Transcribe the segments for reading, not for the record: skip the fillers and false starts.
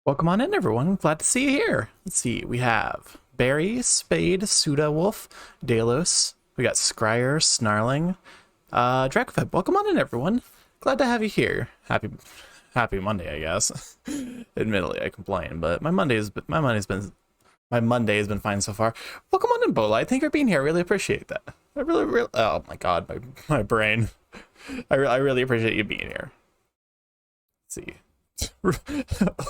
Welcome on in, everyone. Glad to see you here. Let's see. We have Barry, Spade, Suda Wolf, Delos. We got Scryer, Snarling, Dracofeb. Welcome on in, everyone. Glad to have you here. Happy Monday, I guess. Admittedly, I complain, but my Monday has been fine so far. Welcome on in, Bolide. Thank you for being here. I really appreciate that. I really, oh my god, my brain. I really appreciate you being here. Let's see.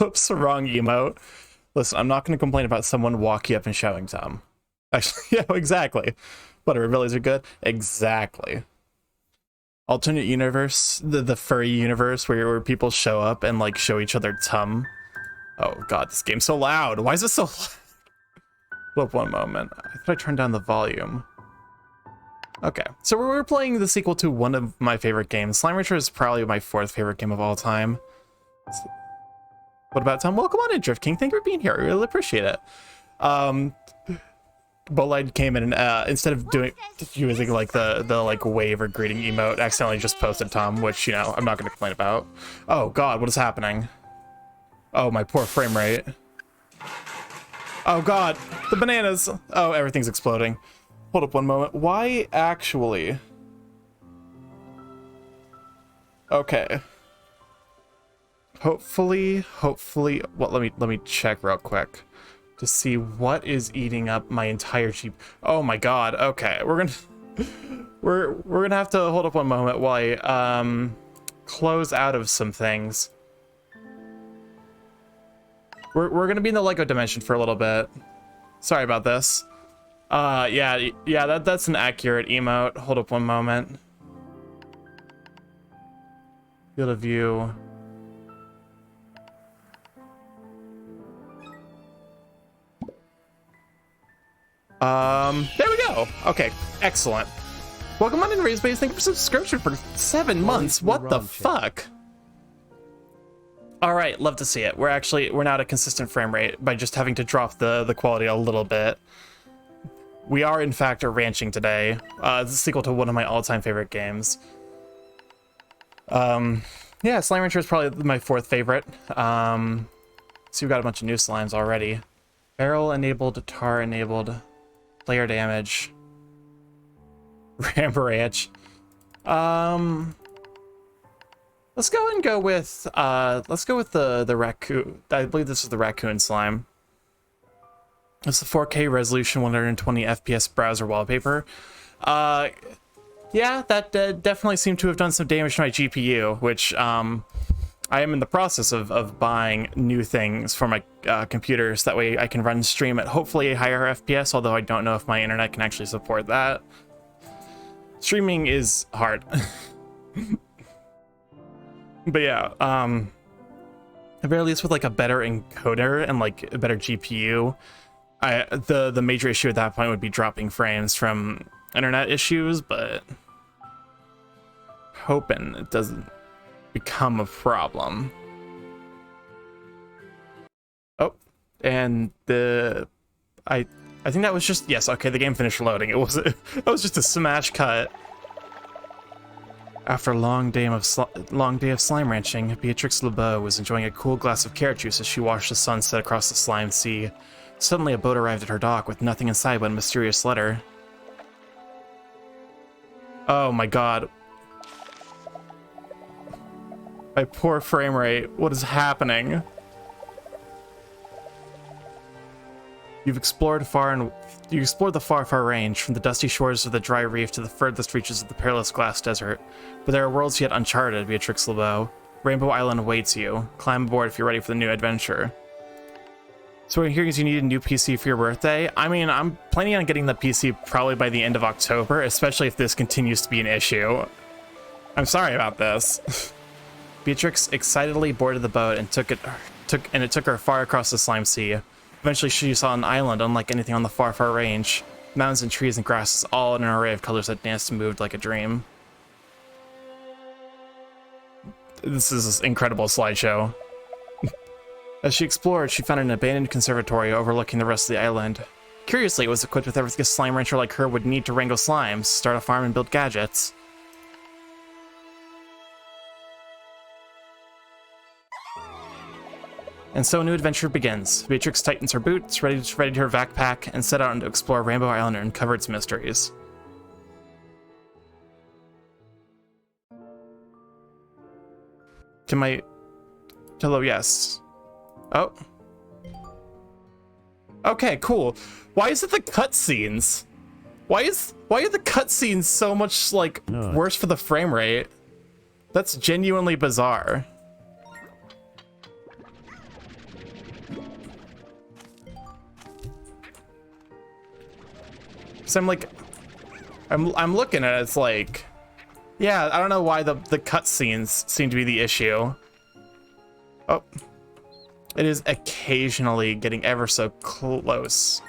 Oops, wrong emote. Listen, I'm not going to complain about someone walking up and shouting Tom. Actually, yeah, exactly. Whatever, abilities are good. Exactly. Alternate universe, the furry universe where people show up and like show each other Tum. Oh god, this game's so loud. Why is it so loud? Hold up one moment. I thought I turned down the volume. Okay, so we're playing the sequel to one of my favorite games. Slime Rancher is probably my fourth favorite game of all time. What about Tom? Welcome on in, Drift King. Thank you for being here. I really appreciate it. Bolide came in and instead of using like the like wave or greeting emote, accidentally just posted Tom, which, you know, I'm not going to complain about. Oh god, what is happening? Oh, my poor frame rate. Oh god, the bananas. Oh, everything's exploding. Hold up one moment. Why actually? Okay. Hopefully, well, let me check real quick to see what is eating up my entire Jeep. Oh my god. Okay, we're gonna we're gonna have to hold up one moment while I close out of some things. We're gonna be in the Lego dimension for a little bit. Sorry about this. Yeah, that's an accurate emote. Hold up one moment. Field of view. There we go. Okay, excellent. Welcome on in, Raisebase. Thank you for subscription for 7 months. What the fuck? All right, love to see it. We're now at a consistent frame rate by just having to drop the quality a little bit. We are in fact ranching today. It's a sequel to one of my all-time favorite games. Yeah, Slime Rancher is probably my 4th favorite. So we've got a bunch of new slimes already. Barrel enabled, tar enabled, player damage, Rambo Ranch. Let's go with the raccoon. I believe this is the raccoon slime. It's the 4K resolution 120 FPS browser wallpaper. Yeah, that definitely seemed to have done some damage to my GPU, which I am in the process of buying new things for my computers. That way I can run stream at hopefully a higher FPS, although I don't know if my internet can actually support that. Streaming is hard. But yeah, at very least with like a better encoder and like a better GPU, the major issue at that point would be dropping frames from internet issues, but hoping it doesn't become a problem. Oh, and I think that was just, yes, okay, the game finished loading. It was just a smash cut. After a long day of slime ranching, Beatrix LeBeau was enjoying a cool glass of carrot juice as she watched the sun set across the slime sea. Suddenly, a boat arrived at her dock with nothing inside but a mysterious letter. Oh my god. My poor frame rate. What is happening? You've explored the far range, from the dusty shores of the dry reef to the furthest reaches of the perilous glass desert. But there are worlds yet uncharted, Beatrix LeBeau. Rainbow Island awaits you. Climb aboard if you're ready for the new adventure. So what I'm hearing is you need a new PC for your birthday. I mean, I'm planning on getting the PC probably by the end of October, especially if this continues to be an issue. I'm sorry about this. Beatrix excitedly boarded the boat and it took her far across the slime sea. Eventually she saw an island unlike anything on the far range. Mountains and trees and grasses all in an array of colors that danced and moved like a dream. This is an incredible slideshow. As she explored, she found an abandoned conservatory overlooking the rest of the island. Curiously, it was equipped with everything a slime rancher like her would need to wrangle slimes, start a farm, and build gadgets. And so a new adventure begins. Beatrix tightens her boots, ready to her backpack, and set out to explore Rainbow Island and uncover its mysteries. Hello, yes. Oh. Okay, cool. Why is it the cutscenes? Why are the cutscenes so much, like, worse for the frame rate? That's genuinely bizarre. So I'm looking at it, it's like, yeah, I don't know why the cutscenes seem to be the issue. Oh, it is occasionally getting ever so close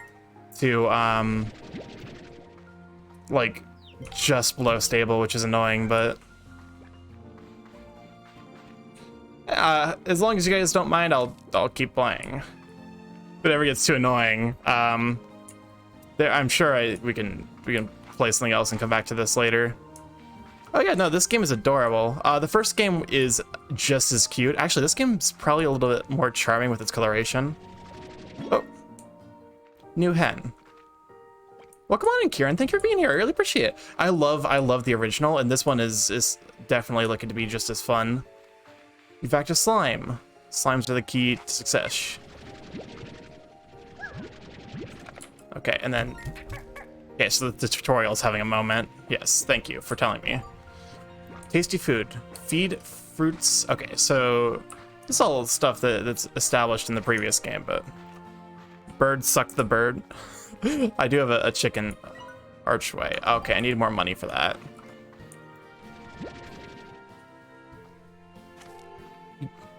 to, like, just below stable, which is annoying, but as long as you guys don't mind, I'll keep playing. If it ever gets too annoying, I'm sure we can play something else and come back to this later. Oh yeah, no, this game is adorable. The first game is just as cute. Actually, this game's probably a little bit more charming with its coloration. Oh, new hen. Welcome on in, Kieran. Thank you for being here. I really appreciate it. I love the original, and this one is definitely looking to be just as fun. You've back to slime. Slimes are the key to success. Okay, and then... Okay, so the tutorial's having a moment. Yes, thank you for telling me. Tasty food. Feed fruits. Okay, so... This is all stuff that's established in the previous game, but... Bird suck the bird. I do have a chicken archway. Okay, I need more money for that.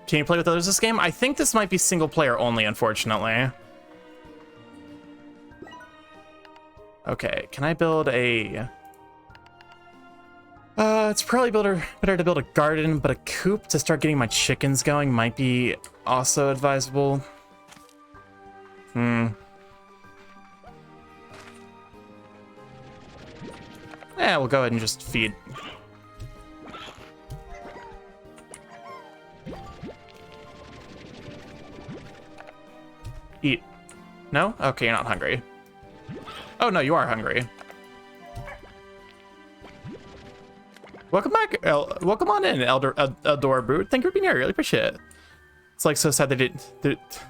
Can you play with others this game? I think this might be single player only, unfortunately. Okay, can I build a... it's probably better to build a garden, but a coop to start getting my chickens going might be also advisable. Yeah, we'll go ahead and just feed. Eat. No? Okay, you're not hungry. Oh, no, you are hungry. Welcome back. Welcome on in, Eldor Brute. Thank you for being here. I really appreciate it. It's like so sad they didn't...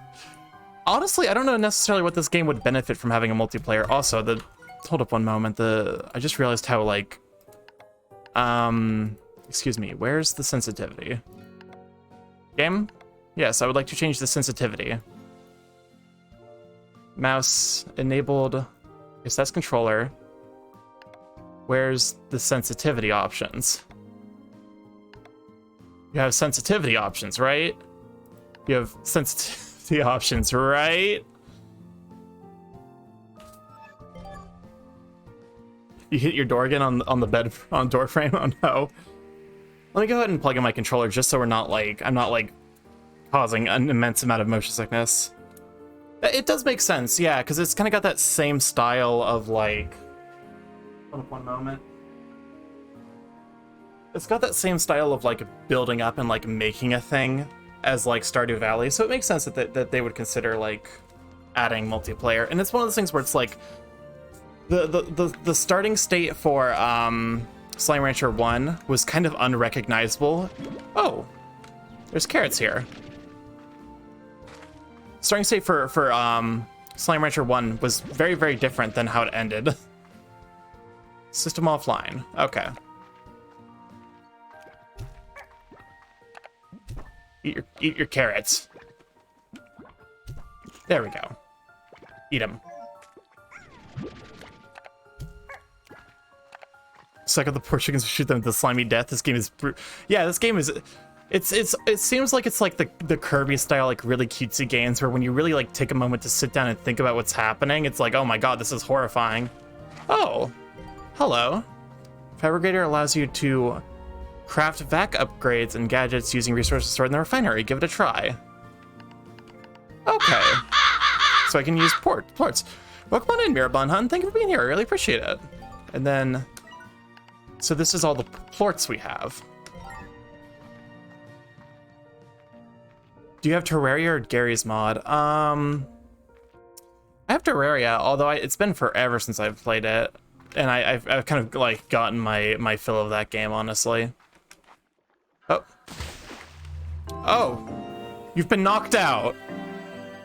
Honestly, I don't know necessarily what this game would benefit from having a multiplayer. Also, hold up one moment. I just realized how, like... Excuse me. Where's the sensitivity? Game? Yes, I would like to change the sensitivity. Mouse enabled. Yes, that's controller. Where's the sensitivity options? You have sensitivity options, right? You have sensitivity options, right? You hit your door again on the bed on door frame. Oh no. Let me go ahead and plug in my controller just so we're not like I'm not like causing an immense amount of motion sickness. It does make sense, yeah, because it's kind of got that same style of like. Hold up one moment. It's got that same style of like building up and like making a thing as like Stardew Valley, so it makes sense that they would consider like adding multiplayer. And it's one of those things where it's like the starting state for Slime Rancher 1 was kind of unrecognizable. Oh, there's carrots here. Starting state for Slime Rancher 1 was very, very different than how it ended. System offline. Okay. Eat your carrots. There we go. Eat them. Suck up the poor chickens and shoot them to slimy death. This game is yeah, this game is it seems like it's like the Kirby style, like really cutesy games where when you really like take a moment to sit down and think about what's happening, it's like, oh my god, this is horrifying. Oh, hello. Fabricator allows you to craft vac upgrades and gadgets using resources stored in the refinery. Give it a try. Okay. So I can use ports. Welcome on in, Mirabun Hun. Thank you for being here. I really appreciate it. And then, so this is all the plorts we have. Do you have Terraria or Gary's mod? I have Terraria, although it's been forever since I've played it, and I've kind of like gotten my fill of that game, honestly. Oh, you've been knocked out.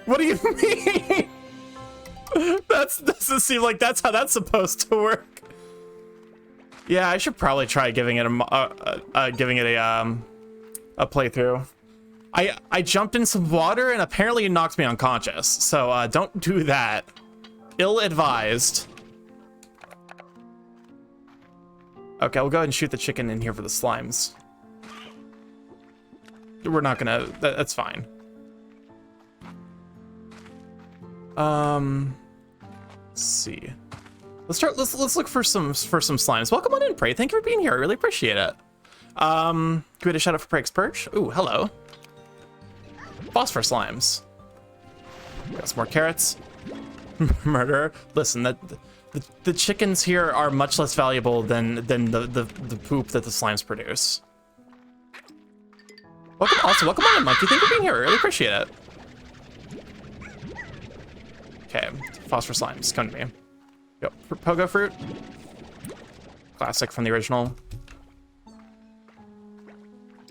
What do you mean? Doesn't seem like that's how that's supposed to work. Yeah, I should probably try giving it a playthrough. I jumped in some water and apparently it knocked me unconscious. So don't do that. Ill-advised. Okay, we'll go ahead and shoot the chicken in here for the slimes. We're not gonna. That's fine. Let's see. Let's look for some slimes. Welcome on in, Prey. Thank you for being here. I really appreciate it. Give it a shout out for Prey's Perch. Ooh, hello. Phosphor slimes. Got some more carrots. Murder. Listen, the chickens here are much less valuable than the poop that the slimes produce. Welcome on in, Monkey. Thank you for being here. I really appreciate it. Okay, phosphor slimes, come to me. Yep, Pogo Fruit. Classic from the original.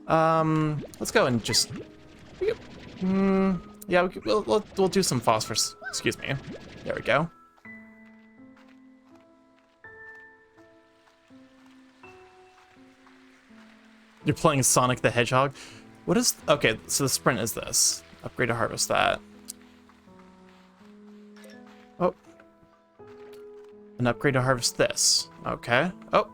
Let's go and just... yeah, we'll do some phosphorus. Excuse me. There we go. You're playing Sonic the Hedgehog? What is... Okay, so the sprint is this. Upgrade to harvest that. Oh. An upgrade to harvest this. Okay. Oh.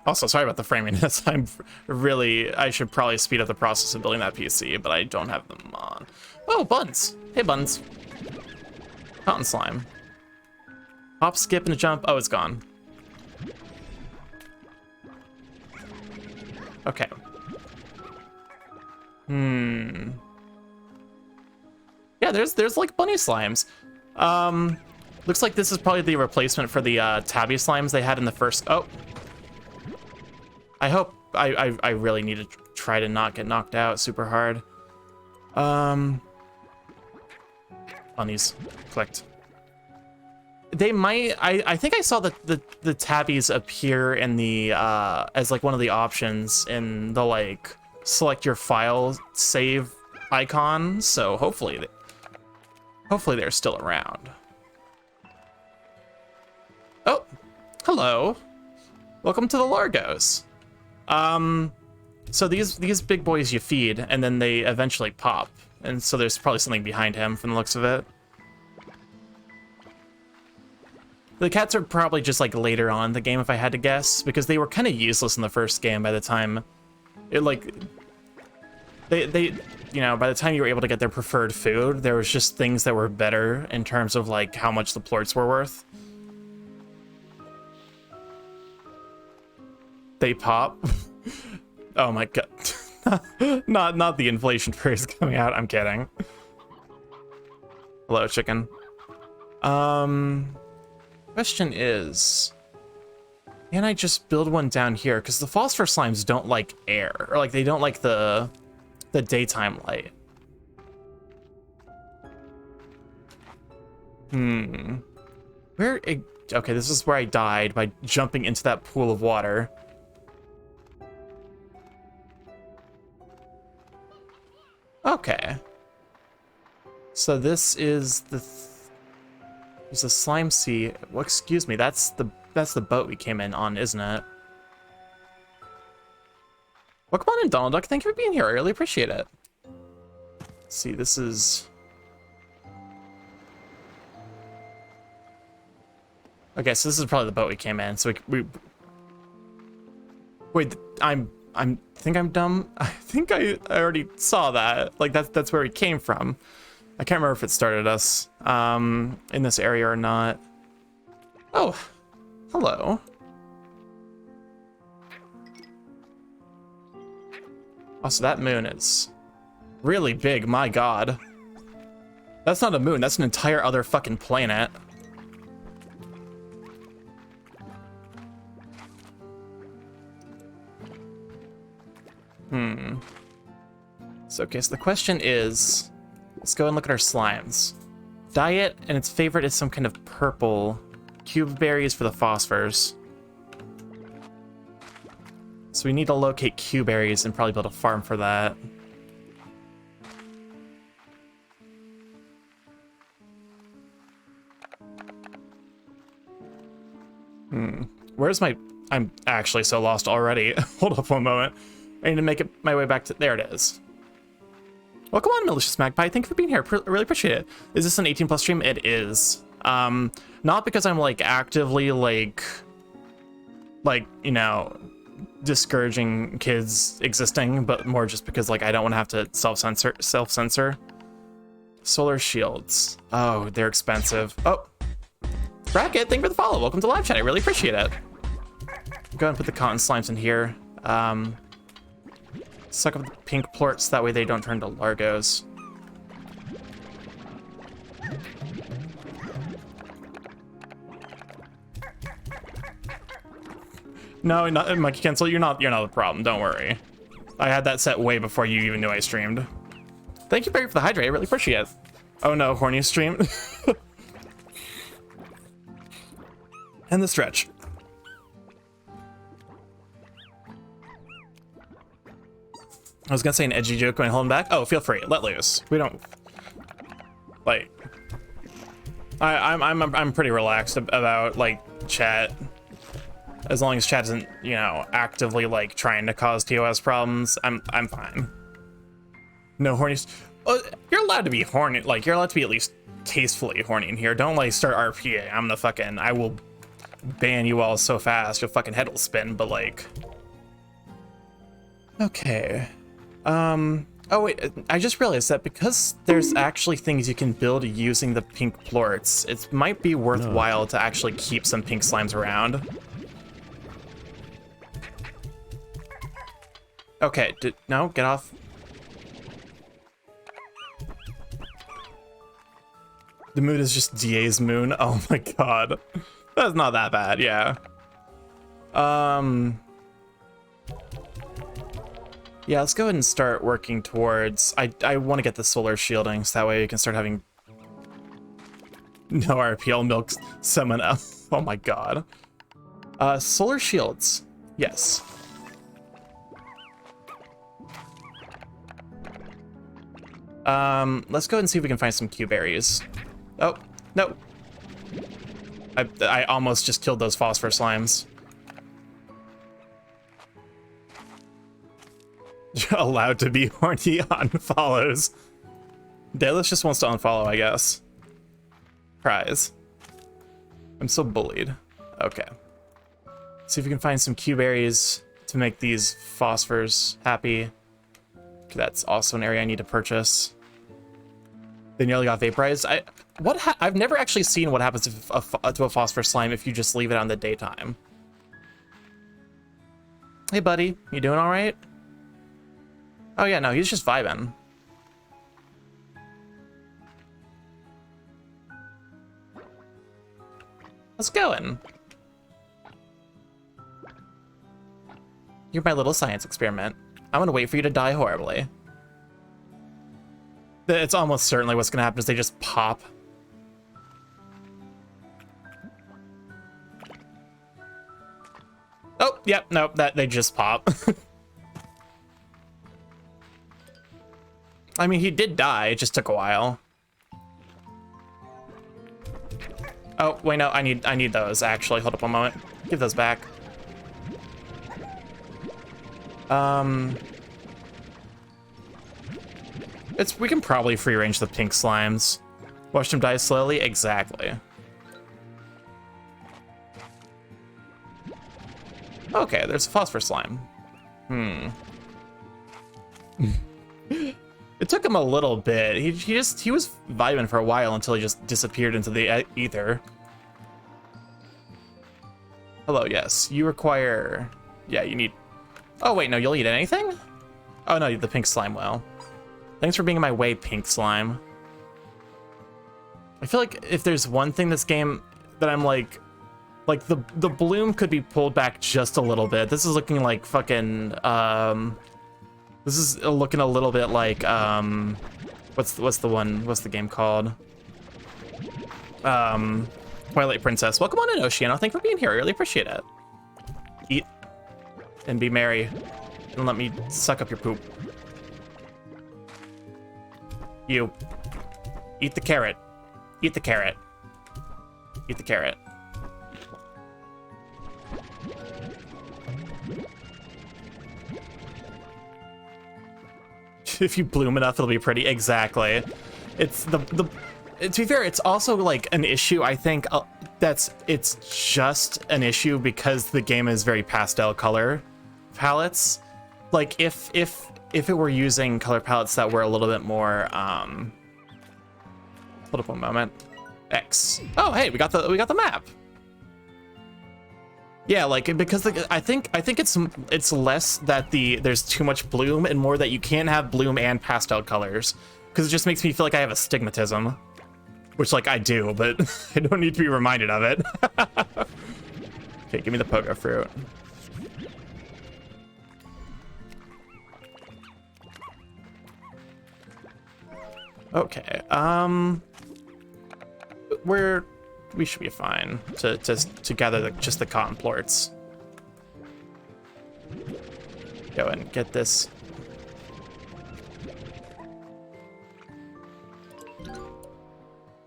Also, sorry about the framing. I should probably speed up the process of building that PC, but I don't have them on. Oh, buns. Hey, buns. Cotton slime. Hop, skip, and a jump. Oh, it's gone. Okay. Yeah, there's like bunny slimes. Looks like this is probably the replacement for the tabby slimes they had in the first... Oh. I hope... I really need to try to not get knocked out super hard. Bunnies. Clicked. They might... I think I saw the tabbies appear in the... as like one of the options in the like... select your file save icon, so hopefully they're still around. Oh, hello. Welcome to the Largos. So these big boys you feed, and then they eventually pop. And so there's probably something behind him from the looks of it. The cats are probably just like later on in the game if I had to guess, because they were kind of useless in the first game by the time it like... They you know, by the time you were able to get their preferred food, there was just things that were better in terms of like how much the plorts were worth. They pop. Oh my god. not the inflation phrase coming out. I'm kidding. Hello, chicken. Question is, can I just build one down here? Because the phosphor slimes don't like air, or like they don't like the daytime light. Where? Okay, this is where I died by jumping into that pool of water. Okay. So this is there's a slime sea. Well, excuse me, that's the boat we came in on, isn't it? Well, come on in, Donald Duck. Thank you for being here. I really appreciate it. Let's see, this is... Okay, so this is probably the boat we came in. So we... Wait, I think I'm dumb. I think I already saw that. Like that's where we came from. I can't remember if it started us in this area or not. Oh, hello. Also, that moon is really big, my god. That's not a moon, that's an entire other fucking planet. So, okay, so the question is, let's go and look at our slimes. Diet, and its favorite is some kind of purple. Cube berries for the phosphors. So we need to locate Q berries and probably build a farm for that. Where's my... I'm actually so lost already. Hold up one moment. I need to make it my way back to... There it is. Well, come on, Malicious Magpie. Thank you for being here. Really appreciate it. Is this an 18+ stream? It is. Not because I'm, like, actively, like, you know, discouraging kids existing, but more just because, like, I don't want to have to self-censor. Solar shields. Oh, they're expensive. Oh. Bracket, thank you for the follow. Welcome to live chat. I really appreciate it. Go ahead and put the cotton slimes in here. Suck up the pink plorts, that way they don't turn to Largos. No, not Monkey Cancel. You're not the problem. Don't worry. I had that set way before you even knew I streamed. Thank you, Barry, for the hydrate. I really appreciate it. Oh no, horny stream. And the stretch. I was gonna say an edgy joke when holding back. Oh, feel free, let loose. We don't like. I'm pretty relaxed about like chat, as long as chat isn't, you know, actively like trying to cause TOS problems. I'm fine. No horny. Well, you're allowed to be horny. Like you're allowed to be at least tastefully horny in here. Don't like start RPA. I'm the fucking. I will ban you all so fast your fucking head will spin. But like. Okay. Oh wait, I just realized that because there's actually things you can build using the pink plorts, it might be worthwhile to actually keep some pink slimes around. Okay, no, get off. The moon is just DA's moon. Oh my god. That's not that bad, yeah. Yeah, let's go ahead and start working towards... I want to get the solar shielding, so that way we can start having... No RPL milk someone else. Oh my god. Solar shields. Yes. Let's go ahead and see if we can find some Q berries. Oh, no. I almost just killed those phosphor slimes. Allowed to be horny unfollows. Delos just wants to unfollow, I guess. Prize. I'm so bullied. Okay. See if we can find some Q berries to make these phosphors happy. Okay, that's also an area I need to purchase. They nearly got vaporized. I've never actually seen what happens if to a phosphor slime if you just leave it on the daytime. Hey buddy, you doing all right? Oh yeah, no, he's just vibing. How's it going? You're my little science experiment. I'm gonna wait for you to die horribly. It's almost certainly what's gonna happen is they just pop. Oh, yep, nope, that they just pop. I mean, he did die, it just took a while. Oh, wait, no, I need those, actually. Hold up a moment. Give those back. We can probably free range the pink slimes. Watch them die slowly? Exactly. Okay, there's a phosphor slime. It took him a little bit. He was vibing for a while until he just disappeared into the ether. Hello, yes. You require... Yeah, you need... Oh, wait, no, you'll eat anything? Oh, no, the pink slime will. Thanks for being in my way, pink slime. I feel like if there's one thing this game that I'm like the bloom could be pulled back just a little bit. This is looking like fucking, this is looking a little bit like, what's the game called? Twilight Princess. Welcome on in, Oceano. Thanks for being here. I really appreciate it. Eat and be merry and let me suck up your poop. You. Eat the carrot. Eat the carrot. Eat the carrot. If you bloom enough, it'll be pretty. Exactly. It's to be fair, it's also like an issue, I think, it's just an issue because the game is very pastel color palettes. Like if it were using color palettes that were a little bit more, hold up one moment. X. Oh, hey, we got the map. Yeah, like because I think it's less that there's too much bloom and more that you can't have bloom and pastel colors, because it just makes me feel like I have astigmatism, which like I do, but I don't need to be reminded of it. Okay, give me the pogo fruit. Okay, we should be fine to gather just the cotton plorts. Go ahead and get this.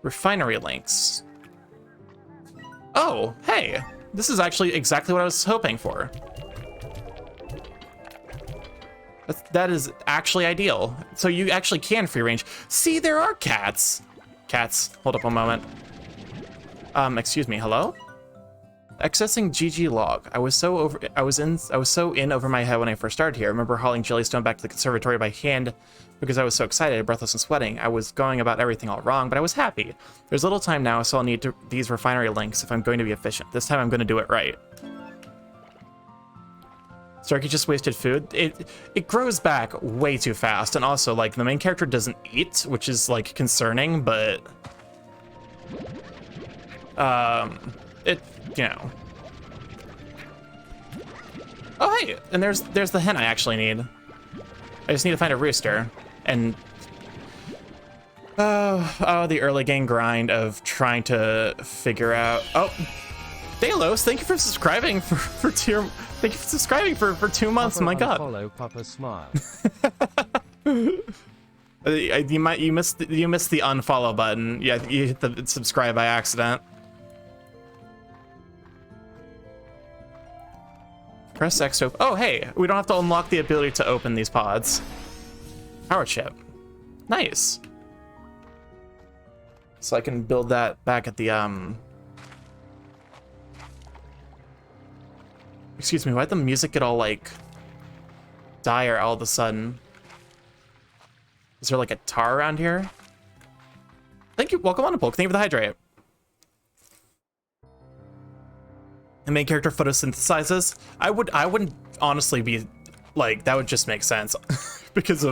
Refinery links. Oh, hey, this is actually exactly what I was hoping for. That is actually ideal. So you actually can free range. See, there are cats. Cats, hold up a moment. Excuse me, hello? Accessing GG log. I was so in over my head when I first started here. I remember hauling Jellystone back to the conservatory by hand because I was so excited, breathless and sweating. I was going about everything all wrong, but I was happy. There's little time now, so I'll need these refinery links if I'm going to be efficient. This time I'm going to do it right. Starkey just wasted food. It grows back way too fast, and also, like, the main character doesn't eat, which is, like, concerning, but you know. Oh, hey, and there's the hen I actually need. I just need to find a rooster, and oh, the early game grind of trying to figure out. Oh, Delos, thank you for subscribing for tier. Thank you for subscribing for 2 months. Papa My God. Follow Papa smile. You missed the unfollow button. Yeah, you hit the subscribe by accident. Press X to. Oh, hey, we don't have to unlock the ability to open these pods. Power chip. Nice. So I can build that back at the Excuse me, why'd the music get all, like, dire all of a sudden? Is there, like, a tar around here? Thank you. Welcome on to Polk. Thank you for the hydrate. The main character photosynthesizes. I wouldn't honestly be, like, that would just make sense. because,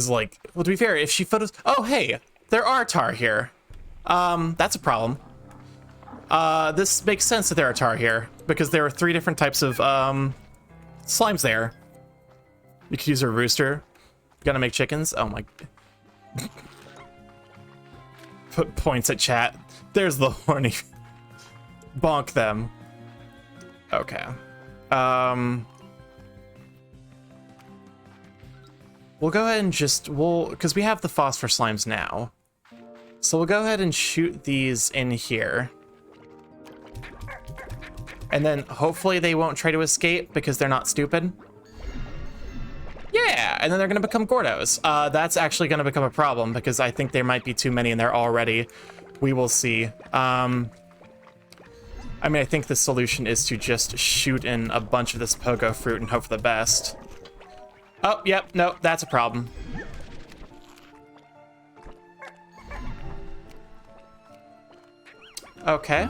like, well, to be fair, if she photos... Oh, hey, there are tar here. That's a problem. This makes sense that there are tar here, because there are 3 different types of, slimes there. You could use a rooster. You gotta make chickens? Oh my... Put points at chat. There's the horny... Bonk them. Okay. We'll go ahead and just... because we have the phosphor slimes now. So we'll go ahead and shoot these in here. And then hopefully they won't try to escape because they're not stupid. Yeah, and then they're gonna become Gordos. That's actually gonna become a problem because I think there might be too many in there already. We will see. I mean, I think the solution is to just shoot in a bunch of this pogo fruit and hope for the best. Oh, yep, no, that's a problem. Okay.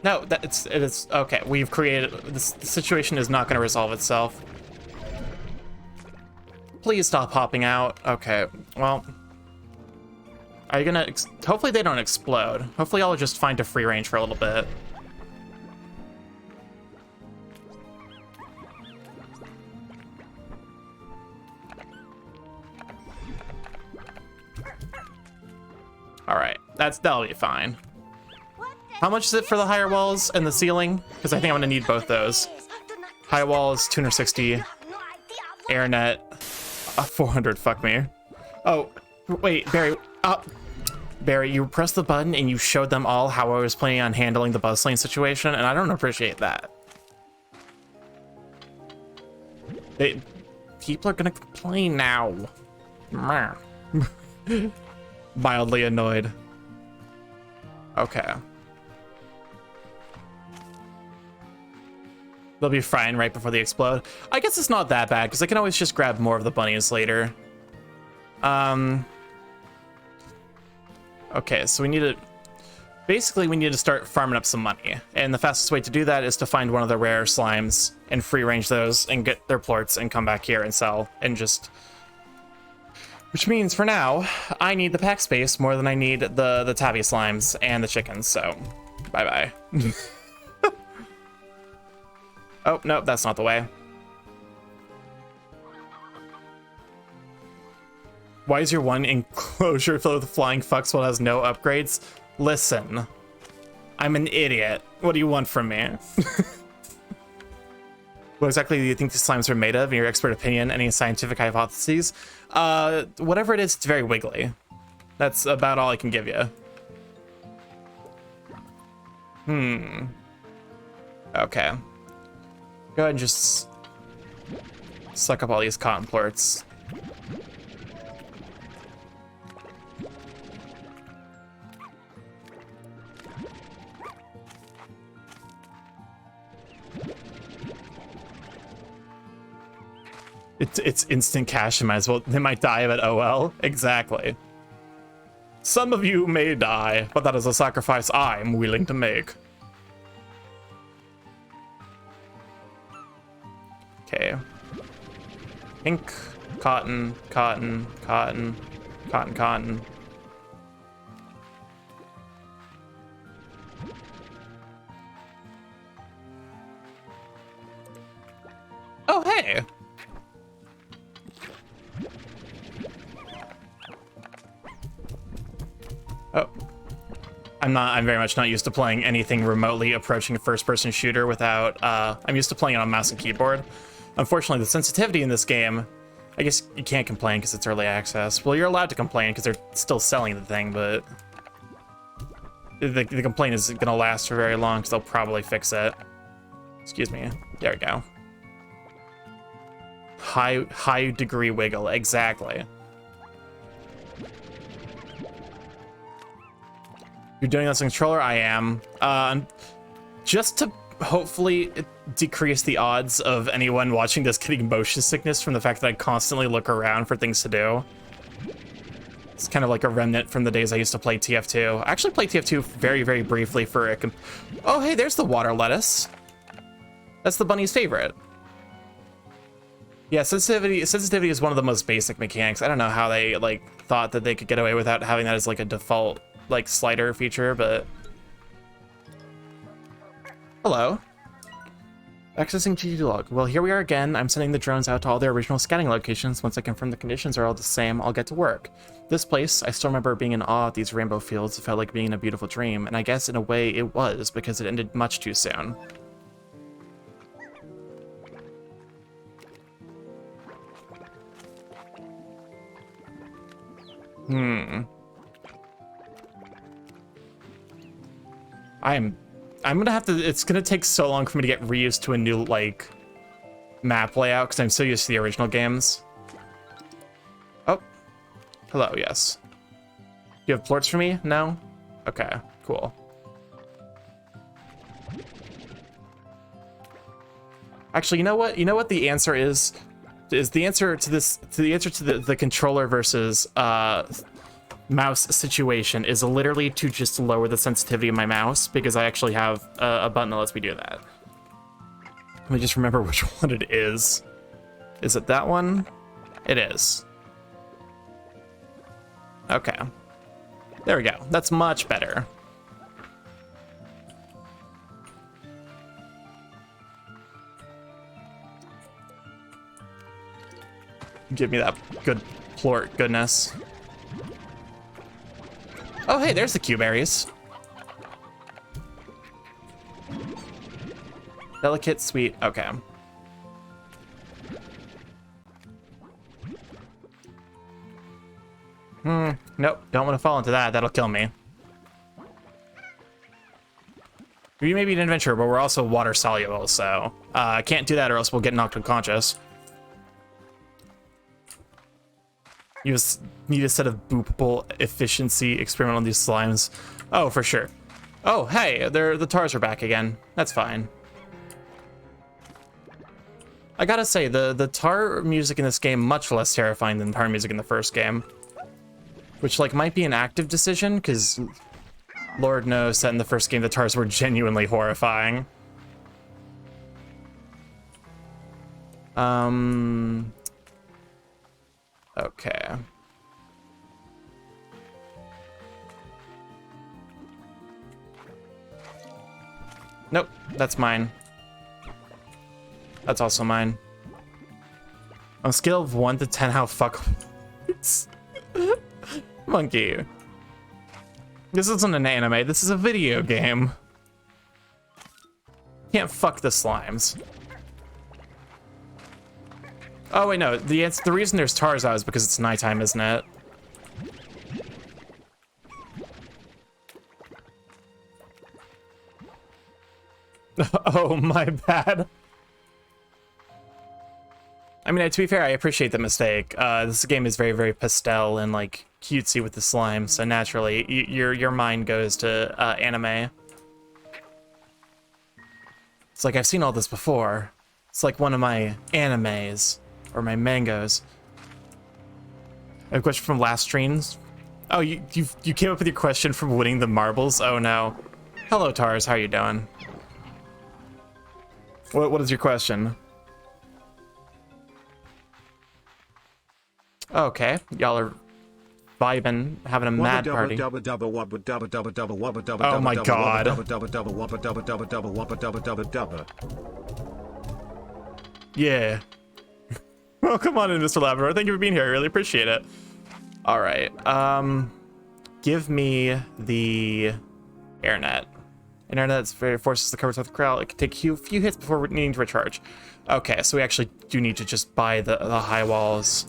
No, it is okay. We've created this. The situation is not going to resolve itself. Please stop hopping out. Okay, well, are you gonna? Hopefully they don't explode. Hopefully I'll just find a free range for a little bit. All right, that'll be fine. How much is it for the higher walls and the ceiling? Because I think I'm gonna need both those. High walls, 260. Airnet, 400. Fuck me. Oh, wait, Barry. Barry, you pressed the button and you showed them all how I was planning on handling the Buzzlane situation, and I don't appreciate that. People are gonna complain now. Mildly annoyed. Okay. They'll be fine right before they explode. I guess it's not that bad, because I can always just grab more of the bunnies later. Okay, so we need to... Basically, we need to start farming up some money. And the fastest way to do that is to find one of the rare slimes and free-range those and get their plorts and come back here and sell. And just... Which means, for now, I need the pack space more than I need the tabby slimes and the chickens, so... Bye-bye. Oh, no, that's not the way. Why is your one enclosure filled with flying fucks while it has no upgrades? Listen, I'm an idiot. What do you want from me? What exactly do you think the slimes are made of? In your expert opinion, any scientific hypotheses? Whatever it is, it's very wiggly. That's about all I can give you. Okay. Go ahead and just suck up all these cotton plorts. It's instant cash. Might as well. They might die, but oh well. Exactly. Some of you may die, but that is a sacrifice I'm willing to make. Okay. Pink, cotton, cotton, cotton, cotton, cotton. Oh, hey! Oh. I'm very much not used to playing anything remotely approaching a first-person shooter without, I'm used to playing it on mouse and keyboard. Unfortunately, the sensitivity in this game, I guess you can't complain because it's early access. Well, you're allowed to complain because they're still selling the thing, but the complaint isn't going to last for very long because they'll probably fix it. Excuse me. There we go. High degree wiggle, exactly. You're doing this on controller? I am. Just to hopefully decrease the odds of anyone watching this getting motion sickness from the fact that I constantly look around for things to do. It's kind of like a remnant from the days I used to play TF2. I actually played TF2 very, very briefly for a... Oh, hey, there's the water lettuce. That's the bunny's favorite. Yeah, sensitivity is one of the most basic mechanics. I don't know how they, like, thought that they could get away without having that as, like, a default, like, slider feature, but... Hello. Accessing GG log. Well, here we are again. I'm sending the drones out to all their original scouting locations. Once I confirm the conditions are all the same, I'll get to work. This place, I still remember being in awe at these rainbow fields. It felt like being in a beautiful dream, and I guess in a way it was, because it ended much too soon. I'm gonna have to, it's gonna take so long for me to get reused to a new, like, map layout, because I'm so used to the original games. Oh. Hello, yes. Do you have plorts for me? No? Okay, cool. Actually, you know what? You know what the answer is? Is the answer to this, the controller versus, mouse situation is literally to just lower the sensitivity of my mouse, because I actually have a button that lets me do that. Let me just remember which one it is. Is it that one? It is. Okay. There we go. That's much better. Give me that good plort goodness. Oh, hey, there's the Q-berries. Delicate, sweet, okay. Nope, don't want to fall into that. That'll kill me. We may be an adventurer, but we're also water soluble, so I can't do that or else we'll get knocked unconscious. You just need a set of boopable efficiency experiment on these slimes. Oh, for sure. Oh, hey, the tars are back again. That's fine. I gotta say, the tar music in this game much less terrifying than tar music in the first game. Which, like, might be an active decision, because Lord knows that in the first game the tars were genuinely horrifying. Okay. Nope, that's mine. That's also mine. On a scale of 1 to 10, how fuck... Monkey. This isn't an anime, this is a video game. Can't fuck the slimes. Oh wait, no, the reason there's Tarzan is because it's nighttime, isn't it? Oh, my bad. I mean, to be fair, I appreciate the mistake. This game is very, very pastel and like cutesy with the slime, so naturally, your mind goes to anime. It's like I've seen all this before. It's like one of my animes or my mangoes. A question from last streams. Oh, you came up with your question from winning the marbles? Oh no. Hello, Tars. How you doing? What is your question? Okay, y'all are vibing, having a mad party. Oh my god. Yeah. Well, come on in, Mr. Labrador. Thank you for being here. I really appreciate it. All right. Give me the airnet. An airnet that's very forces the cover with the crowd. It can take a few hits before needing to recharge. Okay, so we actually do need to just buy the high walls.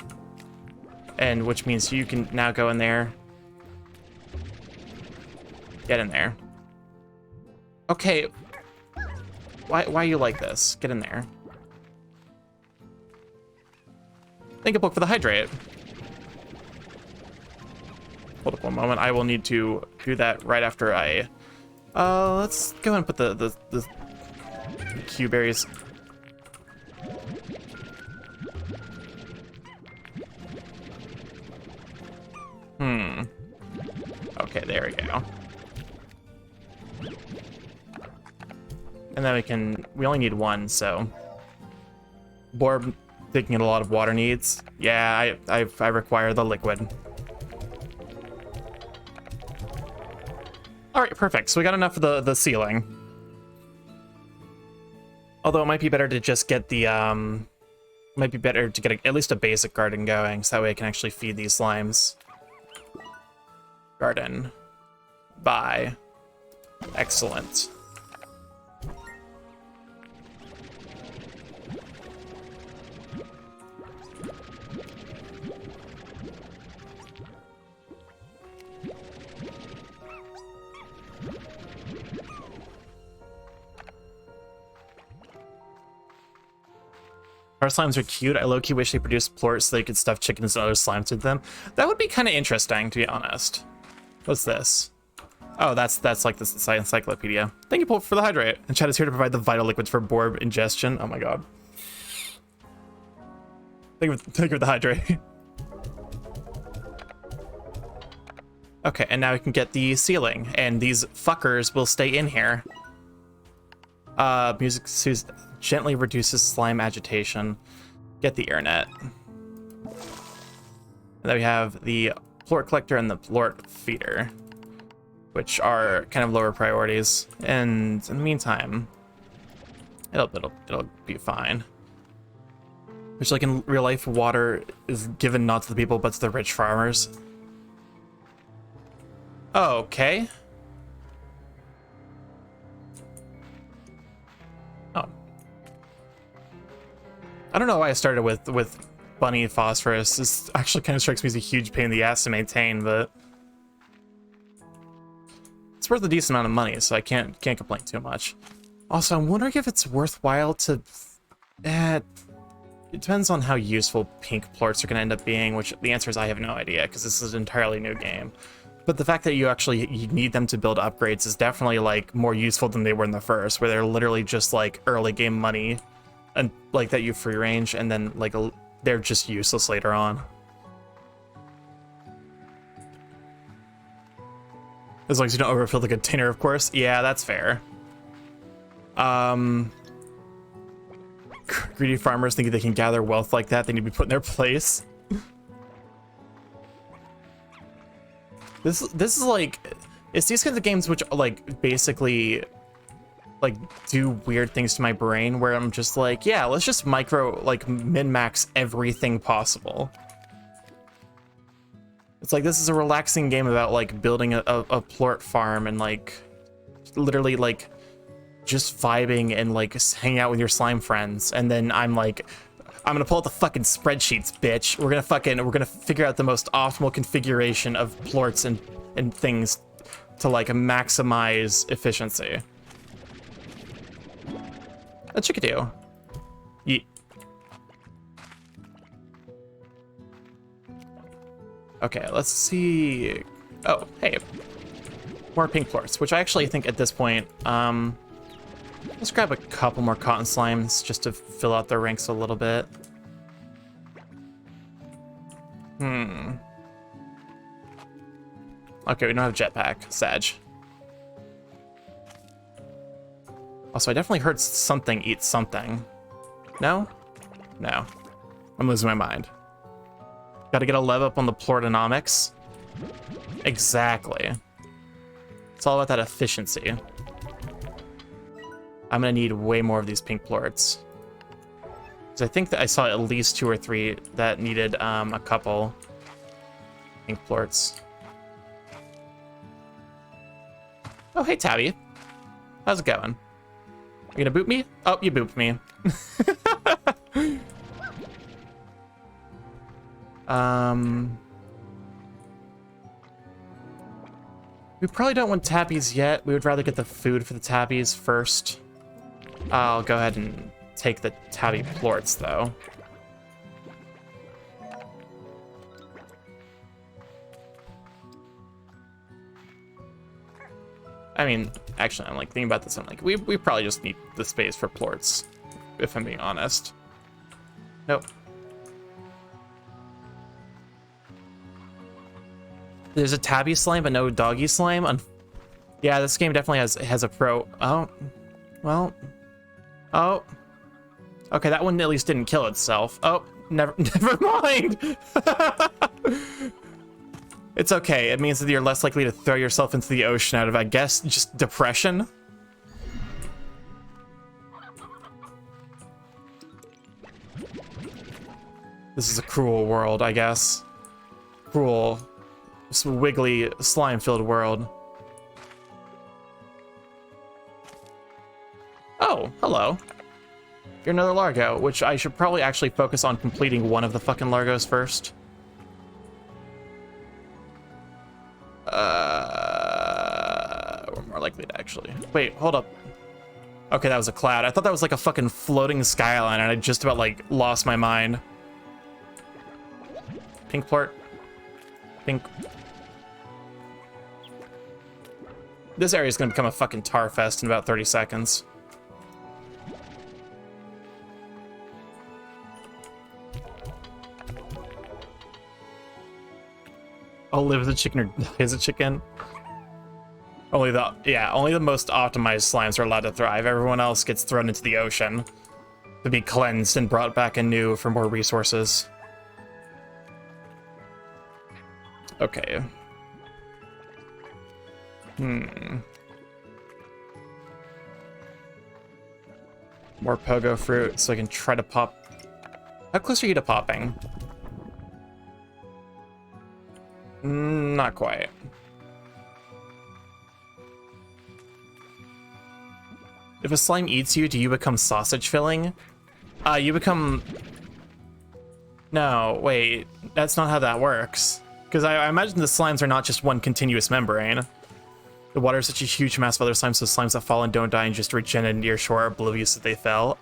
And which means you can now go in there. Get in there. Okay. Why you like this? Get in there. Think a book for the hydrate. Hold up one moment. I will need to do that right after I... let's go ahead and put the Q berries. Okay, there we go. And then we only need one, so. Borb taking a lot of water needs. Yeah, I require the liquid. All right, perfect. So we got enough of the ceiling. Although it might be better to just get the, might be better to get at least a basic garden going, so that way I can actually feed these slimes. Garden. Bye. Excellent. Our slimes are cute. I low-key wish they produced plorts so they could stuff chickens and other slimes with them. That would be kind of interesting, to be honest. What's this? Oh, that's like the encyclopedia. Thank you, Pulp, for the hydrate. And Chad is here to provide the vital liquids for Borb ingestion. Oh my god. Thank you for the hydrate. Okay, and now we can get the ceiling, and these fuckers will stay in here. Music gently reduces slime agitation. Get the airnet. And then we have the plort collector and the plort feeder, which are kind of lower priorities. And in the meantime, it'll be fine. Which, like in real life, water is given not to the people but to the rich farmers. Okay. Oh. I don't know why I started with bunny phosphorus. This actually kind of strikes me as a huge pain in the ass to maintain, but it's worth a decent amount of money, so I can't complain too much. Also, I'm wondering if it's worthwhile to... it depends on how useful pink plorts are going to end up being, which the answer is I have no idea, because this is an entirely new game. But the fact that you need them to build upgrades is definitely like more useful than they were in the first, where they're literally just like early game money, and like that you free range, and then like they're just useless later on. As long as you don't overfill the container, of course. Yeah, that's fair. Greedy farmers thinking they can gather wealth like that, they need to be put in their place. This is like, it's these kinds of games which like basically like do weird things to my brain where I'm just like, yeah, let's just min-max everything possible. It's like, this is a relaxing game about like building a plort farm and like literally like just vibing and like hanging out with your slime friends. And then I'm like, I'm gonna pull out the fucking spreadsheets, bitch. We're gonna figure out the most optimal configuration of plorts and things to like maximize efficiency. A chickadee. Yeet. Okay, let's see. Oh, hey. More pink plorts, which I actually think at this point, let's grab a couple more cotton slimes just to fill out their ranks a little bit. Okay, we don't have jetpack. Sag. Also, I definitely heard something eat something. No? No. I'm losing my mind. Gotta get a level up on the plortonomics. Exactly. It's all about that efficiency. I'm gonna need way more of these pink plorts. Because I think that I saw at least 2 or 3 that needed a couple pink plorts. Oh, hey, Tabby. How's it going? You gonna boop me? Oh, you booped me. We probably don't want tabbies yet. We would rather get the food for the tabbies first. I'll go ahead and take the tabby plorts, though. I mean, actually, I'm like thinking about this. I'm like, we probably just need the space for plorts, if I'm being honest. Nope. There's a tabby slime, but no doggy slime. Yeah, this game definitely has a pro. Oh, well. Oh. Okay, that one at least didn't kill itself. Oh, never mind. It's okay. It means that you're less likely to throw yourself into the ocean out of, I guess, just depression. This is a cruel world, I guess. Cruel, wiggly, slime-filled world. Oh, hello. You're another Largo, which I should probably actually focus on completing one of the fucking Largos first. We're more likely to actually... Wait, hold up. Okay, that was a cloud. I thought that was like a fucking floating skyline, and I just about, like, lost my mind. Pink plort. Pink. This area is gonna become a fucking tar fest in about 30 seconds. I'll live as a chicken or die as a chicken. Only the most optimized slimes are allowed to thrive. Everyone else gets thrown into the ocean to be cleansed and brought back anew for more resources. Okay. More pogo fruit so I can try to pop. How close are you to popping? Not quite. If a slime eats you, do you become sausage filling? You become... No, wait. That's not how that works. Because I imagine the slimes are not just one continuous membrane. The water is such a huge mass of other slimes, so slimes that fall and don't die and just regenerate near shore are oblivious that they fell.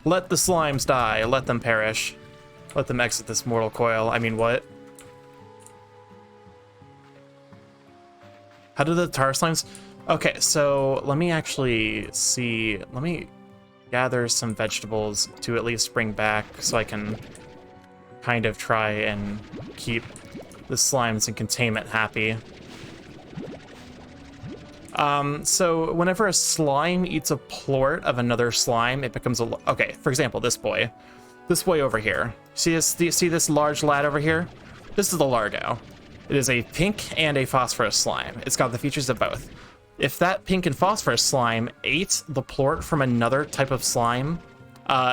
Let the slimes die. Let them perish. Let them exit this mortal coil. I mean, what? How do the tar slimes... Okay, so let me actually see... Let me gather some vegetables to at least bring back so I can kind of try and keep the slimes in containment happy. So whenever a slime eats a plort of another slime, it becomes a... Okay, for example, this boy. This boy over here. See this large lad over here? This is the Largo. It is a pink and a phosphorus slime. It's got the features of both. If that pink and phosphorus slime ate the plort from another type of slime,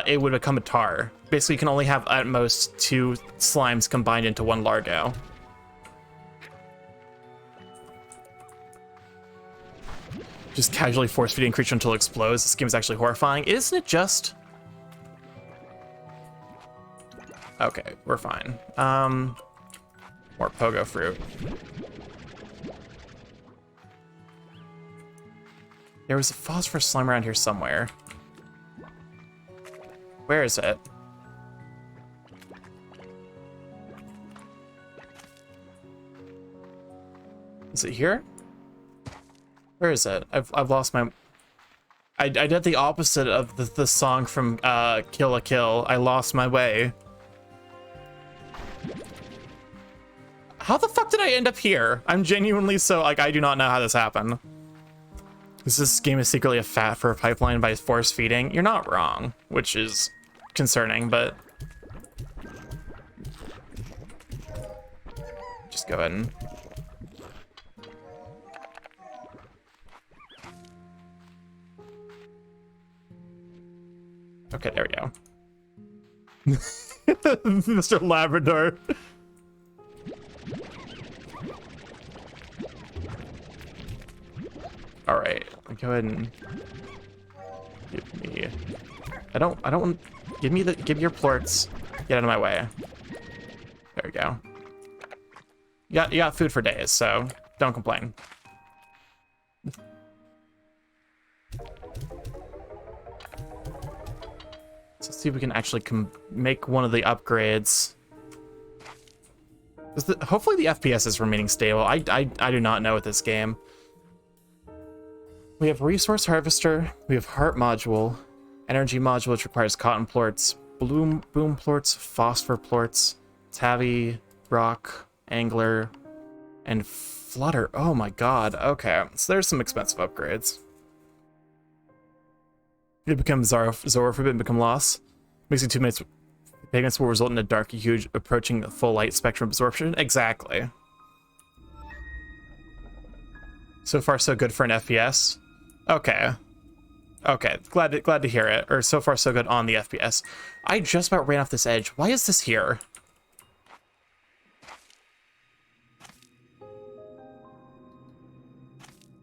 it would become a tar. basically you can only have at most 2 slimes combined into 1 Largo. Just casually force feeding a creature until it explodes. This game is actually horrifying. Isn't it just? Okay, we're fine. More pogo fruit. There was a phosphorus slime around here somewhere. Where is it? Is it here? Where is it? I've lost my... I did the opposite of the song from Kill la Kill. I lost my way. How the fuck did I end up here? I'm genuinely so, like, I do not know how this happened. This game is secretly a fat for a pipeline by force feeding. You're not wrong, which is concerning, but... Just go ahead and... Okay, there we go. Mr. Labrador. All right, go ahead and give me. I don't want. Give me your plorts. Get out of my way. There we go. You got food for days, so don't complain. Let's see if we can actually make one of the upgrades. Hopefully the FPS is remaining stable. I do not know with this game. We have Resource Harvester, we have Heart Module, Energy Module, which requires Cotton Plorts, Boom Plorts, Phosphor Plorts, Tavi, Rock, Angler, and Flutter. Oh my god, okay. So there's some expensive upgrades. It becomes Zoroark and become Loss. Mixing 2 minutes pigments will result in a dark huge approaching the full light spectrum absorption. Exactly. So far so good for an FPS. Okay. Okay, glad to hear it. Or so far so good on the FPS. I just about ran off this edge. Why is this here?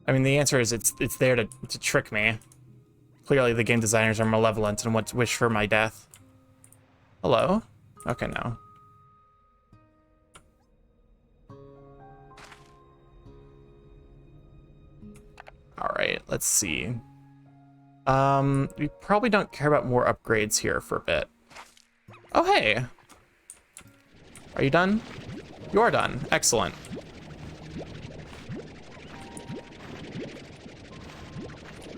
I mean, the answer is it's there to trick me. Clearly the game designers are malevolent and want to wish for my death. Hello? Okay, no. Alright, let's see. We probably don't care about more upgrades here for a bit. Oh, hey! Are you done? You are done. Excellent.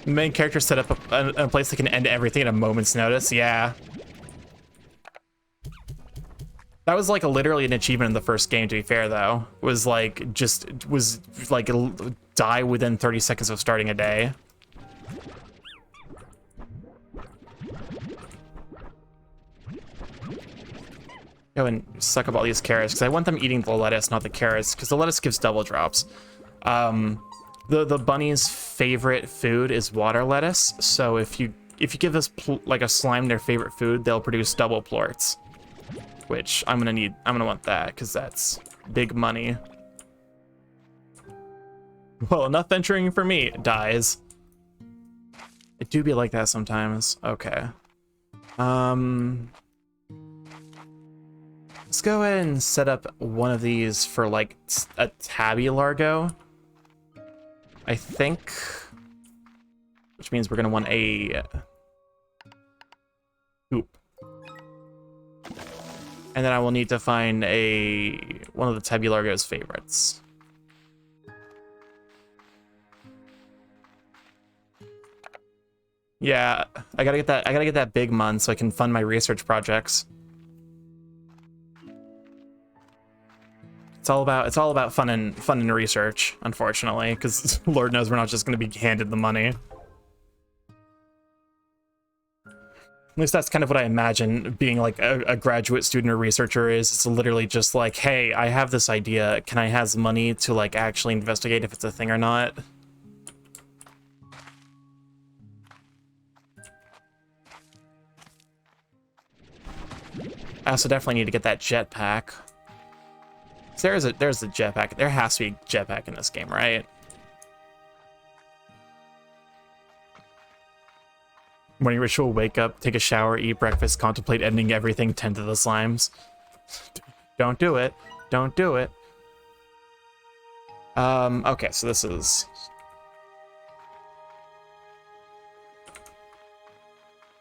The main character set up a place that can end everything at a moment's notice. Yeah. That was like literally an achievement in the first game, to be fair, though. Was like, die within 30 seconds of starting a day. Go and suck up all these carrots, because I want them eating the lettuce, not the carrots, because the lettuce gives double drops. The bunny's favorite food is water lettuce, so if you give this like a slime their favorite food, they'll produce double plorts. Which I'm gonna want that, because that's big money. Well, enough venturing for me. It dies. It do be like that sometimes. Okay. Let's go ahead and set up one of these for like a tabby largo. I think. Which means we're gonna want a hoop. And then I will need to find one of the tabby largo's favorites. Yeah, I gotta get that big mun so I can fund my research projects. It's all about fun and research, unfortunately, because Lord knows we're not just gonna be handed the money. At least that's kind of what I imagine being like a graduate student or researcher is. It's literally just like, hey, I have this idea. Can I have money to like actually investigate if it's a thing or not? I also definitely need to get that jetpack. So there's a jetpack. There has to be a jetpack in this game, right? Morning ritual, wake up, take a shower, eat breakfast, contemplate ending everything, tend to the slimes. Don't do it. Don't do it. Okay, so this is...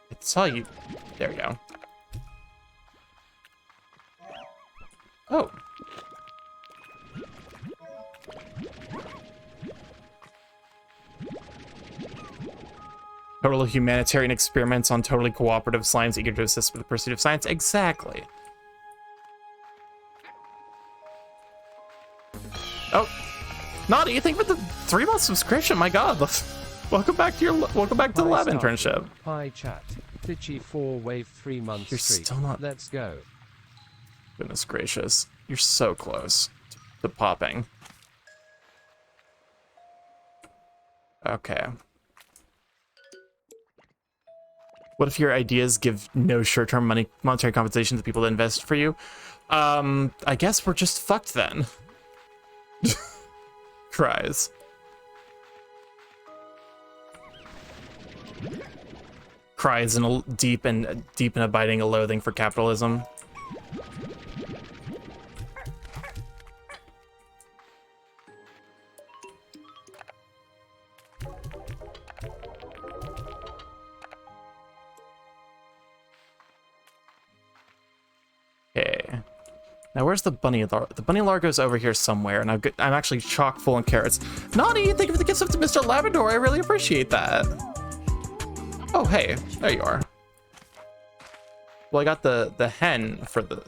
It's all you... There we go. Oh. Total humanitarian experiments on totally cooperative slimes eager to assist with the pursuit of science. Exactly. Oh, Naughty, thank you for the 3-month subscription. My God, welcome back to the lab internship. Hi chat. Ditchy 4-wave 3-month You're streak. still not. Let's go. Goodness gracious, you're so close to popping. Okay. What if your ideas give no short-term monetary compensation to people that invest for you? I guess we're just fucked then. Cries. Cries in a deep and abiding a loathing for capitalism. Okay. Now where's the bunny? The bunny largo's over here somewhere, and I'm actually chock full of carrots. Naughty, thank you for the gifts up to Mr. Labrador. I really appreciate that. Oh, hey, there you are. Well, I got the hen for the.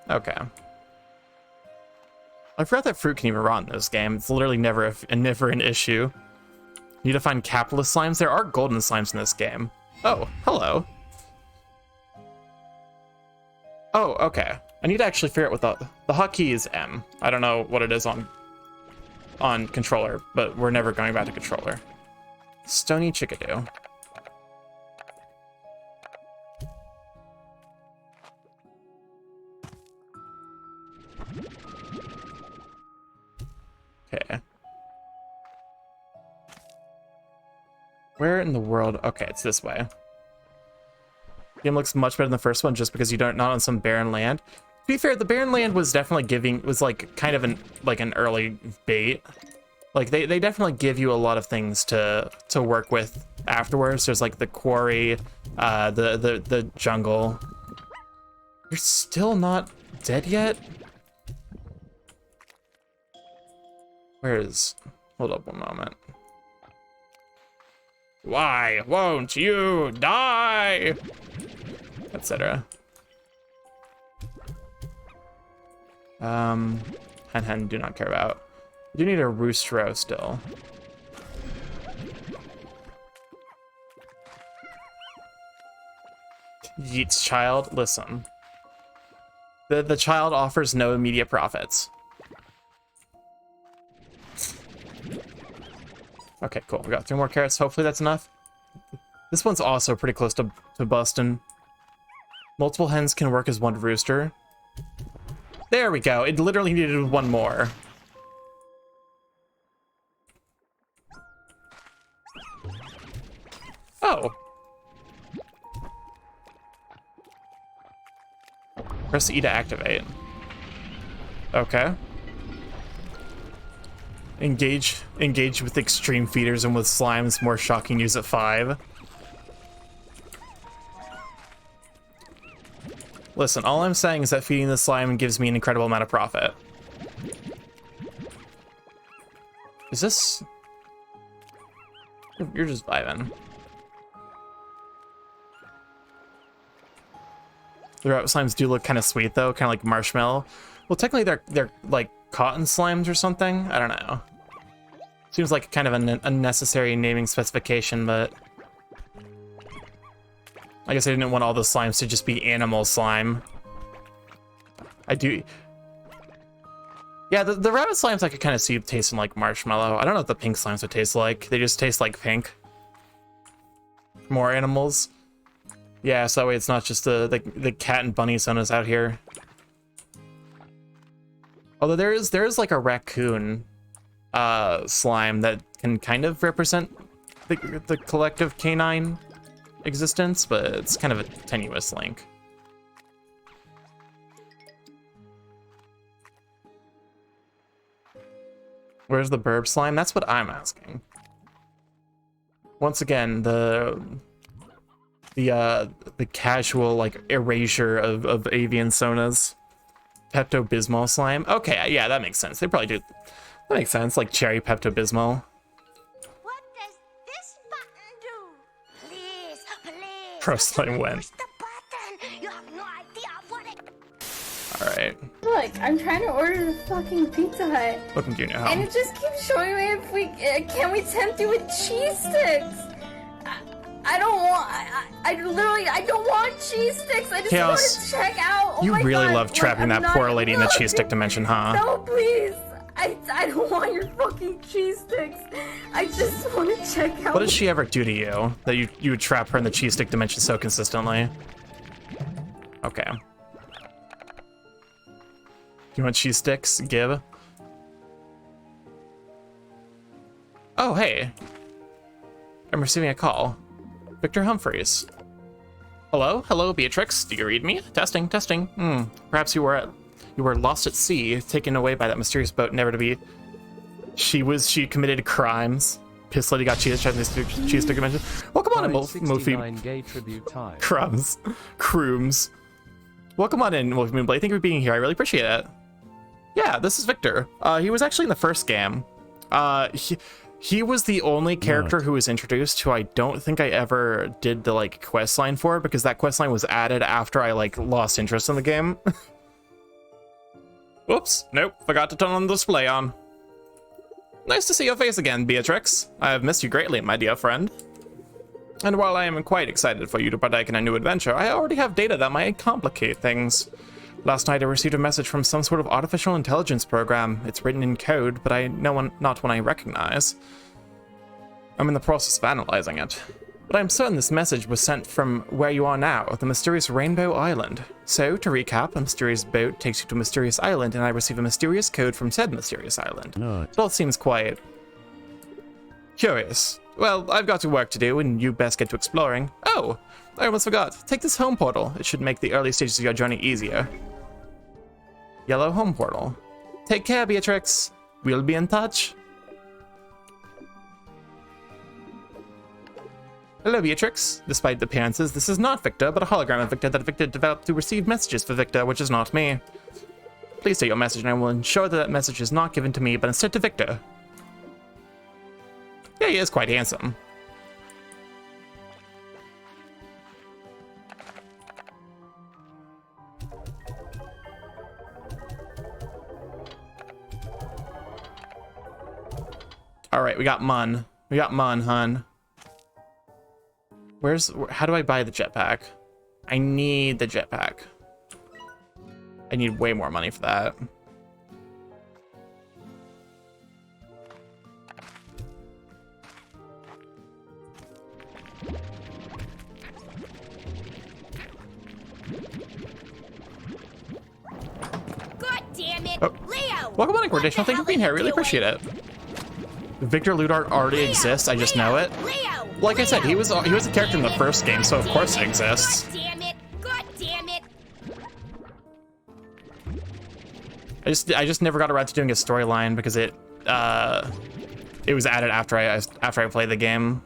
Okay. I forgot that fruit can even rot in this game. It's literally never an issue. You need to find capitalist slimes. There are golden slimes in this game. Oh, hello. Oh, okay. I need to actually figure out what the hotkey is M. I don't know what it is on controller, but we're never going back to controller. Stony Chickadoo. Okay. Where in the world? Okay, it's this way. Game looks much better than the first one just because you're not on some barren land. To be fair, the barren land was definitely was like kind of an early bait. Like they definitely give you a lot of things to work with afterwards. There's like the quarry, the jungle. You're still not dead yet? Where is... Hold up one moment. Why won't you die? Etc. Hen do not care about. I do need a roostro still. Yeats child, listen. The child offers no immediate profits. Okay, cool. We got 3 more carrots. Hopefully that's enough. This one's also pretty close to busting. Multiple hens can work as one rooster. There we go. It literally needed 1 more. Oh. Press E to activate. Okay. Engage with extreme feeders and with slimes. More shocking news at 5. Listen, all I'm saying is that feeding the slime gives me an incredible amount of profit. Is this... You're just vibing. The rabbit slimes do look kind of sweet though, kind of like marshmallow. Well, technically they're like cotton slimes or something. I don't know. Seems like kind of an unnecessary naming specification, but I guess I didn't want all the slimes to just be animal slime. I do. Yeah, the rabbit slimes I could kind of see tasting like marshmallow. I don't know what the pink slimes would taste like. They just taste like pink. More animals. Yeah, so that way it's not just the cat and bunny sonas out here. Although there is like a raccoon slime that can kind of represent the collective canine existence, but it's kind of a tenuous link. Where's the burb slime? That's what I'm asking. Once again, the casual like erasure of avian sonas. Pepto-Bismol slime. Okay, yeah, that makes sense. They probably do. That makes sense, like cherry Pepto-Bismol. What does this button do? Please, please. Pro slime went. Push the button. You have no idea what it. All right. Look, I'm trying to order the fucking Pizza Hut, Welcome to your new and home. it just keeps showing me if we can we tempt you with cheese sticks. I don't want. I literally I don't want cheese sticks. I just Chaos. want to check out. Oh You my really God, love trapping I'm that poor not- lady in the cheese stick dimension, huh? No, please. I don't want your fucking cheese sticks. I just want to check out. What did she ever do to you that you would trap her in the cheese stick dimension so consistently? Okay. You want cheese sticks, Gib? Oh, hey. I'm receiving a call. Victor Humphreys. Hello? Hello, Beatrix. Do you read me? Testing, testing. Perhaps you were lost at sea, taken away by that mysterious boat, never to be. She committed crimes. Piss lady got cheese stick dimension. Welcome on in, Mofi. 69 gay tribute time. Crumbs. Crooms. Welcome on in, Wolfie Moonblade. Thank you for being here. I really appreciate it. Yeah, this is Victor. He was actually in the first game. He was the only character who was introduced who I don't think I ever did the like quest line for, because that quest line was added after I like lost interest in the game. Whoops, nope, forgot to turn on the display on. Nice to see your face again, Beatrix. I have missed you greatly, my dear friend. And while I am quite excited for you to partake in a new adventure, I already have data that might complicate things. Last night I received a message from some sort of artificial intelligence program. It's written in code, but not one I recognize. I'm in the process of analyzing it. But I'm certain this message was sent from where you are now, the mysterious Rainbow Island. So, to recap, a mysterious boat takes you to a mysterious island, and I receive a mysterious code from said mysterious island. It all seems quite curious. Well, I've got work to do, and you best get to exploring. Oh, I almost forgot. Take this home portal. It should make the early stages of your journey easier. Yellow home portal. Take care, Beatrix. We'll be in touch. Hello, Beatrix. Despite the appearances, this is not Victor, but a hologram of Victor that Victor developed to receive messages for Victor, which is not me. Please take your message, and I will ensure that that message is not given to me, but instead to Victor. Yeah, he is quite handsome. All right, we got Mun. We got Mun, hun. How do I buy the jetpack? I need the jetpack. I need way more money for that. God damn it, Oh. Leo! Welcome on in, Coordination. Thank you for being here. I really appreciate it. Victor Ludart already exists. I just know it. Leo! Like I said, he was a character in the first game, so of course it exists. God damn it! God damn it! I just never got around to doing a storyline because it was added after I played the game.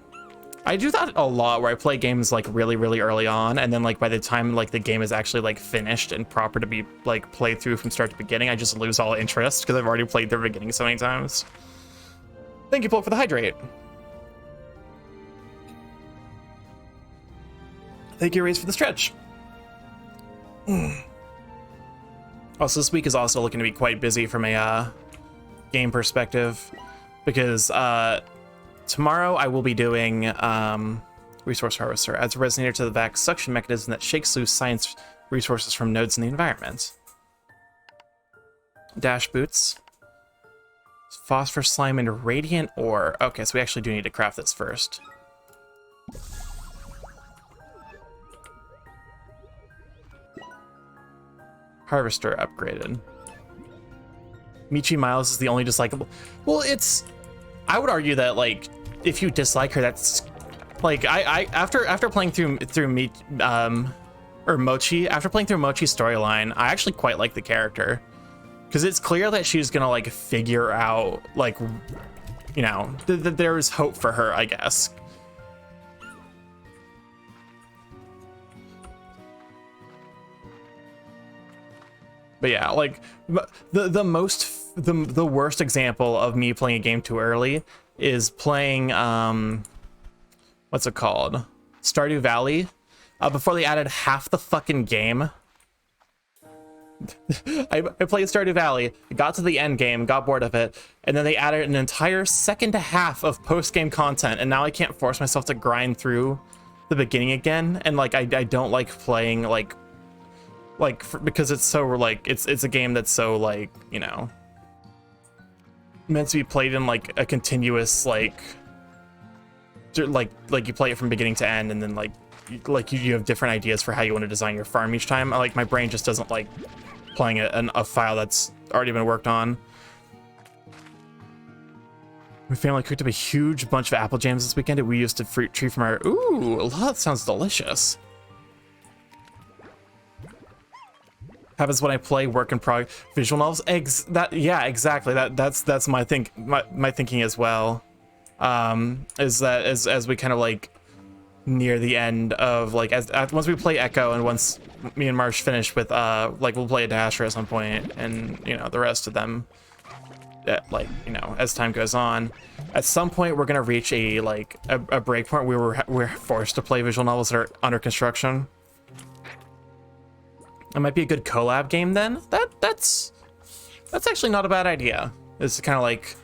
I do that a lot where I play games like really early on, and then like by the time like the game is actually like finished and proper to be like played through from start to beginning, I just lose all interest because I've already played the beginning so many times. Thank you, Paul, for the hydrate. Thank you, Race, for the stretch. Also, this week is also looking to be quite busy from a game perspective, because tomorrow I will be doing Resource Harvester. Adds a resonator to the back suction mechanism that shakes loose science resources from nodes in the environment. Dash boots. Phosphor slime and radiant ore. Okay, so we actually do need to craft this first. Harvester upgraded. Michi Miles is the only dislikable. Well, it's. I would argue that like if you dislike her, that's like after playing through Mochi, after playing through Mochi's storyline, I actually quite like the character because it's clear that she's gonna like figure out like, you know, that there's hope for her, I guess. But yeah, like the worst example of me playing a game too early is playing what's it called? Stardew Valley. Before they added half the fucking game. I played Stardew Valley, got to the end game, got bored of it, and then they added an entire second half of post-game content, and now I can't force myself to grind through the beginning again. And like I don't like playing because it's so like it's a game that's so like, you know, meant to be played in like a continuous like you play it from beginning to end, and then like you have different ideas for how you want to design your farm each time. Like my brain just doesn't like playing a file that's already been worked on. My family cooked up a huge bunch of apple jams this weekend. We used a fruit tree from our. Ooh, that sounds delicious. Happens when I play work in progress visual novels. Yeah, exactly. That's my thinking as well. Is that as we kind of like near the end of like once we play Echo, and once me and Marsh finish with like we'll play a Dasher at some point, and you know the rest of them, like, you know, as time goes on, at some point we're gonna reach a break point where we're forced to play visual novels that are under construction. It might be a good collab game then. That's actually not a bad idea. Is to kind of like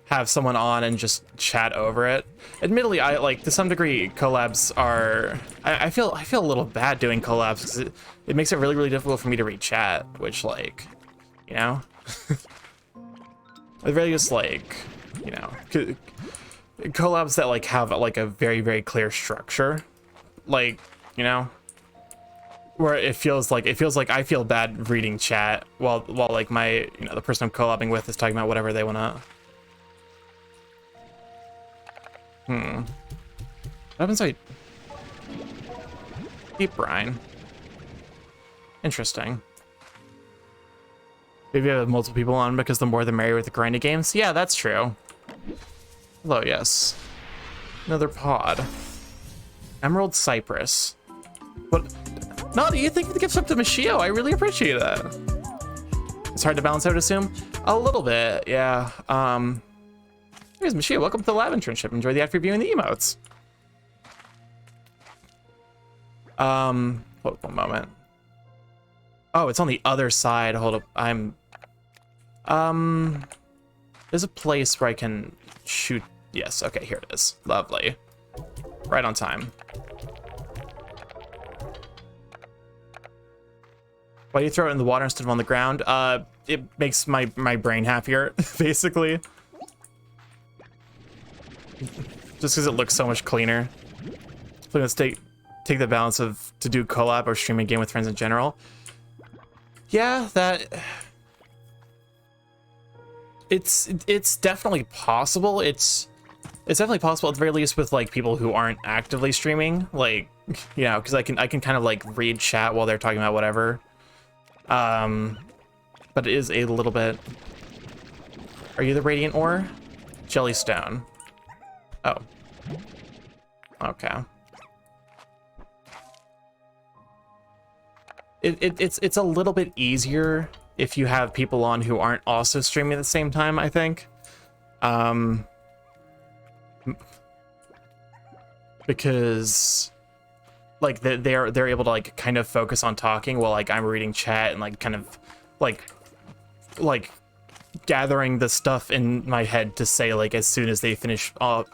have someone on and just chat over it. Admittedly, I like to some degree collabs are. I feel a little bad doing collabs because it makes it really, really difficult for me to read chat, which, like, you know, it's really just like, you know, collabs that like have like a very, very clear structure, like, you know, where it feels like I feel bad reading chat while like my, you know, the person I'm collabing with is talking about whatever they wanna. What happens if I deep brine? Interesting. Maybe I have multiple people on because the more the merrier with the grinding games. Yeah, that's true. Hello, yes. Another pod. Emerald Cypress. But no, do you think the gifts up to Machio? I really appreciate that. It's hard to balance out, assume. A little bit, yeah. Here's Machio. Welcome to the lab internship. Enjoy the ad for viewing the emotes. Hold up one moment. Oh, it's on the other side. Hold up. There's a place where I can shoot. Yes, okay, here it is. Lovely. Right on time. Why do you throw it in the water instead of on the ground? It makes my brain happier, basically. Just because it looks so much cleaner. So let's take the balance of to do collab or stream a game with friends in general. Yeah, that it's definitely possible. It's definitely possible at the very least with like people who aren't actively streaming, like, you know, because I can kind of like read chat while they're talking about whatever. But it is a little bit. Are you the radiant ore? Jellystone. Oh. Okay. It's a little bit easier if you have people on who aren't also streaming at the same time, I think. Because like they're able to like kind of focus on talking while like I'm reading chat and like kind of like gathering the stuff in my head to say like as soon as they finish on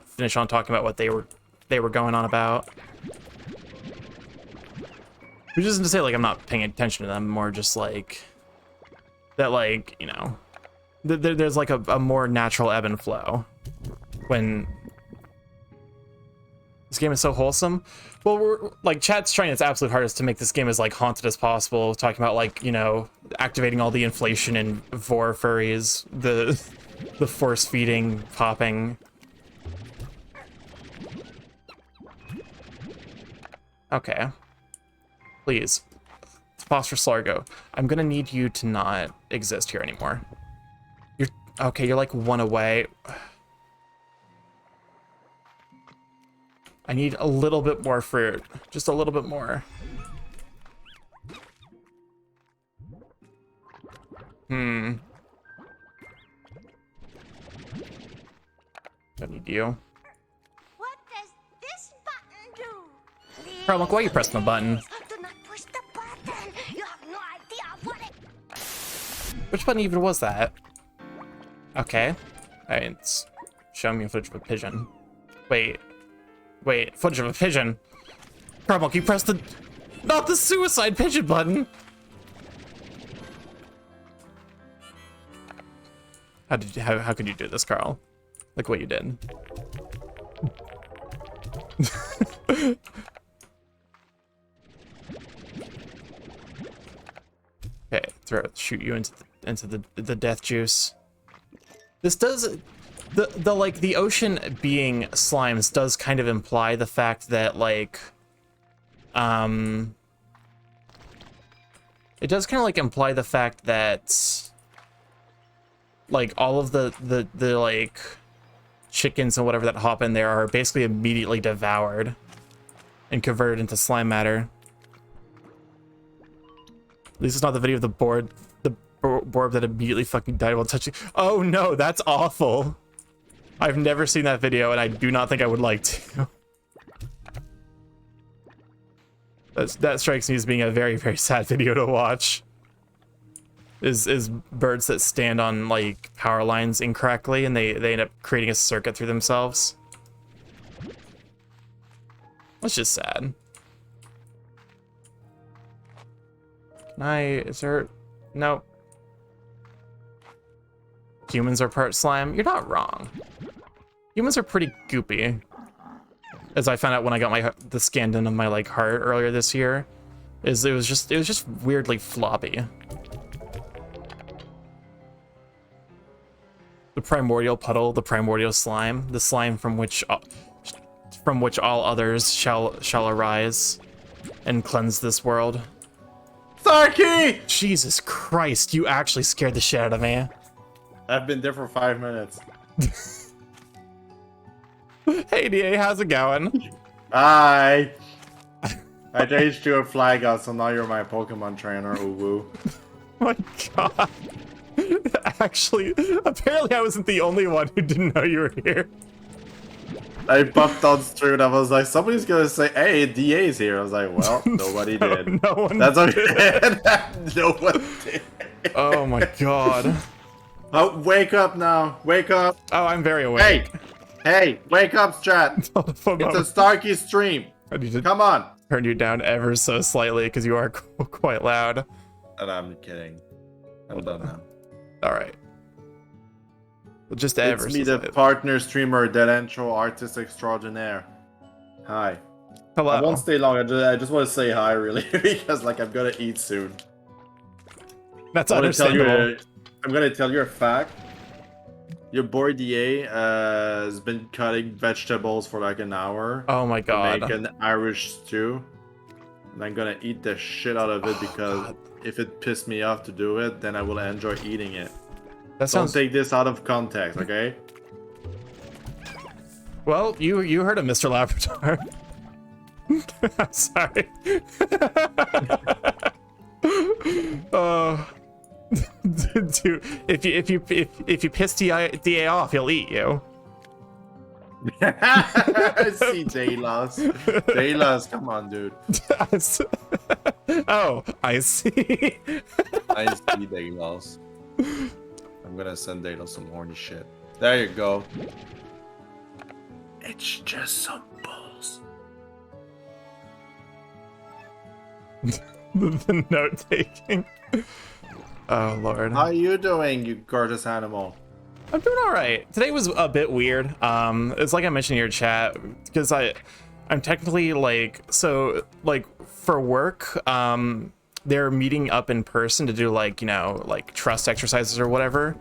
talking about what they were going on about. Which isn't to say like I'm not paying attention to them, more just like that, like, you know, there's like a more natural ebb and flow when this game is so wholesome. Well, we're like, chat's trying its absolute hardest to make this game as like haunted as possible, talking about like, you know, activating all the inflation in vor furries, the force feeding, popping. Okay, please, Foster Slargo, I'm gonna need you to not exist here anymore. You're okay, you're like one away. I need a little bit more fruit. Just a little bit more. I need you. What does this button do? Please, Carl, why are you pressing the button? do not push the button. You have no idea what it... Which button even was that? Okay. Alright, it's showing me footage of a pigeon. Wait, footage of a pigeon? Carl, you pressed the... Not the suicide pigeon button! How could you do this, Carl? Look what you did. Okay, shoot you into the death juice. This does the like the ocean being slimes does kind of imply the fact that like it does kind of like imply the fact that like all of the like chickens and whatever that hop in there are basically immediately devoured and converted into slime matter. At least it's not the video of the board that immediately fucking died while touching. Oh no, that's awful. I've never seen that video and I do not think I would like to. That strikes me as being a very, very sad video to watch. Is birds that stand on like power lines incorrectly and they end up creating a circuit through themselves. That's just sad. Is there... No. Humans are part slime? You're not wrong. Humans are pretty goopy. As I found out when I got the scan done of my like heart earlier this year. It was just weirdly floppy. The primordial puddle, the primordial slime, the slime from which all others shall arise and cleanse this world. Starkey! Jesus Christ, you actually scared the shit out of me. I've been there for 5 minutes. Hey DA, how's it going? Hi! I changed to a Flygon, so now you're my Pokemon trainer, Uwu. My god. Actually, apparently I wasn't the only one who didn't know you were here. I bumped on stream and I was like, somebody's gonna say, hey, DA's here. I was like, well, nobody did. No one That's okay. No one did. Oh my god. Oh, wake up now. Wake up. Oh, I'm very awake. Hey, wake up, chat. It's a Starkey stream. I need to Come on. turn you down ever so slightly because you are quite loud. And I'm kidding. I'm done now. Alright. Just ever It's me, so the slightly. partner streamer, Dead Intro Artist Extraordinaire. Hi. Hello. I won't stay long. I just want to say hi, really, because like I'm gonna eat soon. That's I'm understandable. gonna tell you a fact. Your boy DA has been cutting vegetables for like an hour Oh my to god. make an Irish stew. And I'm gonna eat the shit out of it because God. if it pissed me off to do it, then I will enjoy eating it. That Don't sounds... take this out of context, okay? Well, you heard of Mr. Labrador. I'm sorry. Dude, if you piss DA off, he'll eat you. I see Daylos. Daylos, come on, dude. Oh, I see. I see Daylos. I'm gonna send Daylos some horny shit. There you go. It's just some balls. The note taking. Oh lord. How are you doing, you gorgeous animal? I'm doing all right. Today was a bit weird. It's like I mentioned in your chat because I'm technically like for work. They're meeting up in person to do like like trust exercises or whatever,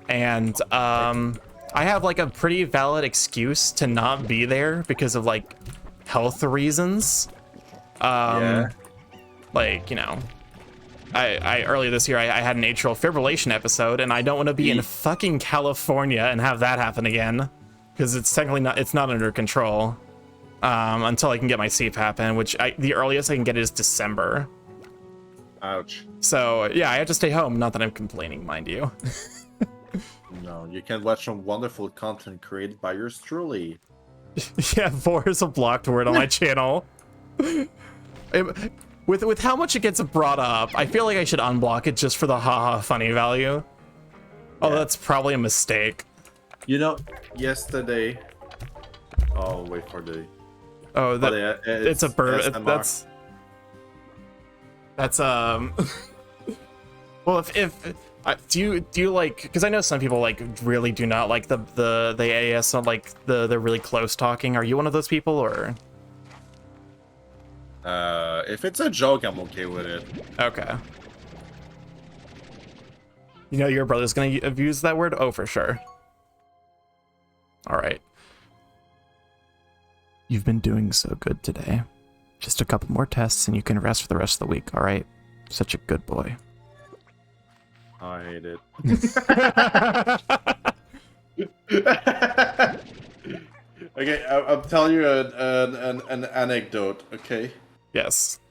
and I have like a pretty valid excuse to not be there because of like health reasons. Yeah. Like I earlier this year I had an atrial fibrillation episode, and I don't want to be in fucking California and have that happen again, because it's technically not under control until I can get my CPAP in, which the earliest I can get is December. Ouch. So yeah, I have to stay home. Not that I'm complaining, mind you. No, you can watch some wonderful content created by yours truly. Yeah, 4 is a blocked word on my channel. With how much it gets brought up, I feel like I should unblock it just for the haha funny value. Oh, that's probably a mistake. You know, yesterday. Oh, wait for the. Oh, that it's a bird. SMR. That's Well, if do you like? Because I know some people like really do not like the AAS, like the really close talking. Are you one of those people, or? If it's a joke, I'm okay with it. Okay. You know your brother's gonna abuse that word? Oh, for sure. All right. You've been doing so good today. Just a couple more tests and you can rest for the rest of the week, all right? Such a good boy. I hate it. Okay, I'll tell you an anecdote, okay? Yes.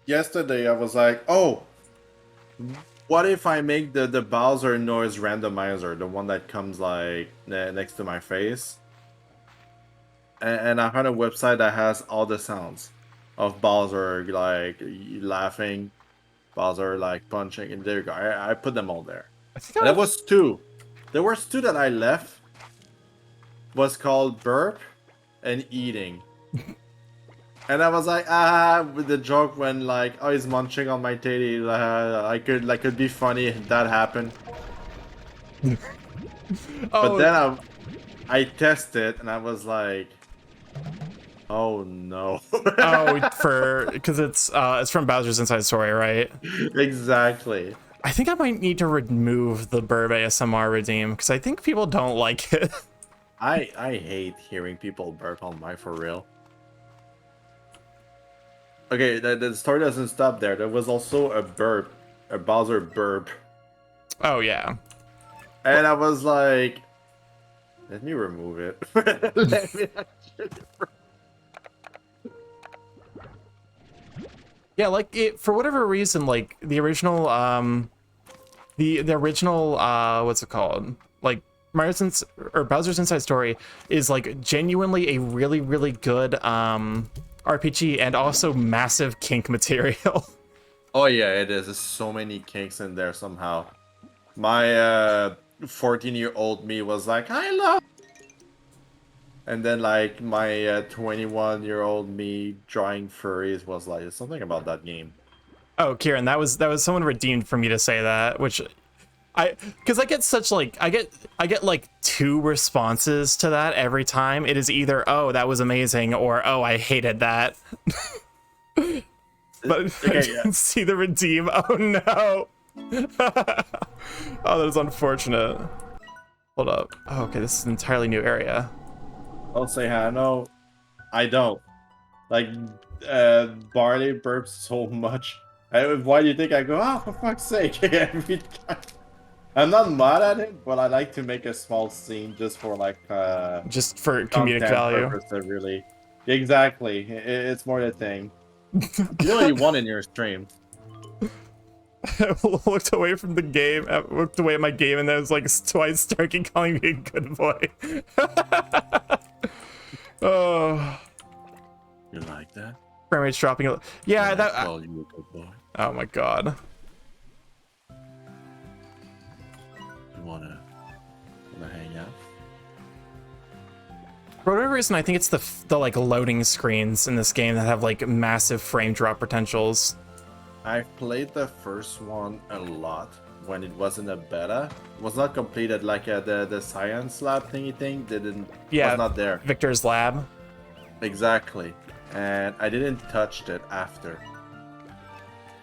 Yesterday I was like, oh, what if I make the Bowser noise randomizer, the one that comes like next to my face? And I found a website that has all the sounds of Bowser, like laughing, Bowser like punching, and there you go. I put them all there. And that was 2. There was 2 that I left. Was called burp and eating. And I was like, with the joke when like, oh, he's munching on my titty. I could be funny if that happened. But then I tested and I was like, oh no. Because it's from Bowser's Inside Story, right? Exactly. I think I might need to remove the burp ASMR redeem because I think people don't like it. I hate hearing people burp on my for real. Okay, the story doesn't stop there. There was also a burp, a Bowser burp. Oh yeah. And I was like, let me remove it. Let me Yeah, like it for whatever reason, like the original the original what's it called? Like Bowser's Inside Story is like genuinely a really, really good RPG and also massive kink material. Oh yeah, it is. There's so many kinks in there somehow. My 14-year-old me was like, I love. And then like my 21-year-old me drawing furries was like, there's something about that game. Oh, Kieran, that was someone redeemed for me to say that, which because I get such like I get like 2 responses to that every time. It is either, oh, that was amazing, or oh, I hated that. But Okay, I didn't see the redeem. Oh no. Oh, that is unfortunate. Hold up. Oh, okay, this is an entirely new area. I'll say hi. No, I don't. Like, Barley burps so much. Why do you think I go, oh, for fuck's sake, every time? I'm not mad at it, but I like to make a small scene just for, like, just for comedic value. Purpose, really. Exactly. It's more the thing. You only won in your stream. I looked away from the game, I looked away at my game, and then it was like twice Starkey calling me a good boy. Oh. You like that? Frame rate's dropping a little. Yeah, that. Call you a good boy. Oh my god. You wanna hang out? For whatever reason, I think it's the like loading screens in this game that have like massive frame drop potentials. I played the first one a lot when it was in a beta. It was not completed, like the science lab thingy thing was not there. Victor's lab. Exactly. And I didn't touch it after.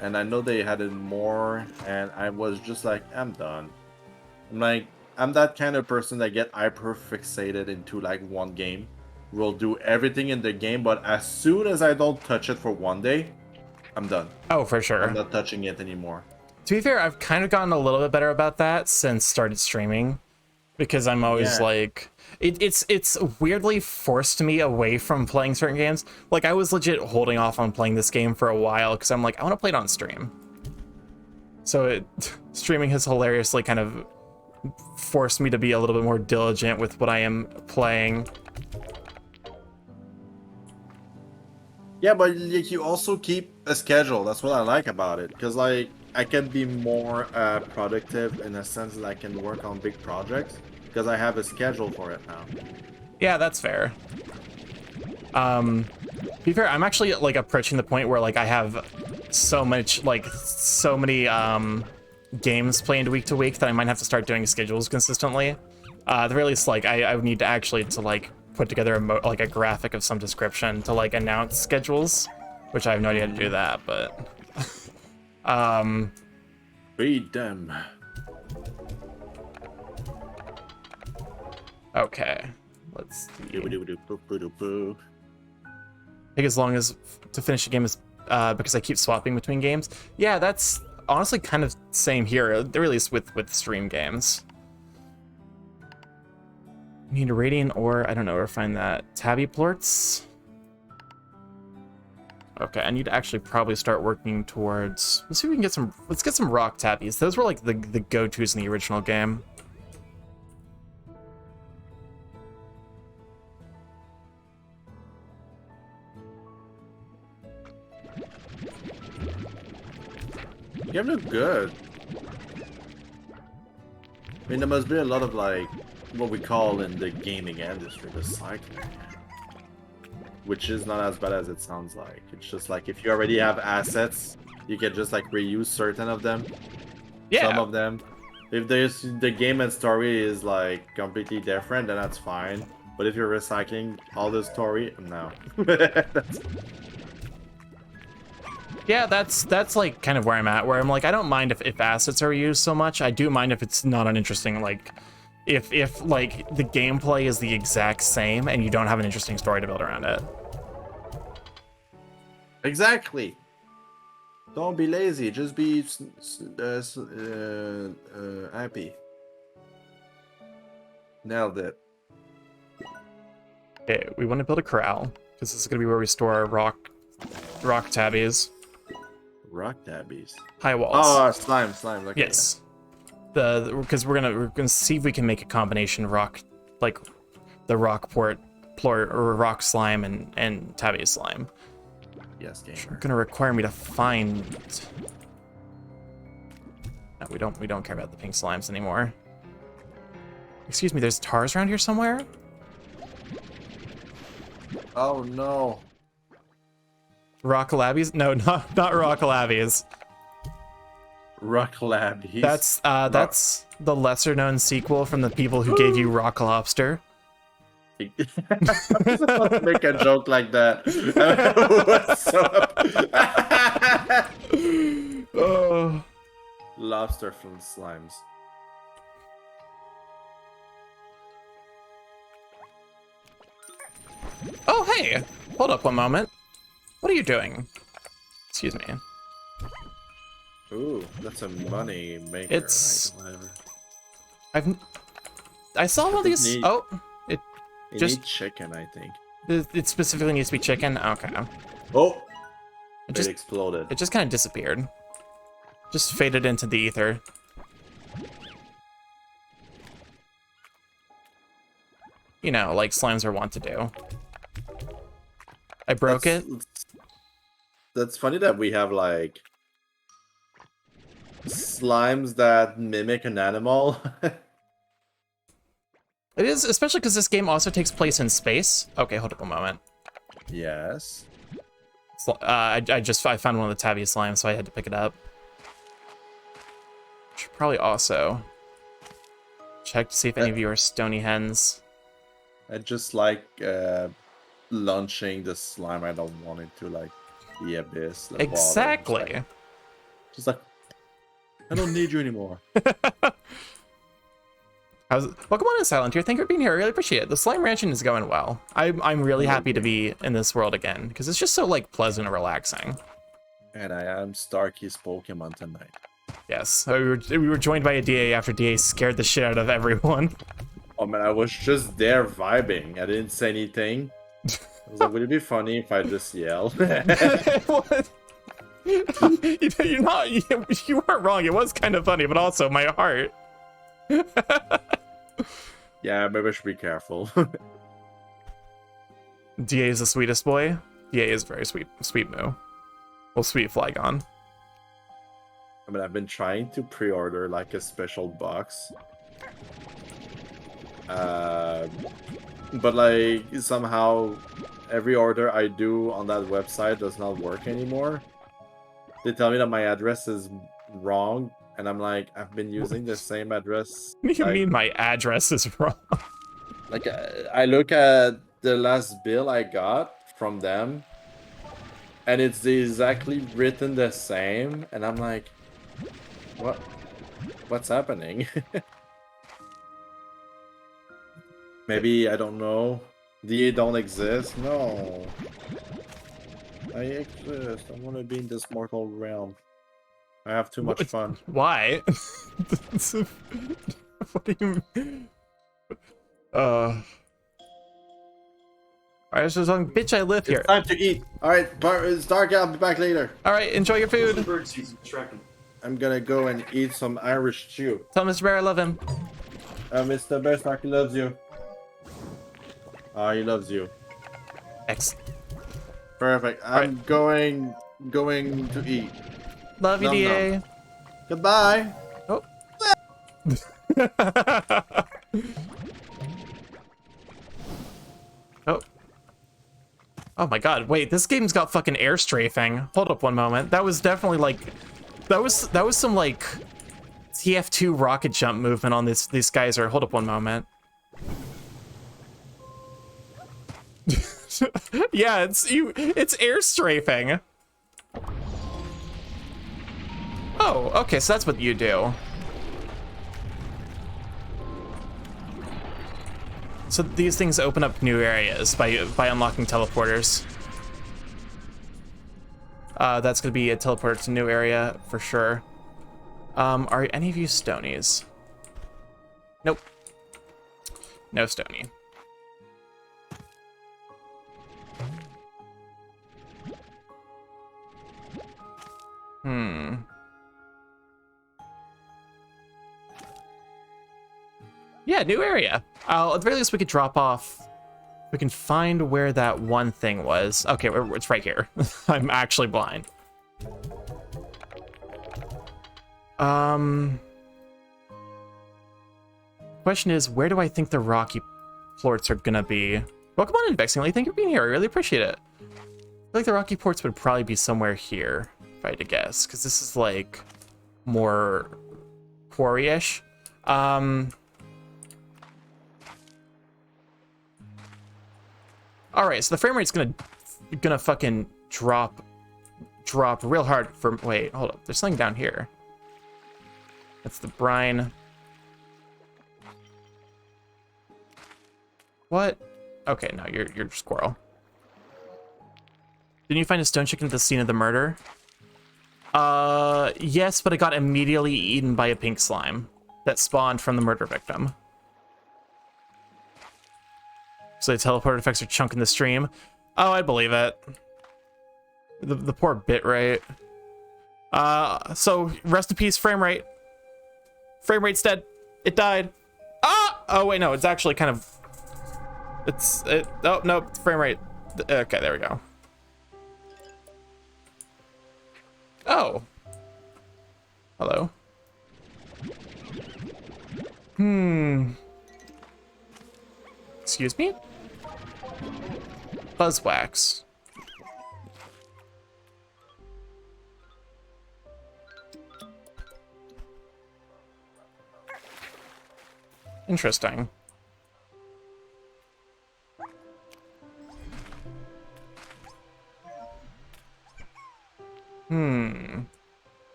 And I know they had it more, and I was just like, I'm done. I'm that kind of person that get hyper fixated into like one game. Will do everything in the game, but as soon as I don't touch it for one day, I'm done. Oh, for sure. I'm not touching it anymore. To be fair, I've kind of gotten a little bit better about that since started streaming, because I'm always like, it's weirdly forced me away from playing certain games. Like I was legit holding off on playing this game for a while because I'm like, I want to play it on stream. So streaming has hilariously kind of forced me to be a little bit more diligent with what I am playing. Yeah, but like, you also keep a schedule. That's what I like about it, because like I can be more productive in a sense that I can work on big projects because I have a schedule for it now. Yeah, that's fair. To be fair, I'm actually like approaching the point where like I have so many games planned week to week that I might have to start doing schedules consistently. At the very least, like I would need to actually like put together a graphic of some description to like announce schedules, which I have no idea how to do that, but Read them. okay, let's see. Doo-ba-doo-ba-doo, Take as long as to finish a game as because I keep swapping between games. Yeah, that's honestly kind of same here, at the least with stream games. Need a radiant or I don't know where to find that. Tabby plorts. Okay, I need to actually probably start working towards. Let's see if we can get some. Let's get some rock tabbies. Those were like the go-tos in the original game. You have look good. I mean, there must be a lot of like what we call in the gaming industry recycling, which is not as bad as it sounds like. It's just like if you already have assets, you can just like reuse certain of them. Yeah. Some of them. If there's the game and story is like completely different, then that's fine. But if you're recycling all the story, no. Yeah, that's like kind of where I'm at, where I'm like, I don't mind if assets are used so much. I do mind if it's not uninteresting, like if like the gameplay is the exact same and you don't have an interesting story to build around it. Exactly. Don't be lazy. Just be happy. Nailed it. Okay, we want to build a corral because this is gonna be where we store our rock tabbies. Rock tabbies. High walls. Oh, slime. Okay. Yes. Because we're gonna see if we can make a combination rock, like the rock plort or rock slime and tabby slime. Yes, gamer. It's gonna require me to find. No, we don't care about the pink slimes anymore. Excuse me, there's tars around here somewhere? Oh no. Rockalabbies? No, not Rockalabbies. Rock Labbies. That's the lesser known sequel from the people who gave you Rock Lobster. I was about to make a joke like that. Oh. Lobster from slimes. Oh, hey! Hold up one moment. What are you doing? Excuse me. Ooh, that's a money maker. It's- Right? Whatever. I saw one of these. Neat. Oh, You just- need chicken, I think. it specifically needs to be chicken. Okay. Oh! It It just exploded. it just kind of disappeared. Just faded into the ether. You know, like slimes are wont to do. I broke it. That's funny that we have like slimes that mimic an animal. It is, especially because this game also takes place in space. Okay, hold up a moment. Yes. I found one of the tabby slime, so I had to pick it up. Should probably also check to see if any of you are stony hens. I just like launching the slime. I don't want it to like the abyss. The bottom. Exactly. Just like I don't need you anymore. Welcome on in, Silent here. Thank you for being here. I really appreciate it. The slime ranching is going well. I'm really happy to be in this world again because it's just so like pleasant and relaxing. And I am Starkey's Pokemon tonight. Yes, we were joined by a DA after DA scared the shit out of everyone. Oh man, I was just there vibing. I didn't say anything. I was like, would it be funny if I just yelled? What? You're not. You weren't wrong. It was kind of funny, but also my heart. Yeah, maybe I should be careful. DA is the sweetest boy. DA is very sweet. Sweet Moo. Well, sweet Flygon. I mean, I've been trying to pre-order like a special box. But like somehow every order I do on that website does not work anymore. They tell me that my address is wrong, and I'm like, I've been using the same address. What do you mean my address is wrong? Like, I look at the last bill I got from them, and it's exactly written the same, and I'm like, what's happening? Maybe, I don't know, DA don't exist? No. I exist. I want to be in this mortal realm. I have too much fun. Why? What do you mean? Alright, so bitch, I live here. It's time to eat. Alright, it's dark. I'll be back later. Alright, enjoy your food. I'm gonna go and eat some Irish stew. Tell Mr. Bear I love him. Mr. Bear Starkey loves you. He loves you. Excellent. Perfect. I'm going to eat. Love you, Nom DA. nom. Goodbye. Oh. Oh. Oh my god, wait, this game's got fucking air strafing. Hold up one moment. That was definitely like that was some like TF2 rocket jump movement on these guys are. Hold up one moment. Yeah, it's air strafing. Oh, okay, so that's what you do. So these things open up new areas by unlocking teleporters. That's gonna be a teleporter to a new area for sure. Are any of you stonies? Nope. No stony. Yeah, new area. At the very least, we could drop off. We can find where that one thing was. Okay, it's right here. I'm actually blind. Question is, where do I think the rocky ports are gonna be? Welcome on in, Vexingly. Thank you for being here. I really appreciate it. I feel like the rocky ports would probably be somewhere here, if I had to guess, because this is like more quarry-ish. All right, so the frame rate's gonna fucking drop real hard for. Wait, hold up. There's something down here. That's the brine. What? Okay, no, you're a squirrel. Didn't you find a stone chicken at the scene of the murder? Yes, but it got immediately eaten by a pink slime that spawned from the murder victim. So the teleport effects are chunking the stream. Oh, I believe it. The poor bit rate. So rest in peace, frame rate. Frame rate's dead. It died. Ah! Oh wait, no, it's actually kind of. Oh no, frame rate. Okay, there we go. Oh. Hello. Excuse me? Buzzwax. Interesting.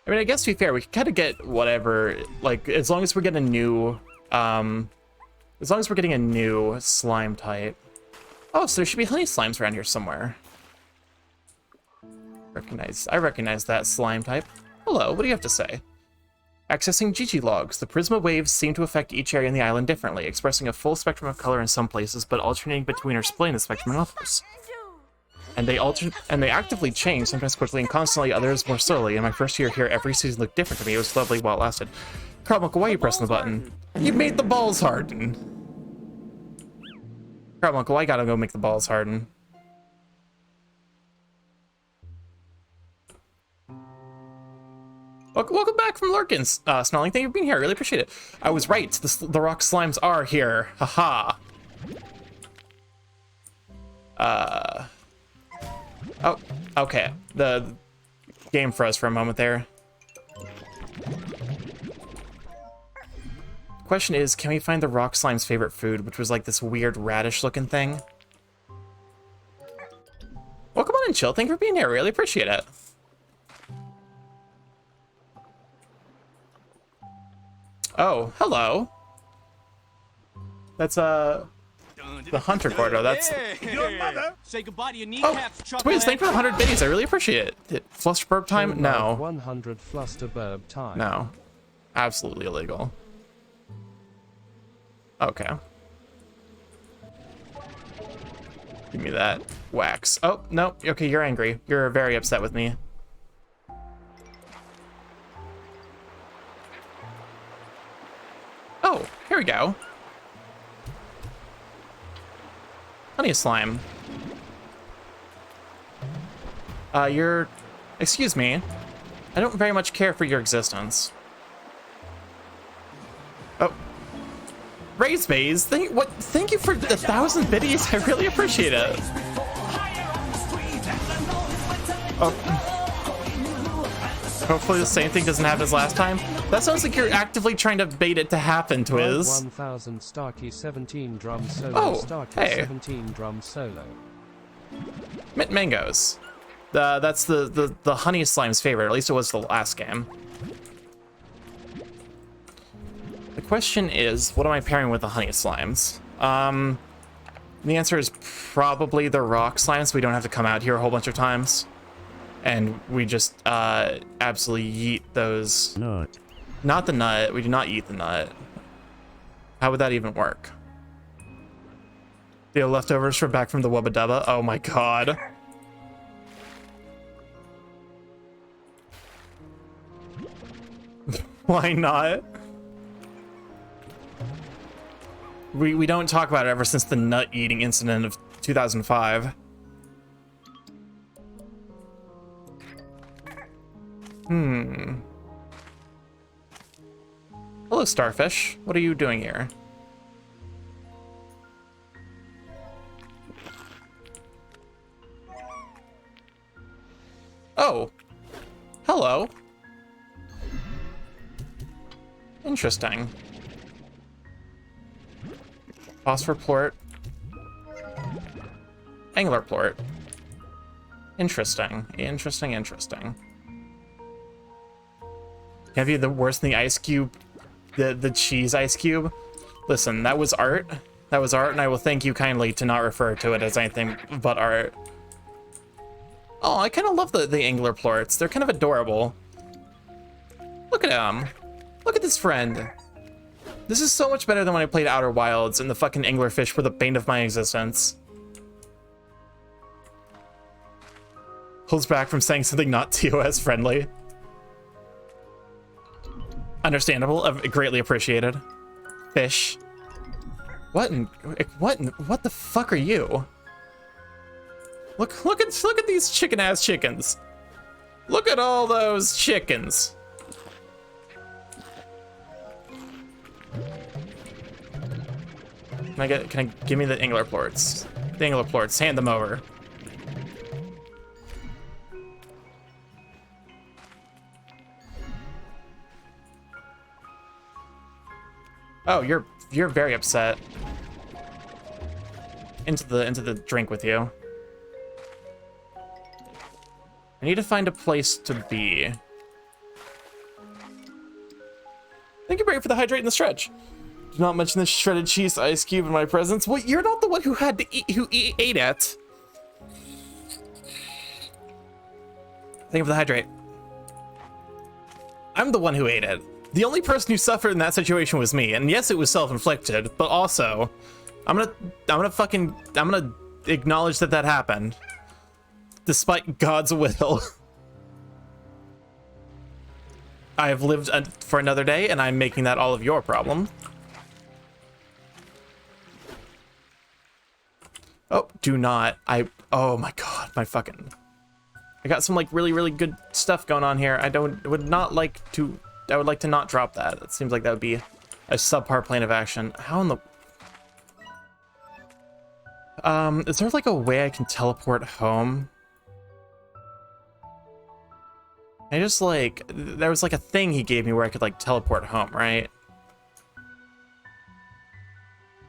I mean, I guess to be fair, we can kind of get whatever, like, as long as we get a new, as long as we're getting a new slime type. Oh, so there should be honey slimes around here somewhere. I recognize that slime type. Hello, what do you have to say? Accessing Gigi logs. The Prisma waves seem to affect each area in the island differently, expressing a full spectrum of color in some places, but alternating between or splitting the spectrum in others. And they actively change, sometimes quickly and constantly, others more slowly. In my first year here, every season looked different to me. It was lovely while it lasted. Carbuncle, why are you pressing the button? You made the balls harden. Carbuncle, I gotta go make the balls harden. Welcome back from Lurkins, Snarling. Thank you for being here. I really appreciate it. I was right. The rock slimes are here. Haha. Oh, okay. The game froze for a moment there. Question is, can we find the rock slime's favorite food, which was like this weird radish-looking thing? Welcome on in, Chill. Thank you for being here. Really appreciate it. Oh, hello. That's the Hunter Gordo. That's Your mother. Say goodbye to your kneecaps, wait, thank you for 100 biddies. I really appreciate it. Fluster burp time? No. 100 fluster burp time. No. Absolutely illegal. Okay. Give me that wax. Oh, no. Okay, you're angry. You're very upset with me. Oh, here we go. Honey slime. Excuse me. I don't very much care for your existence. Oh. Raise Bays, thank you for 1,000 biddies. I really appreciate it. Oh. Hopefully the same thing doesn't happen as last time. That sounds like you're actively trying to bait it to happen, Twiz. 1000 Starkey 17 drum solo. Oh, Starkey hey. 17 drum solo. Mint mangoes. That's the honey slime's favorite. At least it was the last game. The question is, what am I pairing with the honey slimes? The answer is probably the rock slimes, so we don't have to come out here a whole bunch of times. And we just absolutely yeet those. Nut. Not the nut. We do not eat the nut. How would that even work? The leftovers from back from the Wubba Dubba. Oh my god. Why not? We don't talk about it ever since the nut eating incident of 2005. Hello, Starfish. What are you doing here? Oh. Hello. Interesting. Phosphor plort. Angler plort. Interesting. Interesting. Have you the worse than the ice cube? The cheese ice cube? Listen, that was art. That was art, and I will thank you kindly to not refer to it as anything but art. Oh, I kind of love the angler plorts. They're kind of adorable. Look at him. Look at this friend. This is so much better than when I played Outer Wilds and the fucking anglerfish were the bane of my existence. Pulls back from saying something not TOS friendly. Understandable, greatly appreciated. Fish. What the fuck are you? Look at these chicken ass chickens. Look at all those chickens. Can I give me the angler plorts? The angler plorts, hand them over. Oh, you're very upset. Into the drink with you. I need to find a place to be. Thank you, Barry, for the hydrate and the stretch. Do not mention the shredded cheese ice cube in my presence. Well, you're not the one who had to eat, ate it. Thank you for the hydrate. I'm the one who ate it. The only person who suffered in that situation was me, and yes, it was self-inflicted, but also, I'm gonna acknowledge that that happened, despite God's will. I have lived for another day, and I'm making that all of your problem. Oh, do not. Oh my God, I got some like really good stuff going on here. I would like to not drop that. It seems like that would be a subpar plane of action. How in the... is there like a way I can teleport home? I just like, there was like a thing he gave me where I could like teleport home, right?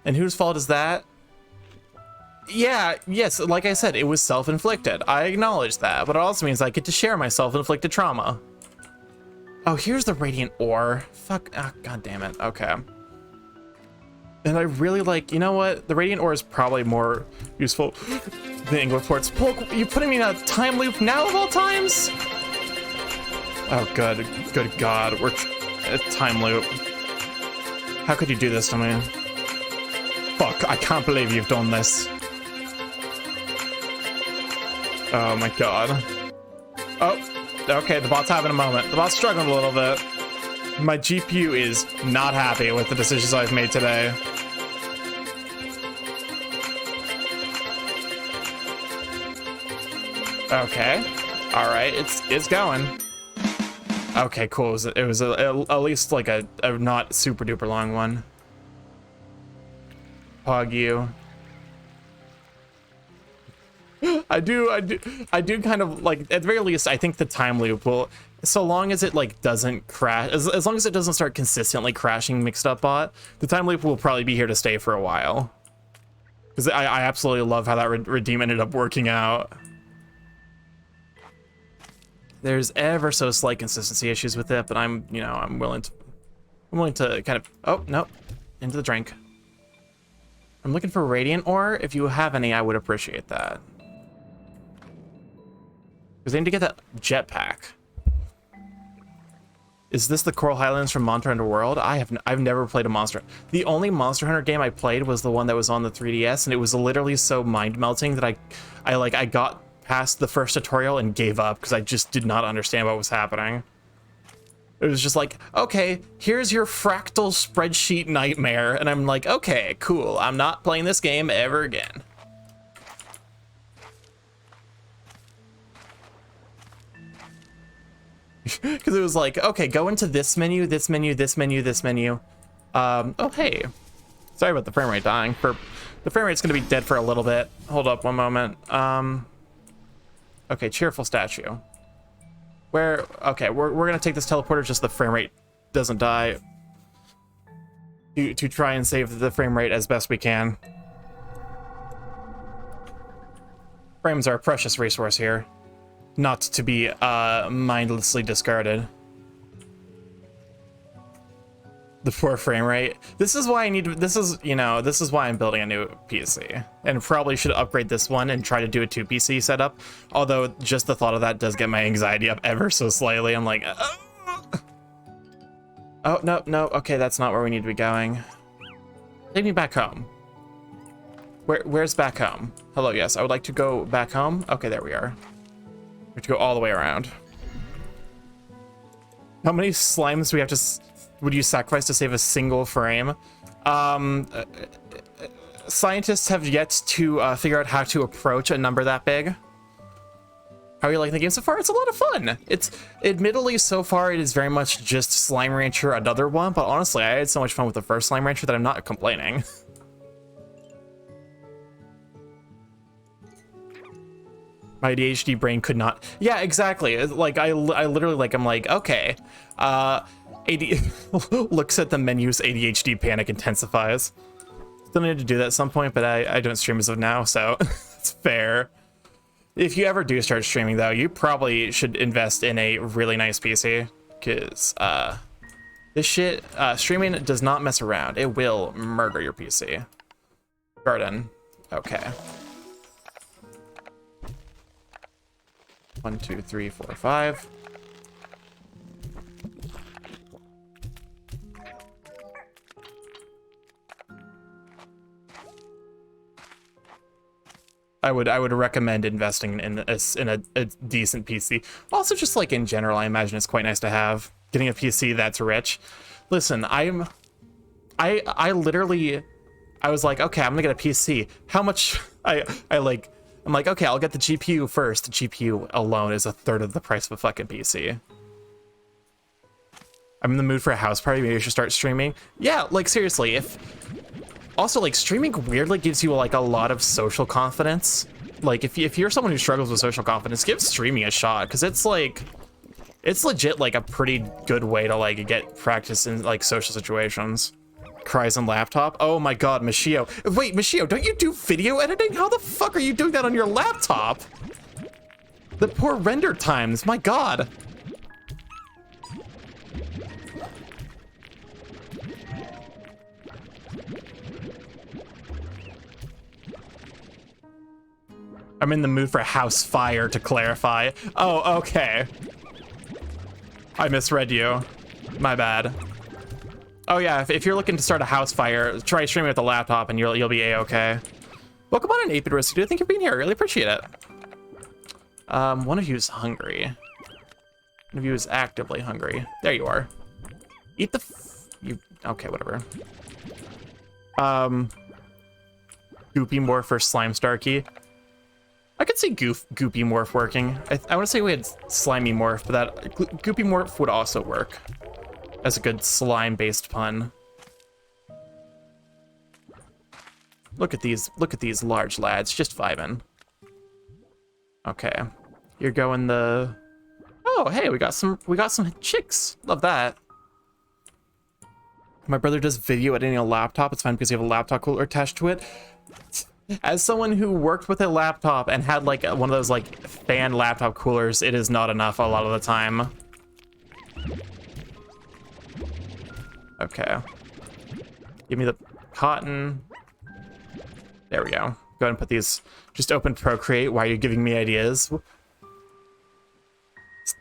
And whose fault is that? Yeah, yes, like I said, it was self-inflicted. I acknowledge that, but it also means I get to share my self-inflicted trauma. Oh, here's the radiant ore. Fuck, ah, God damn it, okay. And I really like, you know what? The radiant ore is probably more useful than Ingler Quartz. Polk, you putting me in a time loop now of all times? Oh, good God, we're a time loop. How could you do this to me? Fuck, I can't believe you've done this. Oh my God. Oh, okay, the bot's having a moment. The bot's struggling a little bit. My GPU is not happy with the decisions I've made today. Okay. All right, it's going. Okay, cool. It was at least like a not super duper long one. Pog you. I do kind of like, at the very least, I think the time loop will, so long as it like doesn't crash, as long as it doesn't start consistently crashing mixed up bot, the time loop will probably be here to stay for a while. Because I absolutely love how that redeem ended up working out. There's ever so slight consistency issues with it, but I'm willing to kind of, oh, no, into the drink. I'm looking for radiant ore. If you have any, I would appreciate that. Because I need to get that jetpack. Is this the Coral Highlands from Monster Hunter World? I've never played a Monster. The only Monster Hunter game I played was the one that was on the 3DS, and it was literally so mind-melting that I got past the first tutorial and gave up because I just did not understand what was happening. It was just like, okay, here's your fractal spreadsheet nightmare, and I'm like, okay, cool. I'm not playing this game ever again. Because it was like, okay, go into this menu, this menu, this menu, this menu. Oh, hey. Sorry about the frame rate dying. The frame rate's going to be dead for a little bit. Hold up one moment. Okay, cheerful statue. Okay, we're going to take this teleporter just so the frame rate doesn't die. To try and save the frame rate as best we can. Frames are a precious resource here. Not to be mindlessly discarded. The poor frame rate. This is why I need to, this is why I'm building a new PC. And probably should upgrade this one and try to do a 2 PC setup. Although just the thought of that does get my anxiety up ever so slightly. I'm like, oh, no, okay, that's not where we need to be going. Take me back home. Where's back home? Hello, yes, I would like to go back home. Okay, there we are. We have to go all the way around. How many slimes do we have to... would you sacrifice to save a single frame? Scientists have yet to figure out how to approach a number that big. How are you liking the game so far? It's a lot of fun. It's admittedly so far it is very much just Slime Rancher another one, but honestly I had so much fun with the first Slime Rancher that I'm not complaining. My ADHD brain could not. Yeah, exactly. Like I literally like I'm like, okay, looks at the menus, ADHD panic intensifies. Still need to do that at some point, but I don't stream as of now, so it's fair. If you ever do start streaming, though, you probably should invest in a really nice PC, because this shit, streaming does not mess around. It will murder your PC. Garden. Okay. 1, 2, 3, 4, 5. I would recommend investing in a decent PC. Also, just like in general, I imagine it's quite nice to have getting a PC that's rich. Listen, I literally was like, okay, I'm gonna get a PC. How much? I'm like, okay, I'll get the GPU first. The GPU alone is 1/3 of the price of a fucking PC. I'm in the mood for a house party. Maybe I should start streaming. Yeah, like seriously, also, like, streaming weirdly gives you, like, a lot of social confidence. Like, if you're someone who struggles with social confidence, give streaming a shot, because it's, like, it's legit, like, a pretty good way to, like, get practice in, like, social situations. Cries on laptop? Oh my god, Machio. Wait, Machio, don't you do video editing? How the fuck are you doing that on your laptop? The poor render times, my god. I'm in the mood for a house fire, to clarify. Oh, okay. I misread you. My bad. Oh yeah, if you're looking to start a house fire, try streaming with a laptop and you'll be a-okay. Welcome on in, 8-Bit Risky. Thank you for being here. I really appreciate it. One of you is hungry. One of you is actively hungry. There you are. Eat the okay, whatever. Goopy morph for Slime Starkey. I could see Goopy morph working. I want to say we had Slimy morph, but that Goopy morph would also work as a good slime-based pun. Look at these large lads just vibing. Okay, you're going the. Oh, hey, we got some chicks. Love that. My brother does video editing on a laptop. It's fine because you have a laptop cooler attached to it. As someone who worked with a laptop and had like one of those like fan laptop coolers, it is not enough a lot of the time. Okay. Give me the cotton. There we go. Go ahead and put these, just open Procreate while you're giving me ideas.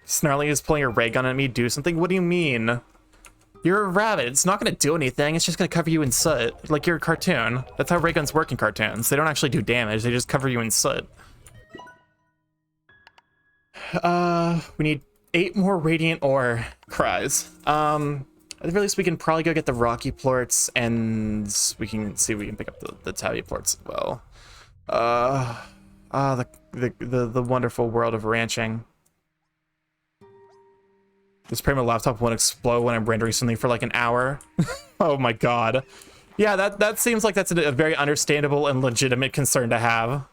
Snarly is pulling a ray gun at me. Do something? What do you mean? You're a rabbit. It's not going to do anything. It's just going to cover you in soot. Like you're a cartoon. That's how ray guns work in cartoons. They don't actually do damage. They just cover you in soot. We need 8 more radiant ore. Cries. At the very least, we can probably go get the rocky plorts, and we can see if we can pick up the tabby plorts as well. The wonderful world of ranching. This Primo laptop won't explode when I'm rendering something for like an hour. Oh my god. Yeah, that seems like that's a very understandable and legitimate concern to have.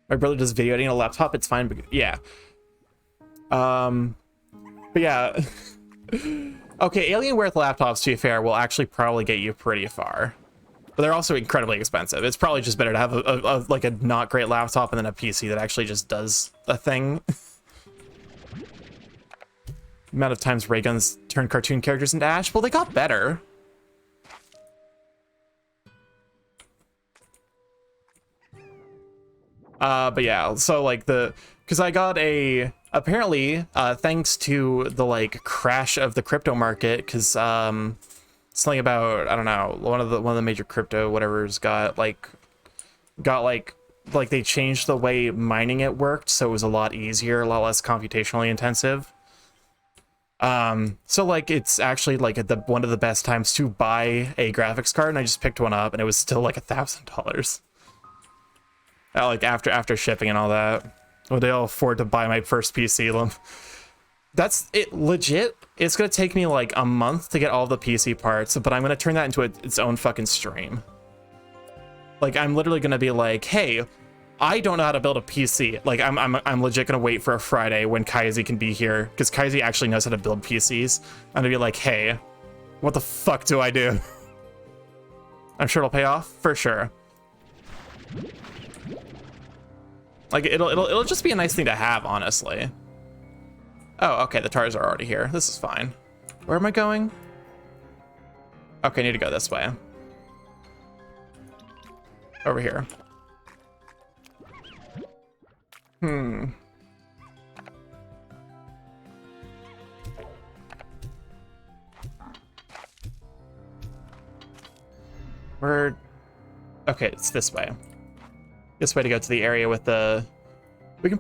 My brother does video editing on a laptop. It's fine, but yeah. But yeah. Okay, Alienware laptops, to be fair, will actually probably get you pretty far. But they're also incredibly expensive. It's probably just better to have a like a not great laptop and then a PC that actually just does a thing. The amount of times ray guns turn cartoon characters into ash. Well, they got better. But yeah, so like because I got apparently thanks to the like crash of the crypto market, because something about, I don't know, one of the major crypto whatever's got they changed the way mining it worked, so it was a lot easier, a lot less computationally intensive. So like it's actually like one of the best times to buy a graphics card, and I just picked one up and it was still like $1,000. Like after shipping and all that. Would they all afford to buy my first PC? That's it. Legit, it's gonna take me like a month to get all the PC parts, but I'm gonna turn that into its own fucking stream. Like I'm literally gonna be like, hey, I don't know how to build a PC. Like, I'm legit gonna wait for a Friday when Kaizy can be here, because Kaizy actually knows how to build PCs. I'm gonna be like, hey, what the fuck do I do? I'm sure it'll pay off, for sure. Like, it'll just be a nice thing to have, honestly. Oh, okay, the Tars are already here. This is fine. Where am I going? Okay, I need to go this way. Over here. We're... Okay, it's this way. This way to go to the area with the... We can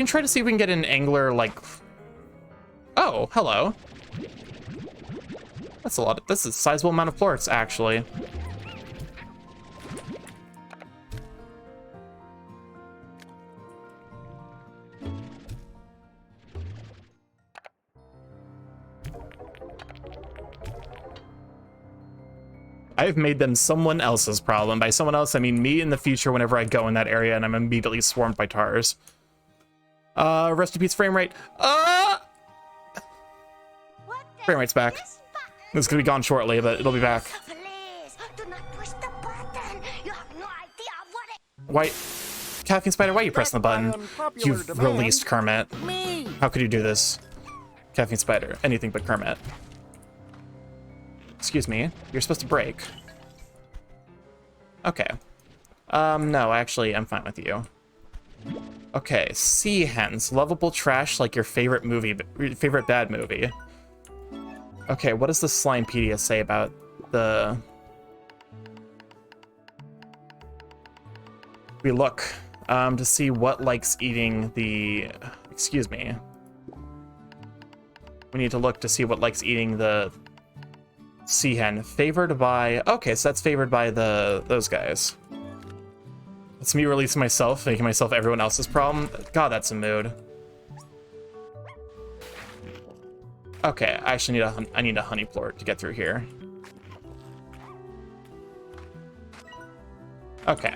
try to see if we can get an angler, like... Oh, hello. That's a lot. That's a sizable amount of plorts, actually. I've made them someone else's problem. By someone else, I mean me in the future whenever I go in that area and I'm immediately swarmed by Tars. Rest in peace, frame rate. What does Frame rate's back. this button It's gonna be gone shortly, but it'll be back. Please, do not push the button. You have no idea what it... Why? Caffeine Spider, why are you pressing the button? You've released Kermit. How could you do this? Caffeine Spider, anything but Kermit. Excuse me, you're supposed to break. Okay. No, actually, I'm fine with you. Okay, sea hens, lovable trash like your favorite movie, favorite bad movie. Okay, what does the Slimepedia say about the... We look to see what likes eating the... Excuse me. We need to look to see what likes eating the sea hen. Favored by... Okay, so that's favored by those guys. It's me releasing myself, making myself everyone else's problem. God, that's a mood. Okay, I actually need a honey plort to get through here. Okay,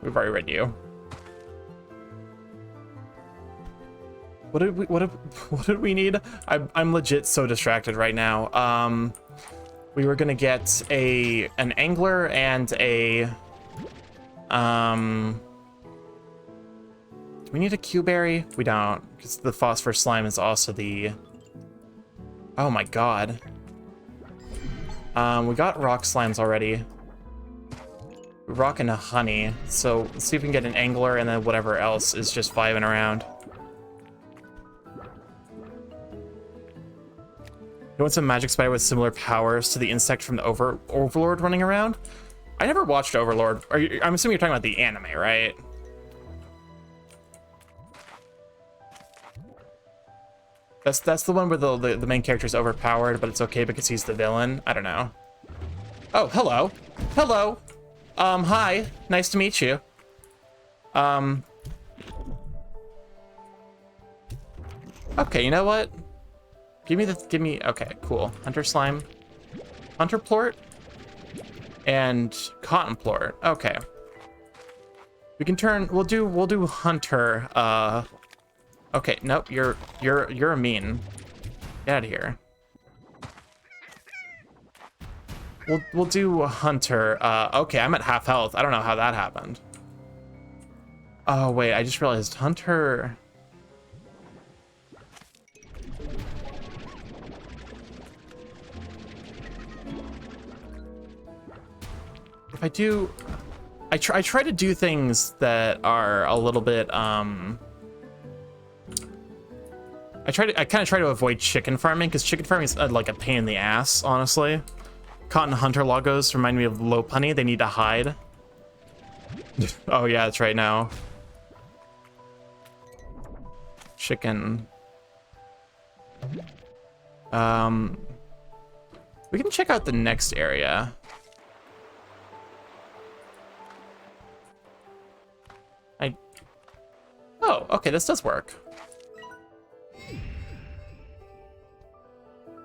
we've already read you. What did we need? I'm legit so distracted right now. We were gonna get an angler and a do we need a Q-berry? We don't, because the phosphor slime is also the... Oh my god. We got rock slimes already. Rock and a honey. So let's see if we can get an angler and then whatever else is just vibing around. You want some magic spider with similar powers to the insect from the Overlord running around? I never watched Overlord. I'm assuming you're talking about the anime, right? That's the one where the main character is overpowered, but it's okay because he's the villain. I don't know. Oh, hello. Hello. Hi. Nice to meet you. Okay, you know what? Give me, okay, cool. Hunter slime. Hunter plort. And cotton plort. Okay. We can turn, we'll do hunter, okay, nope, you're a mean. Get out of here. We'll do a hunter. Okay, I'm at half health. I don't know how that happened. Oh wait, I just realized hunter. If I do, I try to do things that are a little bit I kind of try to avoid chicken farming, because chicken farming is like a pain in the ass, honestly. Cotton hunter logos remind me of Lopunny. They need to hide. Oh yeah, that's right now. Chicken. We can check out the next area. Oh, okay, this does work.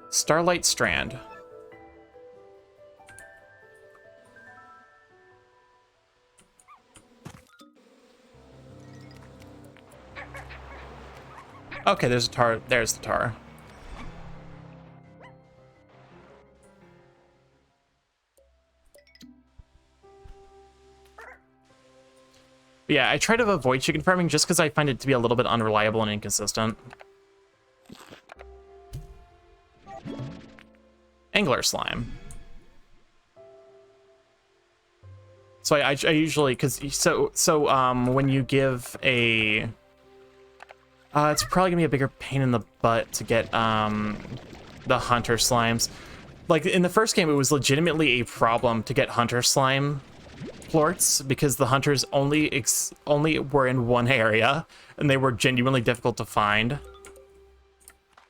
Starlight Strand. Okay, there's a tar. There's the tar. But yeah, I try to avoid chicken farming just because I find it to be a little bit unreliable and inconsistent. Angler slime. So I usually, when you give a, it's probably gonna be a bigger pain in the butt to get the hunter slimes. Like in the first game, it was legitimately a problem to get hunter slime plorts because the hunters only were in one area and they were genuinely difficult to find.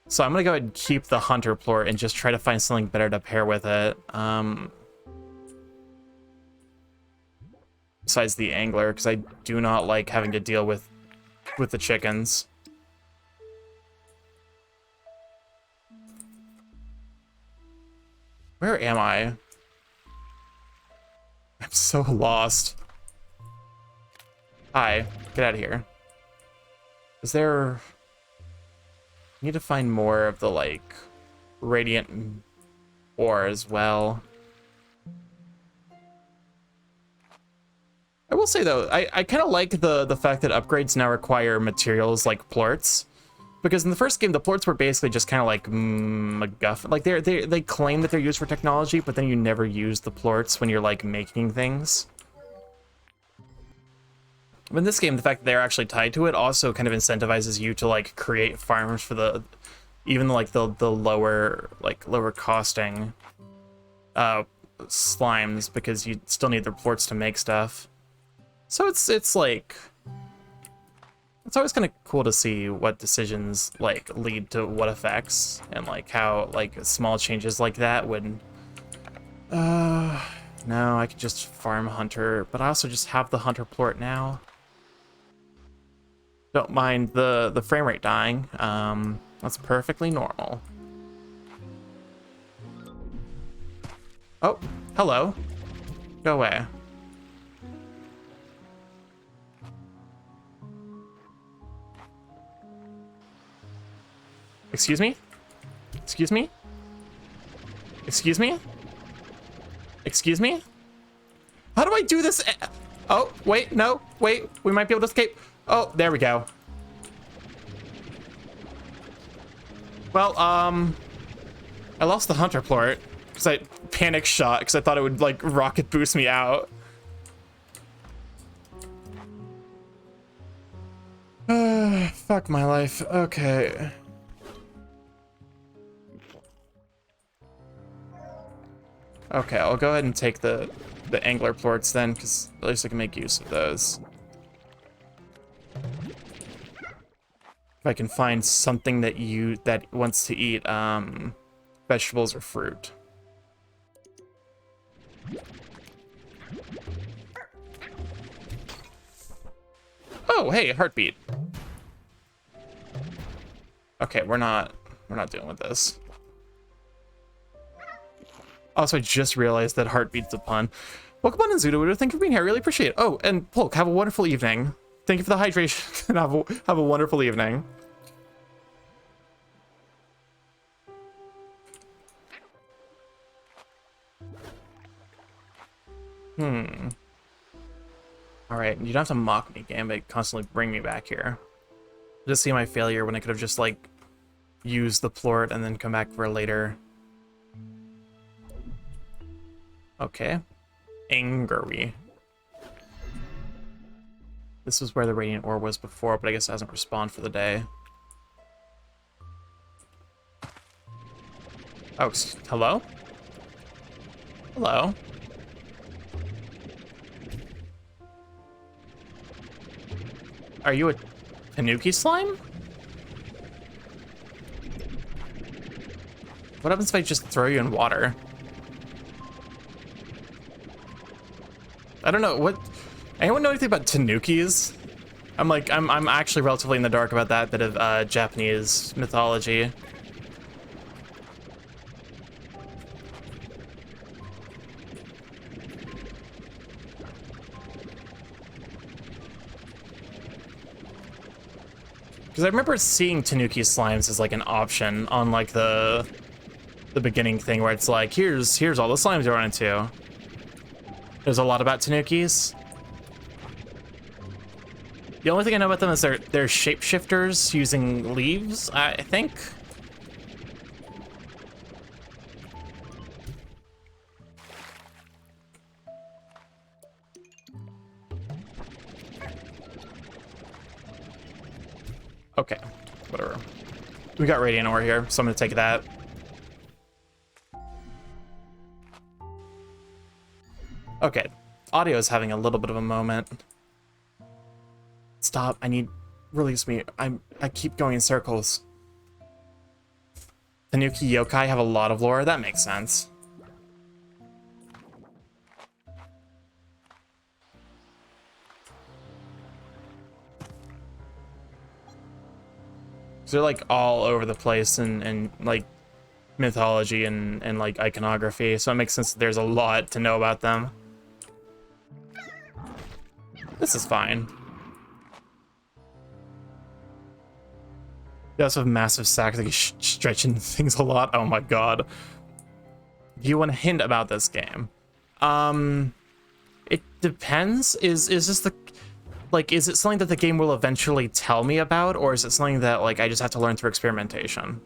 So I'm gonna go ahead and keep the hunter plort and just try to find something better to pair with it. Besides the angler, because I do not like having to deal with the chickens. Where am I? I'm so lost. Hi, get out of here. Is there... I need to find more of the, like, radiant ore as well. I will say, though, I kind of like the fact that upgrades now require materials like plorts. Because in the first game, the plorts were basically just kind of like MacGuffin. Like, they claim that they're used for technology, but then you never use the plorts when you're, like, making things. But in this game, the fact that they're actually tied to it also kind of incentivizes you to, like, create farms for the... even, like, the lower costing slimes, because you still need the plorts to make stuff. So it's like... it's always kind of cool to see what decisions, like, lead to what effects, and, like, how, like, small changes like that would... no, I could just farm hunter, but I also just have the hunter plort now. Don't mind the frame rate dying. That's perfectly normal. Oh, hello. Go away. Excuse me? Excuse me? Excuse me? Excuse me? How do I do this? Oh, wait, no, wait. We might be able to escape. Oh, there we go. Well, I lost the hunter plort because I panic shot because I thought it would, like, rocket boost me out. Fuck my life. Okay. Okay, I'll go ahead and take the angler plorts then, because at least I can make use of those. If I can find something that wants to eat vegetables or fruit. Oh, hey, heartbeat. Okay, we're not dealing with this. Also, I just realized that heartbeat's a pun. Welcome on in, Zudo. Thank you for being here. I really appreciate it. Oh, and Polk, have a wonderful evening. Thank you for the hydration. And have a wonderful evening. Alright, you don't have to mock me, game, but constantly bring me back here. Just see my failure when I could have just, like, used the plort and then come back for a later... Okay. Angry. This is where the radiant ore was before, but I guess it hasn't respawned for the day. Oh, hello? Hello? Are you a Tanuki slime? What happens if I just throw you in water? I don't know, what... Anyone know anything about Tanukis? I'm actually relatively in the dark about that bit of Japanese mythology. Because I remember seeing Tanuki slimes as like an option on like the beginning thing where it's like, here's all the slimes you run into. There's a lot about Tanukis. The only thing I know about them is they're shapeshifters using leaves, I think. Okay, whatever. We got radiant ore here, so I'm gonna take that. Okay, audio is having a little bit of a moment. Stop, release me. I keep going in circles. Tanuki yokai have a lot of lore, that makes sense. So they're like all over the place in like mythology and like iconography, so it makes sense that there's a lot to know about them. This is fine. They also have massive sacks, like stretching things a lot. Oh my god. Do you want a hint about this game? It depends. Is this the like, is it something that the game will eventually tell me about, or is it something that like I just have to learn through experimentation?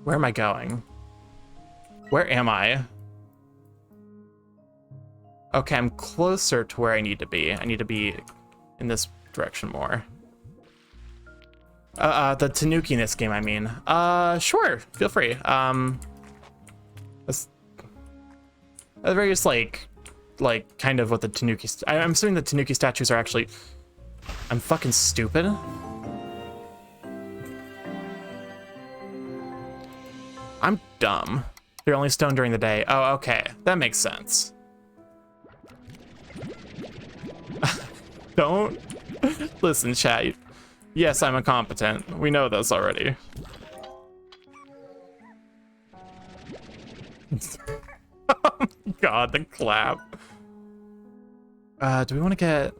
Where am I going? Where am I? Okay, I'm closer to where I need to be. I need to be in this direction more. The Tanuki in this game, I mean. Sure, feel free. That's very just like kind of what the Tanuki. I'm assuming the Tanuki statues are actually. I'm fucking stupid. I'm dumb. They're only stoned during the day. Oh, okay, that makes sense. Don't listen, chat. Yes, I'm incompetent. We know this already. Oh my god, the clap. Do we want to get...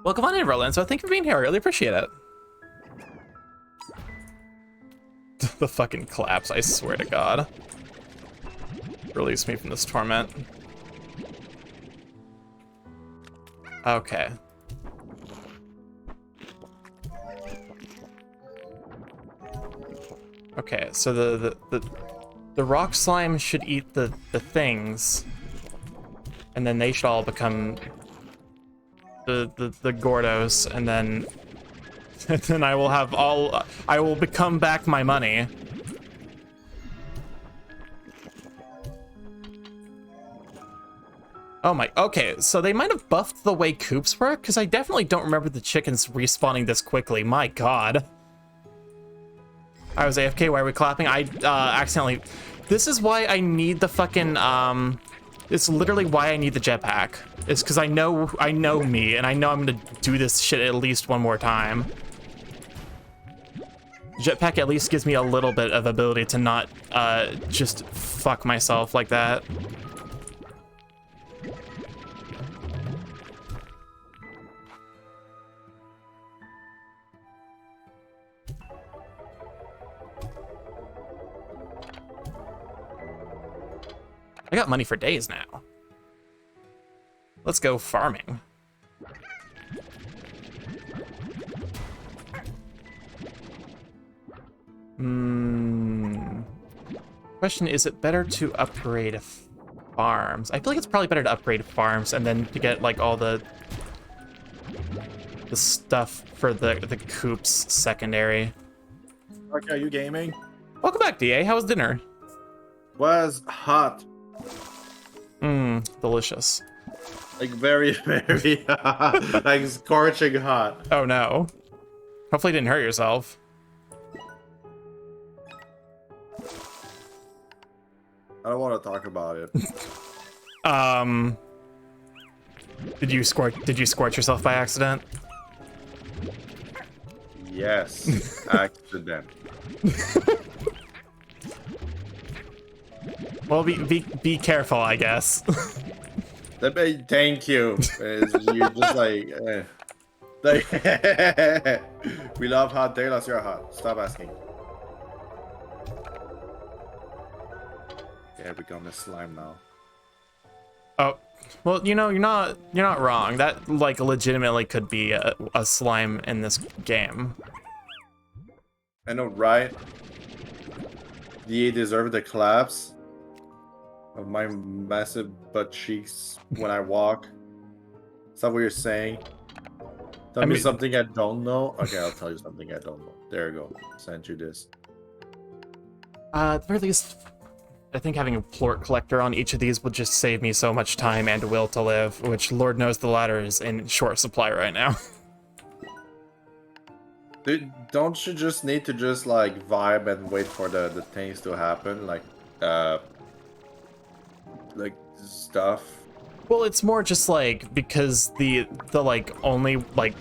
Well, come on in, Roland. So thank you for being here. I really appreciate it. The fucking claps, I swear to god. Release me from this torment. Okay. Okay, so the rock slime should eat the things, and then they should all become the Gordos, and then I will have I will become back my money. Oh my, okay, so they might have buffed the way coops work, because I definitely don't remember the chickens respawning this quickly, my god. I was AFK, why are we clapping? I accidentally... This is why I need the fucking, it's literally why I need the jetpack. It's because I know me, and I know I'm gonna do this shit at least one more time. Jetpack at least gives me a little bit of ability to not, just fuck myself like that. I got money for days now. Let's go farming. Question, is it better to upgrade farms? I feel like it's probably better to upgrade farms and then to get like all the stuff for the coops secondary. Okay, are you gaming? Welcome back, DA. How was dinner? Was hot. Delicious. Like very, very hot. Like scorching hot. Oh no. Hopefully you didn't hurt yourself. I don't want to talk about it. Did you scorch yourself by accident? Yes, accident. Well, be careful, I guess. Thank you. You're just like, we love hot. Delos, you're hot. Stop asking. Yeah, we got this slime now. Oh, well, you know, you're not wrong. That like legitimately could be a slime in this game. I know, right? DA deserved the collapse of my massive butt cheeks when I walk. Is that what you're saying? Tell me something I don't know. Okay, I'll tell you something I don't know. There you go. Sent you this. At the very least, I think having a plort collector on each of these would just save me so much time and will to live, which Lord knows the latter is in short supply right now. Dude, don't you just need to just like vibe and wait for the things to happen, like stuff? Well, it's more just like because the like only like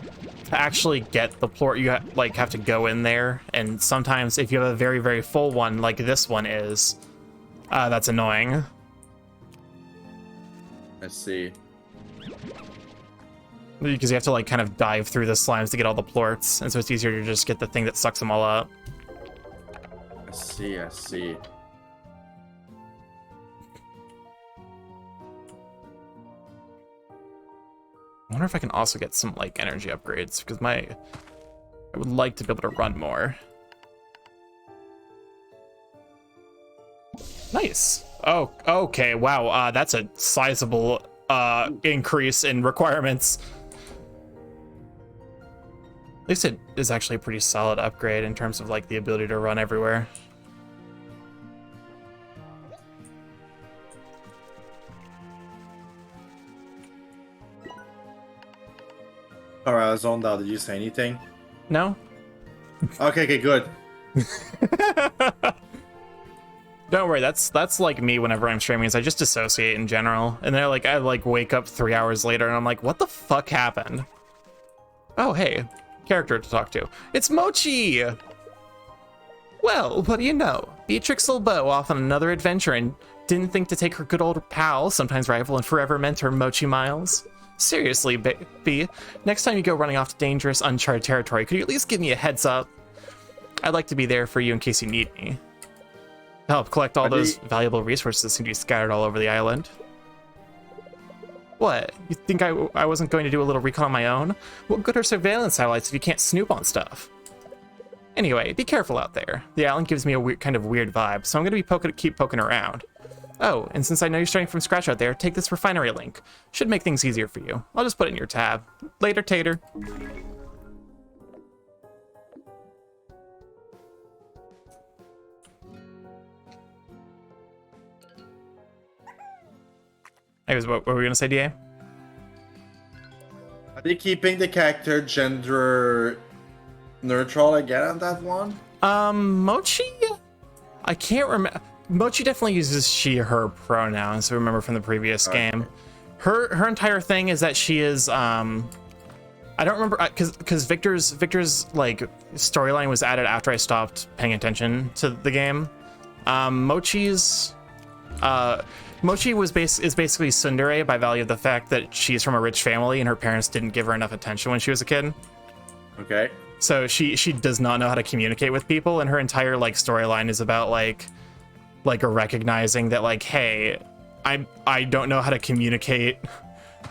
to actually get the plort you have to go in there, and sometimes if you have a very very full one like this one is, that's annoying. I see. Because you have to like kind of dive through the slimes to get all the plorts, and so it's easier to just get the thing that sucks them all up. I see, I see. I wonder if I can also get some like energy upgrades, because I would like to be able to run more. Nice. Oh, okay. Wow. That's a sizable increase in requirements. At least it is actually a pretty solid upgrade in terms of like the ability to run everywhere. Alright, I was zoned out. Did you say anything? No? Okay, good. Don't worry, that's like me whenever I'm streaming, is I just dissociate in general. And then I like wake up 3 hours later and I'm like, what the fuck happened? Oh, hey, character to talk to. It's Mochi! Well, what do you know? Beatrix Lebeau off on another adventure and didn't think to take her good old pal, sometimes rival and forever mentor Mochi Miles. Seriously, B, next time you go running off to dangerous, uncharted territory, could you at least give me a heads up? I'd like to be there for you in case you need me. Help collect all those valuable resources that seem to be scattered all over the island. What? You think I wasn't going to do a little recon on my own? What good are surveillance satellites if you can't snoop on stuff? Anyway, be careful out there. The island gives me a kind of weird vibe, so I'm going to be keep poking around. Oh, and since I know you're starting from scratch out there, take this refinery link. Should make things easier for you. I'll just put it in your tab. Later, Tater. Anyways, what were we gonna say, DA? Are they keeping the character gender neutral again on that one? Mochi? I can't remember. Mochi definitely uses she, her pronouns, so remember from the previous game. Her entire thing is that she is, I don't remember, because Victor's like storyline was added after I stopped paying attention to the game. Mochi is basically tsundere by value of the fact that she's from a rich family and her parents didn't give her enough attention when she was a kid. Okay. So she does not know how to communicate with people, and her entire like storyline is about like a recognizing that like, hey, I don't know how to communicate.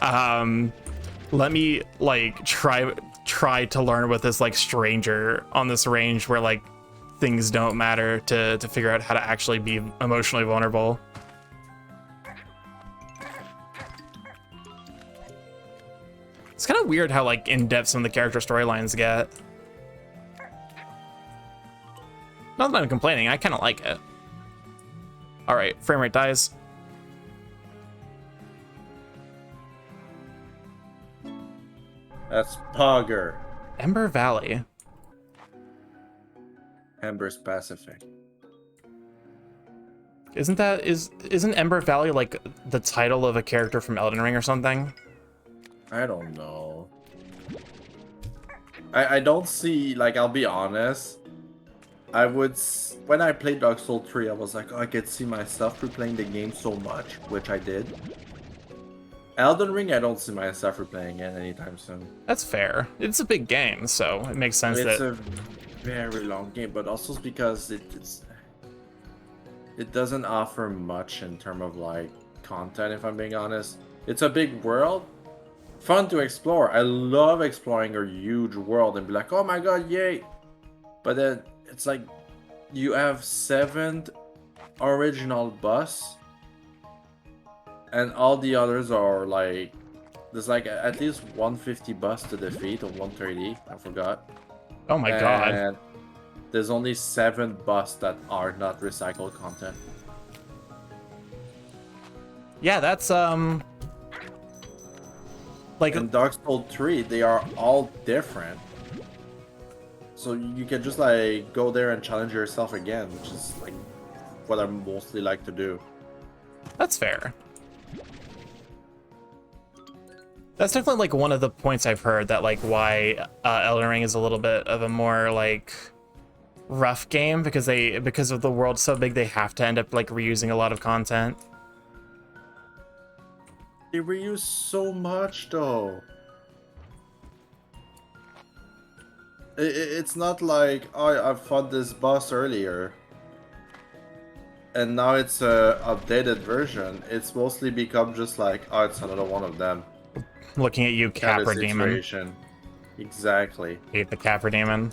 Let me like try to learn with this like stranger on this range where like things don't matter to figure out how to actually be emotionally vulnerable. It's kind of weird how like in-depth some of the character storylines get. Not that I'm complaining, I kind of like it. All right, frame rate dies. That's Pogger. Ember Valley. Ember's Pacific. Isn't Ember Valley like the title of a character from Elden Ring or something? I don't know. I don't see, like, I'll be honest. when I played Dark Souls 3, I was like, oh, I could see myself replaying the game so much, which I did. Elden Ring, I don't see myself replaying it anytime soon. That's fair. It's a big game, so it makes sense It's that... a very long game, but also because it doesn't offer much in terms of like content, if I'm being honest. It's a big world, fun to explore. I love exploring a huge world and be like, oh my god, yay! But then it's like you have 7 original boss, and all the others are like, there's like at least 150 boss to defeat, or 130, I forgot. Oh my god. And there's only 7 boss that are not recycled content. Yeah, that's like In Dark Souls 3, they are all different. So you can just like go there and challenge yourself again, which is like what I mostly like to do. that's fair. That's definitely like one of the points I've heard that like why Elden Ring is a little bit of a more like rough game because of the world so big they have to end up like reusing a lot of content. They reuse so much though. It's not like, oh, I fought this boss earlier and now it's a updated version. It's mostly become just like, oh, it's another one of them. Looking at you, Kind of Capra Demon. situation. Exactly. Hate the Capra Demon.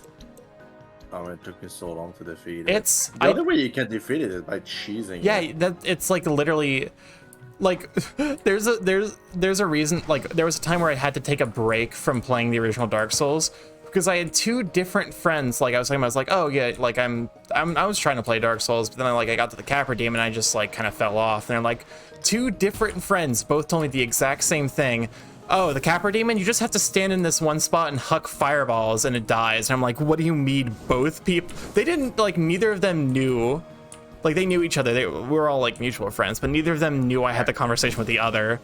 Oh, it took me so long to defeat it. It's The only way you can defeat it is by cheesing yeah, it. that it's like literally like there's a reason, like there was a time where I had to take a break from playing the original Dark Souls because I had 2 different friends. Like I was talking about, I was like, oh yeah, like I was trying to play Dark Souls, but then I got to the Capra Demon and I just like kind of fell off. And they're like 2 different friends both told me the exact same thing. Oh, the Capra Demon, you just have to stand in this one spot and huck fireballs and it dies. And I'm like, what do you mean both people? They didn't, like, neither of them knew. Like, they knew each other. We were all, like, mutual friends, but neither of them knew I had the conversation with the other.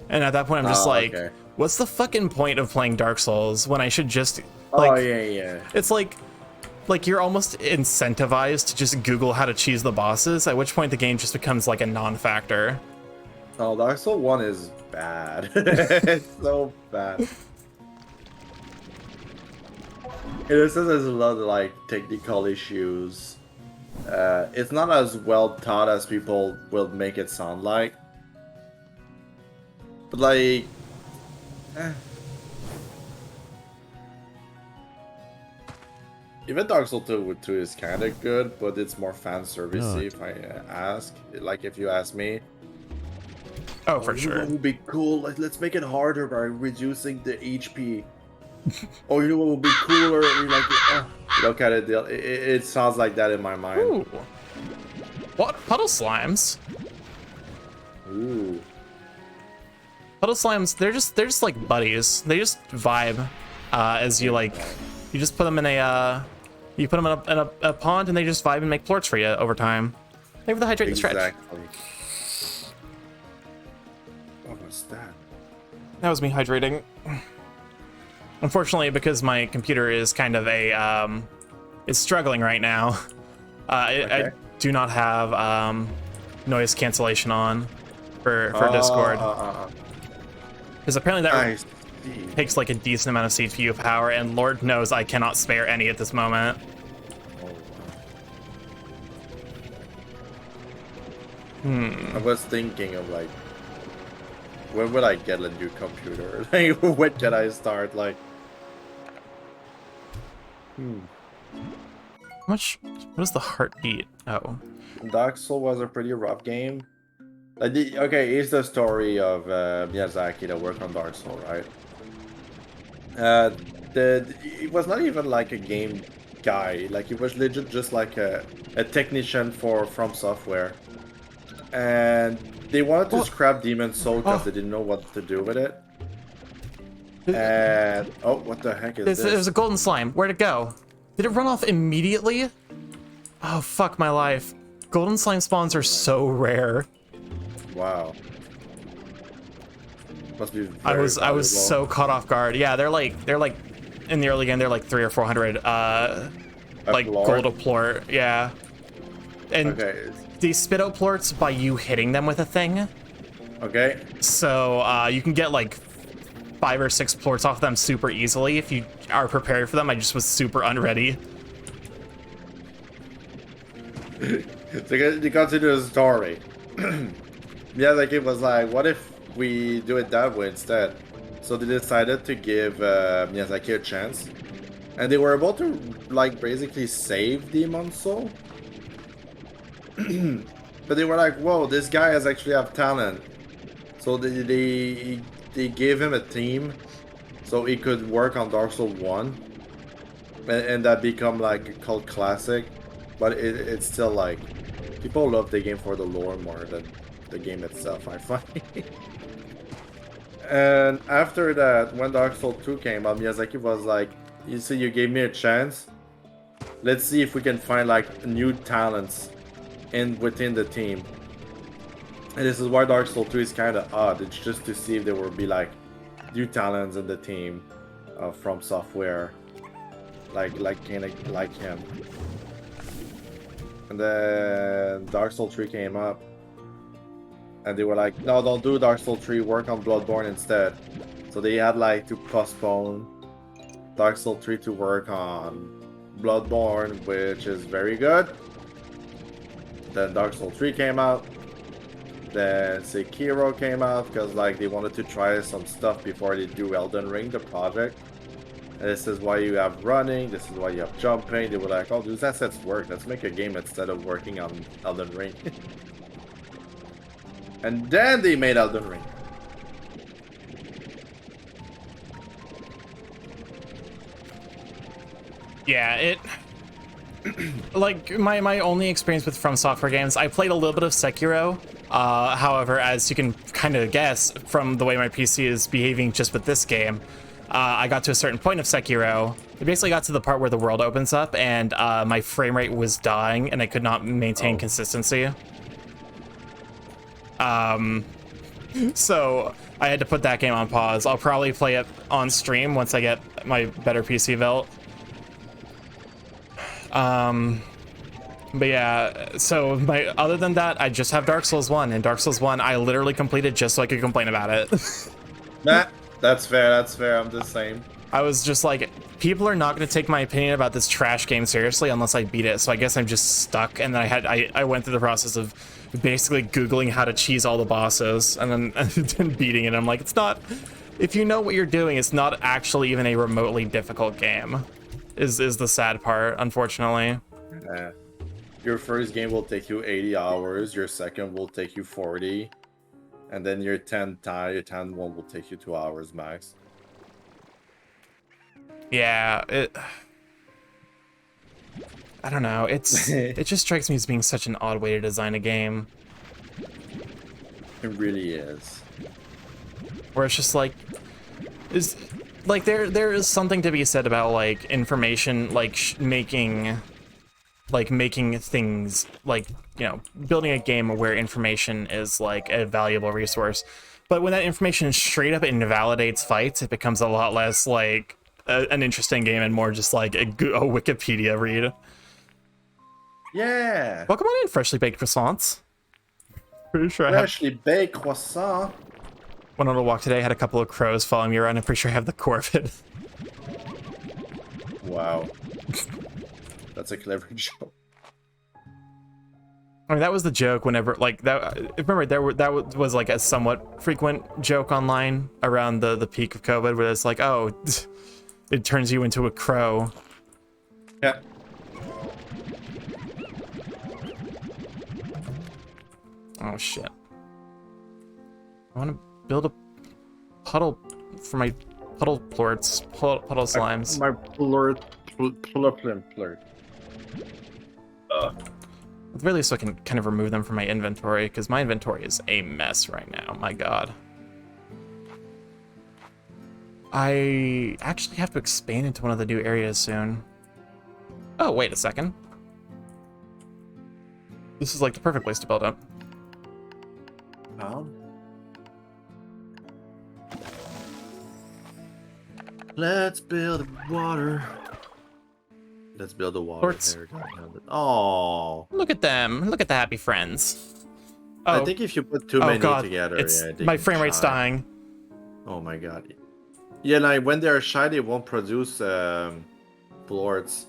And at that point, I'm just like, okay. What's the fucking point of playing Dark Souls when I should just, like... Oh, yeah. It's like you're almost incentivized to just Google how to cheese the bosses, at which point the game just becomes, like, a non-factor. Oh, Dark Souls 1 is bad. It's so bad. In a sense, there's a lot of like technical issues. It's not as well taught as people will make it sound like. But like, even Dark Souls 2 is kind of good, but it's more fan servicey. If I ask, like if you ask me. Oh, for You know sure. what would be cool? Like, let's make it harder by reducing the HP. Oh, you know what would be cooler? And you're like, look at it. It sounds like that in my mind. Ooh. What? Puddle slimes? Ooh. Puddle slimes, they're just like buddies. They just vibe as you like, you just put them in a, you put them in a pond and they just vibe and make plorts for you over time. Maybe the hydrate and stretch. Exactly. What was that? That was me hydrating. Unfortunately, because my computer is kind of a, is struggling right now. I do not have noise cancellation on for Discord. Because apparently that I see. takes like a decent amount of CPU power, and Lord knows I cannot spare any at this moment. I was thinking of like, when would I get a new computer? Like, when can I start? Like, What is the heartbeat? Oh. Dark Souls was a pretty rough game. Like, okay, here's the story of Miyazaki that worked on Dark Souls, right? It was not even like a game guy. Like, he was legit just like a technician from Software. And they wanted to scrap Demon's Soul because they didn't know what to do with it. And oh, what the heck is this? There's a golden slime. Where'd it go? Did it run off immediately? Oh, fuck my life. Golden slime spawns are so rare. Wow. Must be. I Very was valuable. so caught off guard. Yeah, they're like in the early game they're like 300 or 400 like plort? gold plort, yeah. And Okay. they spit out plorts by you hitting them with a thing. Okay. So you can get like 5 or 6 plorts off them super easily if you are prepared for them. I just was super unready. To continue the story. Yeah, like it was like, what if we do it that way instead? So they decided to give Miyazaki a chance, and they were able to like basically save Demon Soul. But they were like, whoa, this guy has actually have talent. So they gave him a team so he could work on Dark Souls 1, and that become like a cult classic. But it's still like, people love the game for the lore more than the game itself, I find. And after that, when Dark Souls 2 came out, Miyazaki was like, you see, you gave me a chance. Let's see if we can find like new talents within the team. And this is why Dark Souls 2 is kind of odd. It's just to see if there will be like new talents in the team from software, like him. And then Dark Souls 3 came up, and they were like, no, don't do Dark Souls 3, work on Bloodborne instead. So they had like to postpone Dark Souls 3 to work on Bloodborne, which is very good. Then Dark Souls 3 came out. Then Sekiro came out because like they wanted to try some stuff before they do Elden Ring, the project. And this is why you have running, this is why you have jumping. They were like, oh, those assets work. Let's make a game instead of working on Elden Ring. And then they made Elden Ring. Yeah, it... like, my only experience with From Software games, I played a little bit of Sekiro. However, as you can kind of guess from the way my PC is behaving just with this game, I got to a certain point of Sekiro. It basically got to the part where the world opens up and my frame rate was dying and I could not maintain consistency. So I had to put that game on pause. I'll probably play it on stream once I get my better PC built. But yeah, so other than that, I just have Dark Souls 1, and Dark Souls 1 I literally completed just so I could complain about it. Nah, that's fair, I'm the same. I was just like, people are not going to take my opinion about this trash game seriously unless I beat it, so I guess I'm just stuck. And then I went through the process of basically Googling how to cheese all the bosses, and then beating it. I'm like, it's not, if you know what you're doing, it's not actually even a remotely difficult game, is the sad part, unfortunately. Yeah. Your first game will take you 80 hours, your second will take you 40, and then your 10 one will take you 2 hours max. Yeah, I don't know, it just strikes me as being such an odd way to design a game. It really is. Where it's just like, there is something to be said about like information, like making things, like, you know, building a game where information is like a valuable resource. But when that information straight up invalidates fights, it becomes a lot less like an interesting game and more just like a Wikipedia read. Yeah. Welcome on in, freshly baked croissants. Pretty sure Freshly baked croissant. Went on a walk today, had a couple of crows following me around. I'm pretty sure I have the Corvid. Wow. That's a clever joke. I mean, that was the joke whenever, like, that. Remember, that was like a somewhat frequent joke online around the peak of COVID, where it's like, oh, it turns you into a crow. Yeah. Oh shit. I want to build a puddle for my puddle plorts, puddle slimes. My plurt. At the very least, so I can kind of remove them from my inventory, because my inventory is a mess right now. My god. I actually have to expand into one of the new areas soon. Oh, wait a second. This is like the perfect place to build up. Let's build water. Let's build a wall. Torts. Oh, Look at them. Look at the happy friends. Oh, I think if you put too many God. together, It's, yeah, they my can frame rate's shy. dying. Oh my god. Yeah, like when they're shy, they won't produce plorts.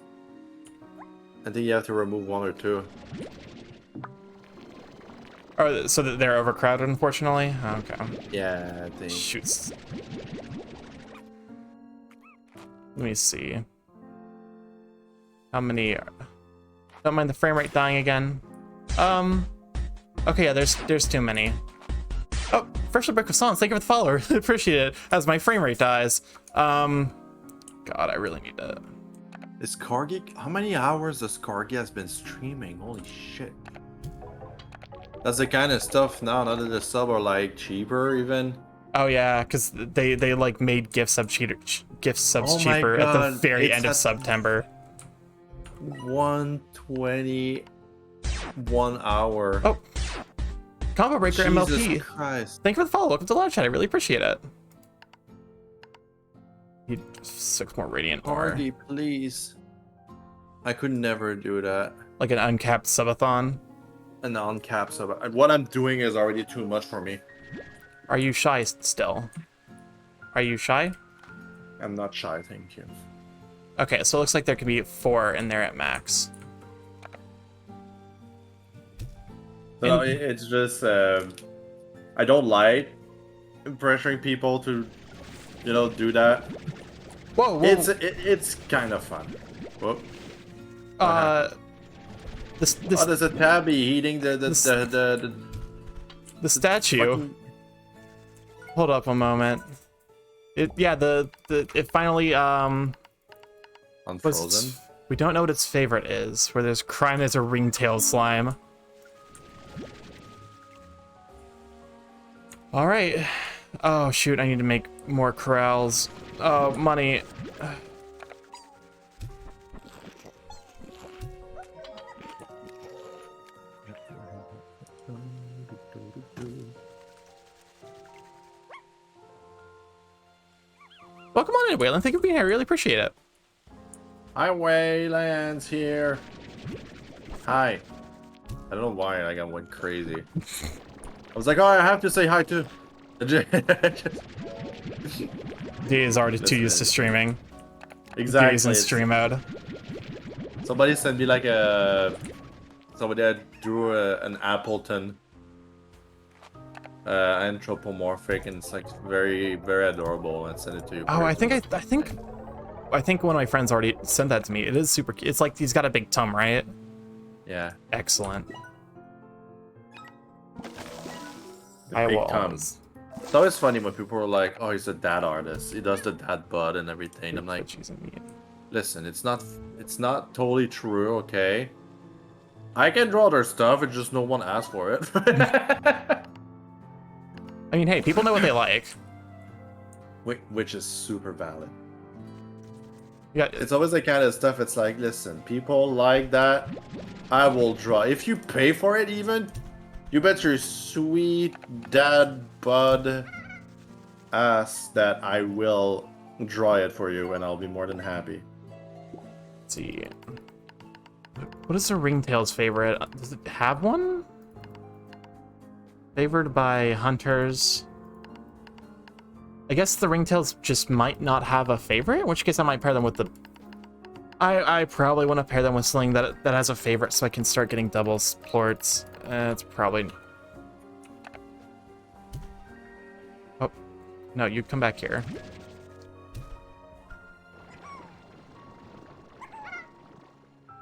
I think you have to remove 1 or 2. Oh, so that they're overcrowded, unfortunately? Okay. Yeah, I think. Shoots. Let me see. How many... Don't mind the frame rate dying again. Okay, yeah, there's too many. Oh, Fresh Brick of Songs, thank you for the follow. I really appreciate it as my frame rate dies. God, I really need to... Is Kargi... How many hours does Kargi has been streaming? Holy shit. That's the kind of stuff now that the sub are like cheaper even. Oh yeah, because they like made gift subs cheaper Oh my cheaper at the God, very it's end of at- September. 120... 1 hour. Oh, Combo Breaker Jesus MLP. Christ. Thank you for the follow. Welcome to live chat. I really appreciate it. Need 6 more radiant ore. Kargi, please. I could never do that. Like an uncapped subathon. An on-cap sub. What I'm doing is already too much for me. Are you shy still? Are you shy? I'm not shy, thank you. Okay, so it looks like there could be 4 in there at max. So it's just I don't like pressuring people to, do that. Whoa, whoa. It's kind of fun. Whoop. This Oh, there's a tabby eating the statue. fucking- Hold up a moment. It finally was Unfrozen. we don't know what its favorite is. Where there's crime, there's a ringtail slime. All right. Oh shoot, I need to make more corrals. Oh, money. Welcome on in, Waylon. Thank you for being here. I really appreciate it. Hi, Wayland's here. Hi. I don't know why I went crazy. I was like, oh, I have to say hi too. D is already too used to streaming. D is Exactly. in stream mode. Somebody sent me like somebody that drew an Appleton anthropomorphic, and it's like very, very adorable, and sent it to you. Oh, I think one of my friends already sent that to me. It is super cute. It's like he's got a big tum, right? Yeah. Excellent. The I big will tum. always It's always funny when people are like, "Oh, he's a dad artist. He does the dad bud and everything." I'm like, put cheese in meat. listen, it's not totally true, okay? I can draw their stuff, it's just no one asked for it. I mean, hey, people know what they like. Which is super valid. Yeah, It's always the kind of stuff, it's like, listen, people like that, I will draw. If you pay for it even, you bet your sweet dad bud ass that I will draw it for you, and I'll be more than happy. let's see. What is the ringtail's favorite? Does it have one? Favored by hunters. I guess the ringtails just might not have a favorite, in which case I might pair them with the... I probably want to pair them with something that has a favorite so I can start getting double plorts. It's probably... Oh, no, you come back here.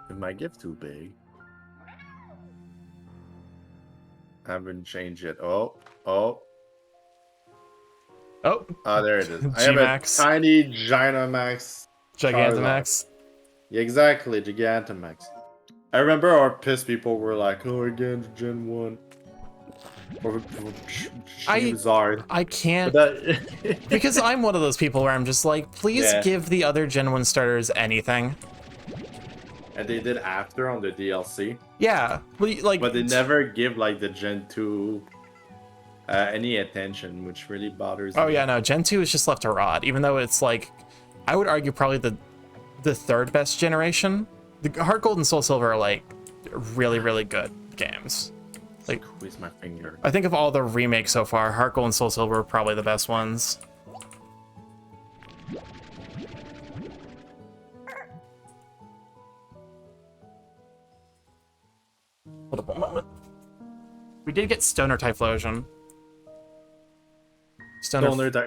Is my gift too big? I haven't changed it. Oh. Oh, Ah, there it is. I have a G-Max. tiny Gigantamax. Gigantamax. Yeah, exactly, Gigantamax. I remember our pissed people were like, oh, again, Gen 1. Or Charizard. I can't... That... Because I'm one of those people where I'm just like, please Yeah. give the other Gen 1 starters anything. And they did after on the DLC. Yeah, like... But they never give, like, the Gen 2 any attention, which really bothers Oh me. yeah, no, Gen 2 is just left to rot, even though it's like, I would argue probably the third best generation. the Heart Gold and Soul Silver are like really good games. Like, Squeeze my finger. I think of all the remakes so far, Heart Gold and Soul Silver are probably the best ones. Hold up one moment. We did get Stoner Typhlosion.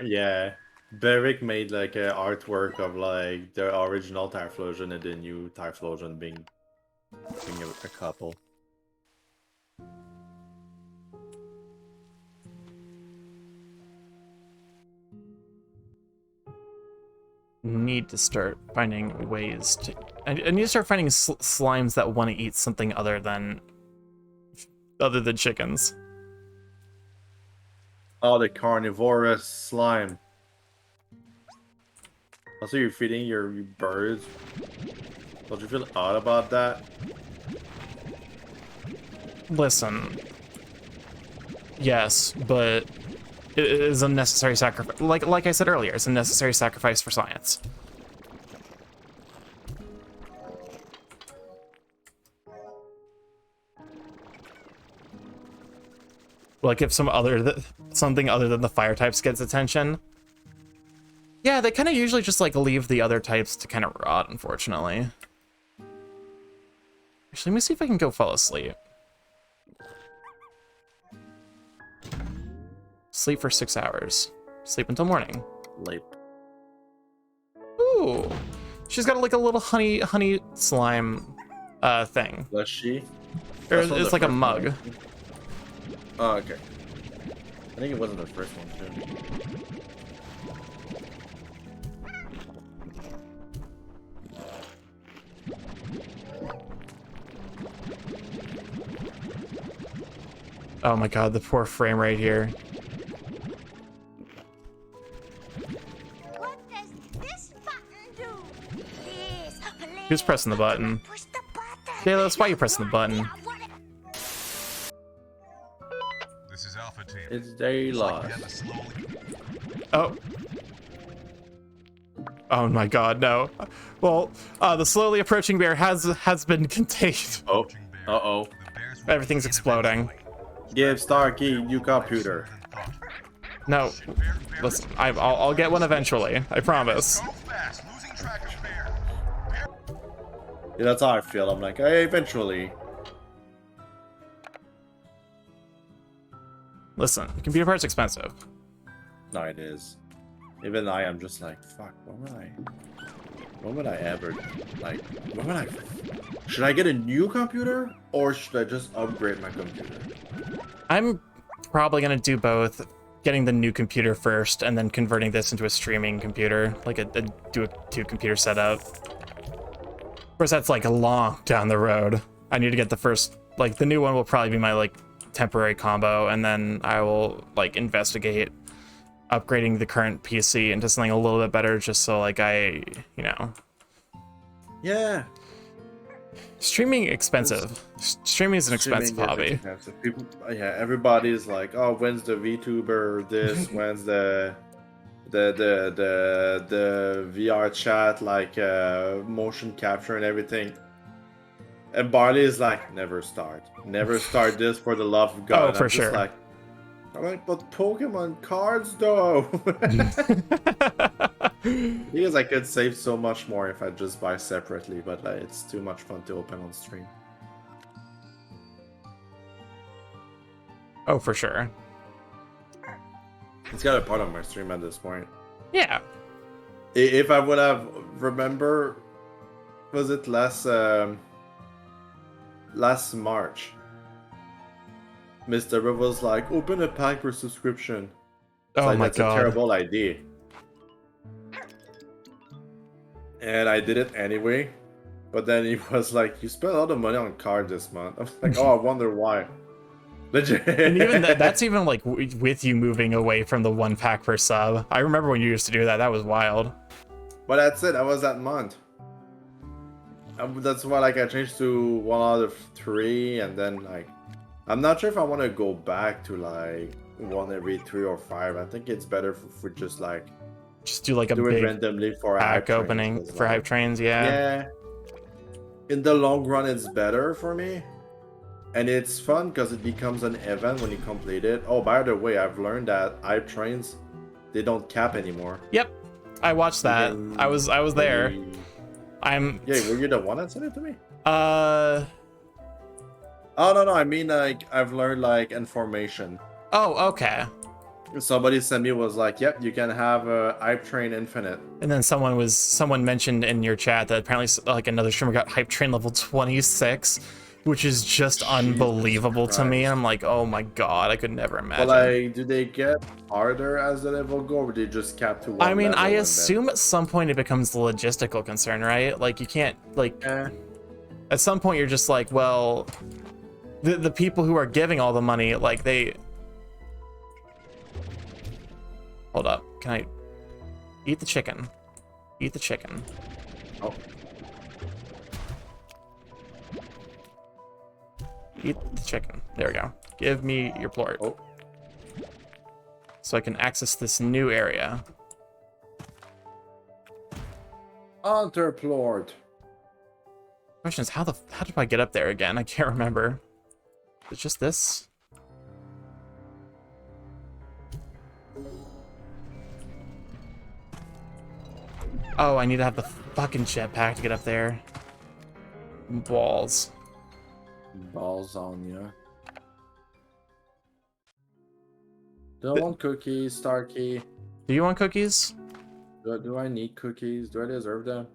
Yeah. Beric made like an artwork of like the original Typhlosion and the new Typhlosion being a couple. Need to start finding ways to. I need to start finding slimes that want to eat something other than chickens. Oh, the carnivorous slime. Also, you're feeding your birds. Don't you feel odd about that? Listen. Yes, but it is a necessary sacrifice. Like I said earlier, it's a necessary sacrifice for science. Like if something other than the fire types gets attention. Yeah, they kind of usually just like leave the other types to kind of rot, unfortunately. Actually, let me see if I can go fall asleep. Sleep for 6 hours. Sleep until morning. Late. Ooh. She's got like a little honey slime thing. Does she? Or it's like a mug. One. Oh, okay. I think it wasn't the first one, too. Oh my god, the poor frame rate here. What does this button do? This, please. Who's pressing the button? Push the button. Delos, why are you pressing the button? This is Alpha Team. It's day lost. Oh. Oh my god, no. Well, the slowly approaching bear has been contained. Oh. Uh-oh. Everything's exploding. Give Starkey new computer. No. Listen, I'll get one eventually. I promise. Yeah, that's how I feel. I'm like, hey, eventually. Listen, computer parts expensive. No, it is. Even I am just like, fuck, when would I ever, like, should I get a new computer or should I just upgrade my computer? I'm probably gonna do both. Getting the new computer first and then converting this into a streaming computer, like a two-computer setup. Of course, that's like a long down the road. I need to get the first, like the new one will probably be my like temporary combo, and then I will like investigate upgrading the current PC into something a little bit better, just so like I, you know. Yeah. Streaming expensive. Streaming is an expensive hobby. Expensive. People, yeah, everybody's like, oh, when's the VTuber this? When's the VR chat, like motion capture and everything? And Barley is like, never start this for the love of God. Oh, for sure. Like, I'm like, but Pokemon cards though. Because I could save so much more if I just buy separately, but it's too much fun to open on stream. Oh, for sure. It's got a part of my stream at this point. Yeah. If I would have remember, was it last March? Mr. Riv was like, open a pack for subscription. Oh like, my that's god. a terrible idea. And I did it anyway. But then he was like, you spent a lot of money on card this month. I was like, oh, I wonder why. Legit. And even that's even like with you moving away from the 1 pack per sub. I remember when you used to do that. That was wild. But that's it. That was that month. That's why like I changed to 1 out of 3, and then like I'm not sure if I want to go back to like 1 every 3 or 5. I think it's better if we just like do like a do big it randomly for pack opening for hype trains. Yeah. in the long run, it's better for me. And it's fun because it becomes an event when you complete it. Oh, by the way, I've learned that hype trains, they don't cap anymore. Yep, I watched that. I was there. I'm. Yeah, were you the one that said it to me? Uh. Oh no, I mean like I've learned like information. Oh, okay. Somebody sent me was like, yep, you can have a hype train infinite. And then someone mentioned in your chat that apparently like another streamer got hype train level 26, which is just unbelievable to me. I'm like, oh my god, I could never imagine. But like, do they get harder as the level go, or do they just cap to one? I mean, I level assume at some point it becomes the logistical concern, right? Like you can't like at some point you're just like, well, the people who are giving all the money, like they. Hold up, can I eat the chicken? Eat the chicken. Oh. Eat the chicken. There we go. Give me your plort. Oh. So I can access this new area. Hunter plort. Question is, how do I get up there again? I can't remember. It's just this. Oh, I need to have the fucking jetpack to get up there. Balls. Balls on you. Do I want cookies, Starkey? Do you want cookies? Do I need cookies? Do I deserve them?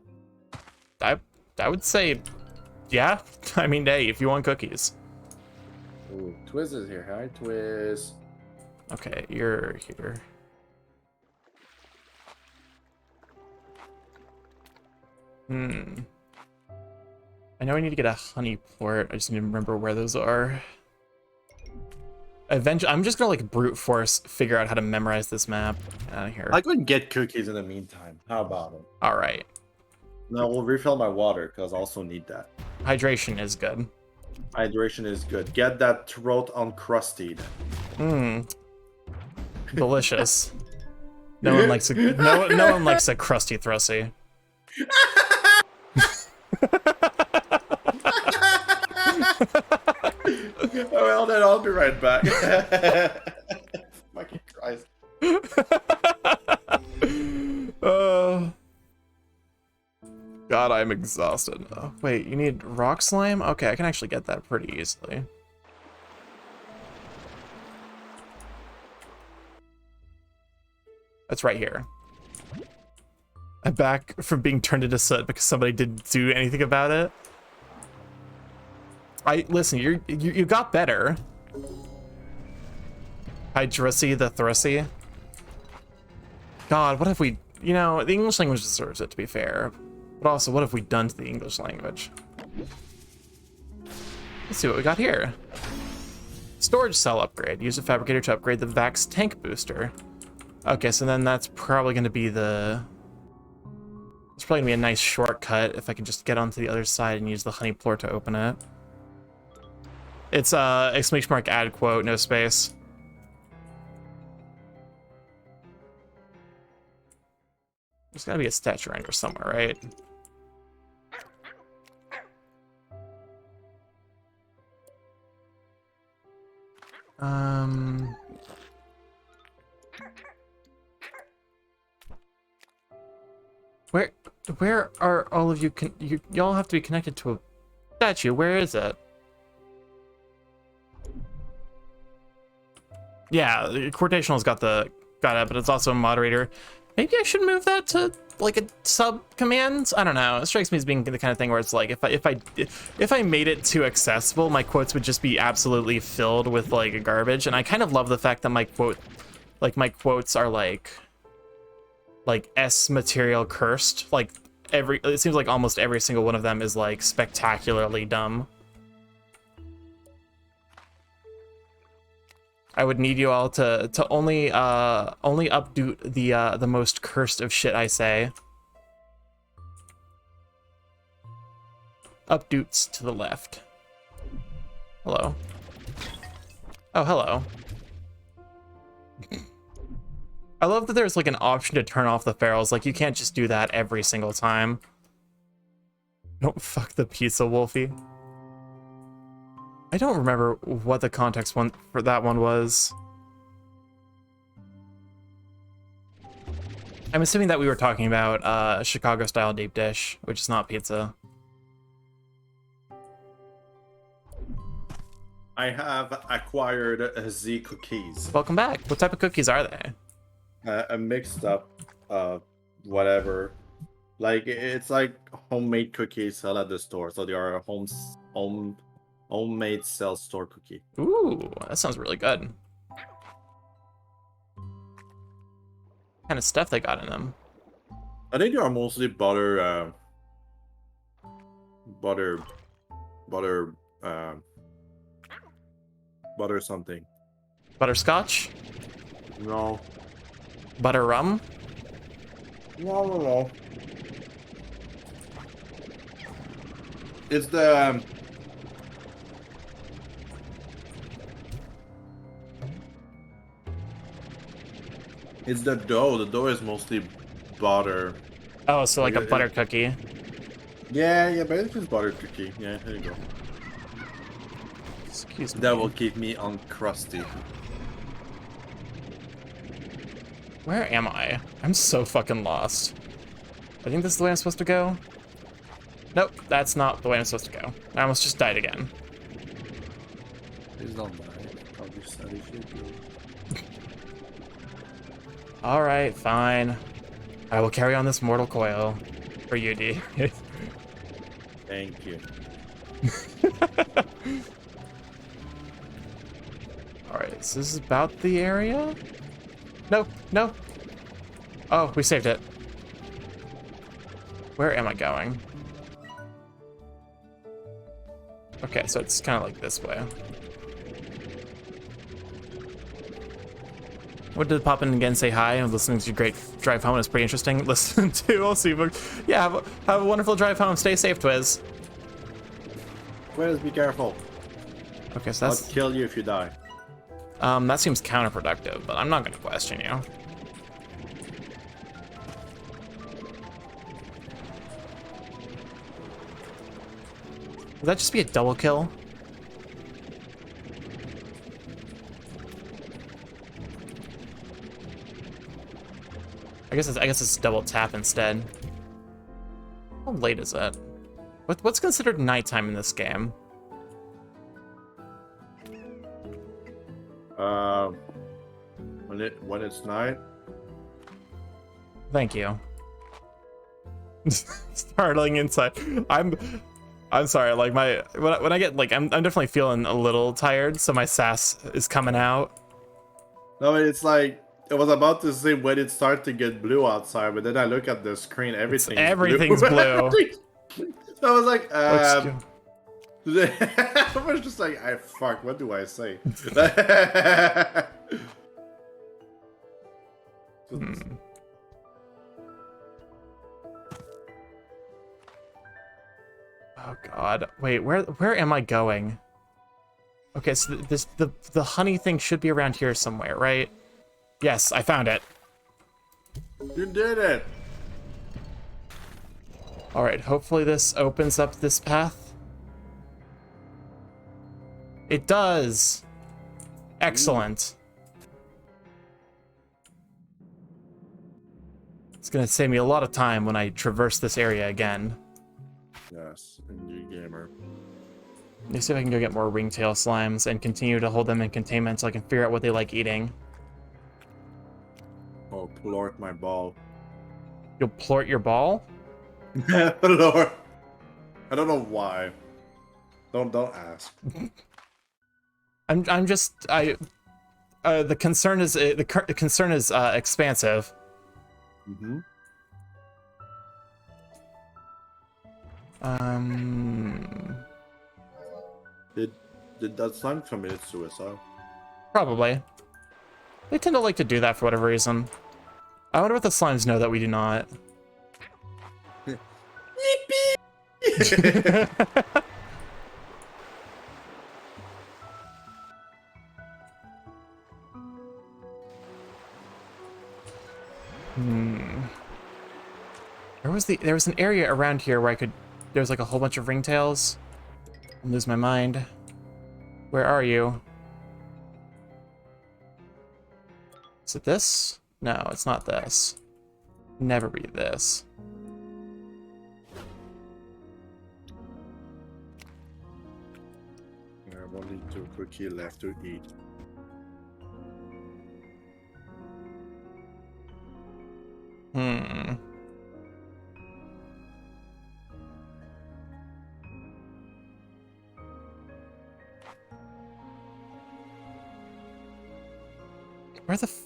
I would say, yeah. I mean, hey, if you want cookies. Ooh, Twiz is here. Hi, Twiz. Okay, you're here. I know I need to get a honey port. I just need to remember where those are. Eventually, I'm just gonna like brute force figure out how to memorize this map. Get out of here. I could get cookies in the meantime. How about it? All right. No, we'll refill my water because I also need that. Hydration is good. Hydration is good. Get that throat uncrusted. Delicious. No one likes a no one likes a crusty thrusty. Well, then I'll be right back. Fucking Christ. God, I'm exhausted. Oh, wait, you need rock slime? Okay, I can actually get that pretty easily. That's right here. I'm back from being turned into soot because somebody didn't do anything about it. Listen, you got better. Hydrissy the Thrusy. God, what have we... You know, the English language deserves it, to be fair. But also, what have we done to the English language? Let's see what we got here. Storage cell upgrade. Use a fabricator to upgrade the Vax tank booster. Okay, so then that's probably going to be the... It's probably going to be a nice shortcut if I can just get onto the other side and use the honey plort to open it. It's exclamation mark add quote, no space. There's gotta be a statue around here somewhere, right? Where are all of you? Y'all have to be connected to a statue. Where is it? Yeah, Quotational's got it, but it's also a moderator. Maybe I should move that to like a sub command. I don't know. It strikes me as being the kind of thing where it's like if I made it too accessible, my quotes would just be absolutely filled with like garbage. And I kind of love the fact that my quotes are like S material cursed. Like it seems like almost every single one of them is like spectacularly dumb. I would need you all to only updoot the most cursed of shit I say. Updoots to the left. Hello. Oh, hello. I love that there's like an option to turn off the ferals. Like you can't just do that every single time. Don't fuck the pizza, Wolfie. I don't remember what the context one for that one was. I'm assuming that we were talking about Chicago-style deep dish, which is not pizza. I have acquired Z cookies. Welcome back. What type of cookies are they? A mixed up, whatever. Like it's like homemade cookies sell at the store, so they are a homemade self-store cookie. Ooh, that sounds really good. What kind of stuff they got in them? I think they are mostly butter, butter something. Butterscotch? No. Butter rum? No. It's the it's the dough. The dough is mostly butter. Oh, so like a Yeah, butter cookie. Yeah, but it's just butter cookie. Yeah, there you go. Excuse me. That will keep me uncrusty. Where am I? I'm so fucking lost. I think this is the way I'm supposed to go. Nope, that's not the way I'm supposed to go. I almost just died again. Please don't die. I'll be sad if you do. Alright, fine. I will carry on this mortal coil for you, D. Thank you. Alright, so this is about the area? No. Oh, we saved it. Where am I going? Okay, so it's kind of like this way. What did pop in again? Say hi. I'm listening to your great drive home. It's pretty interesting. Listen to. I'll see. Yeah, have a wonderful drive home. Stay safe, Twiz. Whereas, be careful. Okay, so I'll that's kill you if you die. that seems counterproductive, but I'm not gonna question you. Would that just be a double kill? I guess it's double tap instead. How late is it? What's considered nighttime in this game? When it's night. Thank you. Startling insight. I'm sorry. Like when I get like I'm definitely feeling a little tired, so my sass is coming out. No, it's like I was about to say when it started to get blue outside, but then I look at the screen, Everything's blue. I was like, Let's go. I was just like, fuck, what do I say? Oh god. Wait, where am I going? Okay, so the honey thing should be around here somewhere, right? Yes, I found it. You did it. All right, hopefully this opens up this path. It does. Excellent. It's gonna save me a lot of time when I traverse this area again. Yes, indeed, gamer. Let me see if I can go get more ringtail slimes and continue to hold them in containment so I can figure out what they like eating. Oh, plort my ball. You'll plort your ball? Lord. I don't know why. Don't ask. I'm just the concern is expansive. Mm-hmm. Did that slime commit suicide? Probably. They tend to like to do that for whatever reason. I wonder what the slimes know that we do not. There was an area around here where I could there's like a whole bunch of ringtails. I lose my mind. Where are you? Is it this? No, it's not this. Never be this. I have only 2 cookies left to eat. Hmm.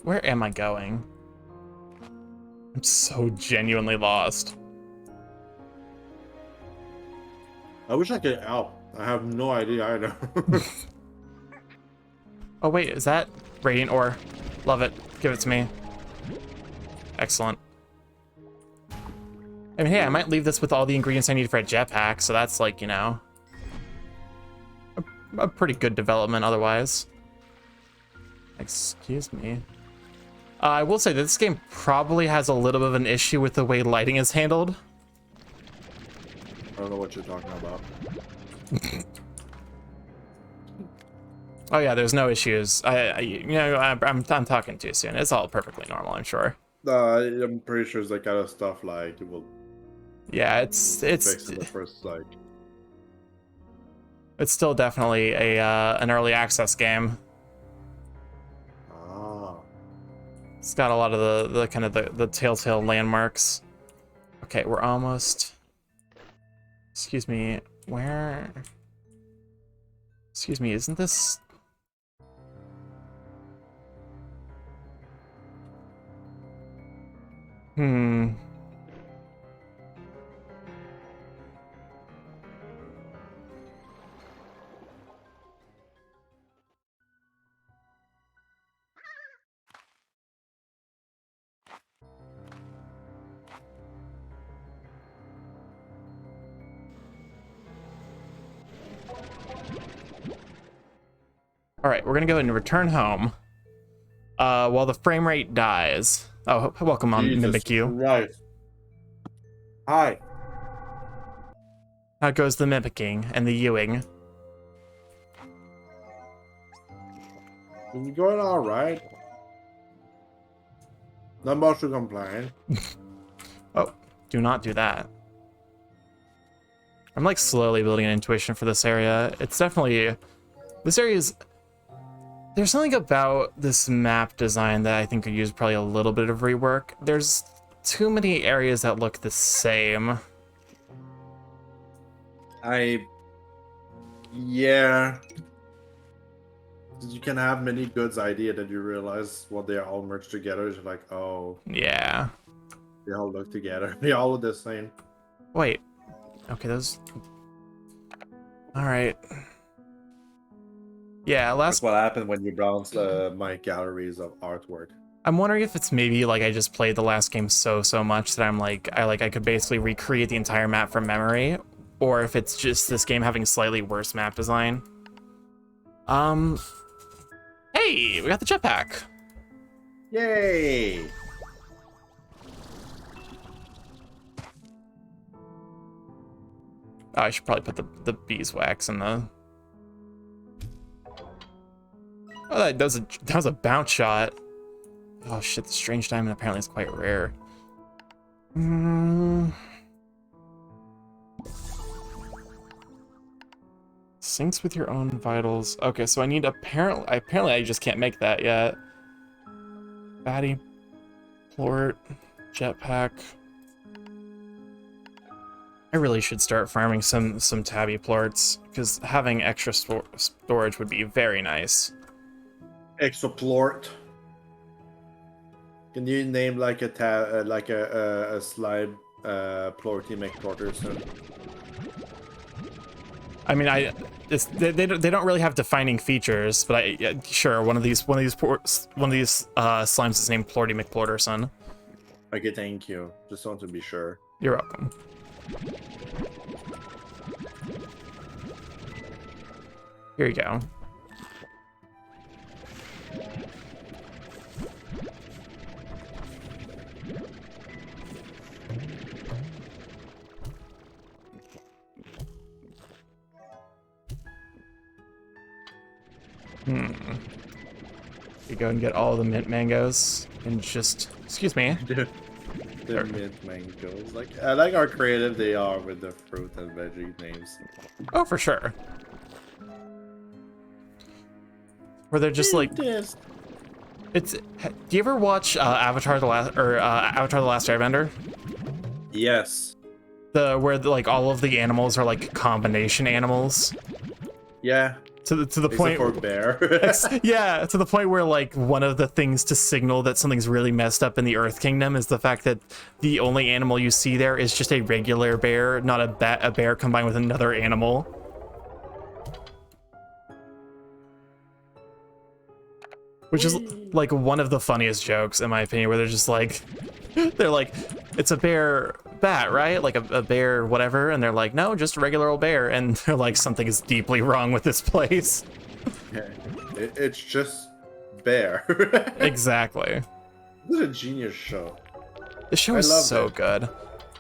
Where am I going? I'm so genuinely lost. I wish I could help. I have no idea either. Oh wait, is that Radiant Ore? Love it. Give it to me. Excellent. I mean, hey, I might leave this with all the ingredients I need for a jetpack, so that's like, you know, a pretty good development otherwise. Excuse me. I will say that this game probably has a little bit of an issue with the way lighting is handled. I don't know what you're talking about. Oh yeah, there's no issues. I'm talking too soon. It's all perfectly normal, I'm sure. I'm pretty sure it's that kind of stuff like it will. Yeah, it's fix in the first like. It's still definitely a an early access game. Ah. It's got a lot of the kind of the telltale landmarks. Okay, we're almost. Excuse me, where? Excuse me, isn't this? Hmm. All right, we're gonna go ahead and return home. While the frame rate dies. Oh, welcome on Mimikyu. Right. Hi. How goes the mimicking and the Ewing? It's going all right. Not much to complain. Oh, do not do that. I'm like slowly building an intuition for this area. It's definitely, this area is, there's something about this map design that I think could use probably a little bit of rework. There's too many areas that look the same. Yeah. You can have many goods idea that you realize what they all merged together is like, oh, Yeah. they all look together. They all look the same. Wait. Okay, those. All right. Yeah, That's what happened when you browse my galleries of artwork. I'm wondering if it's maybe like I just played the last game so much that I'm like I could basically recreate the entire map from memory, or if it's just this game having slightly worse map design. Hey, we got the jetpack. Yay! Oh, I should probably put the beeswax in the. Oh, that was a bounce shot. Oh shit, the strange diamond apparently is quite rare. Syncs with your own vitals. Okay, so I need apparently I just can't make that yet. Batty, plort, jetpack. I really should start farming some tabby plorts because having extra storage would be very nice. Extra plort. Can you name like a slime plorty McPlorterson? I mean, they don't really have defining features, but sure one of these slimes is named Plorty McPlorterson. Okay, thank you. Just want to be sure. You're welcome. Here you go. You go and get all the mint mangoes and just, excuse me. The mint mangoes. Like I like how creative they are with the fruit and veggie names. Oh, for sure. Where they're just like, This. it's. Do you ever watch Avatar the Last Airbender? Yes. Where like all of the animals are like combination animals Yeah. to the Except point. for bear. Yeah, to the point where like one of the things to signal that something's really messed up in the Earth Kingdom is the fact that the only animal you see there is just a regular bear, not a bear combined with another animal. Which is like one of the funniest jokes in my opinion, where they're just like, they're like, it's a bear bat, right? Like a bear whatever, and they're like, no, just a regular old bear, and they're like, something is deeply wrong with this place. It's just bear. Exactly. This is a genius show. The show I is loved so it. good. It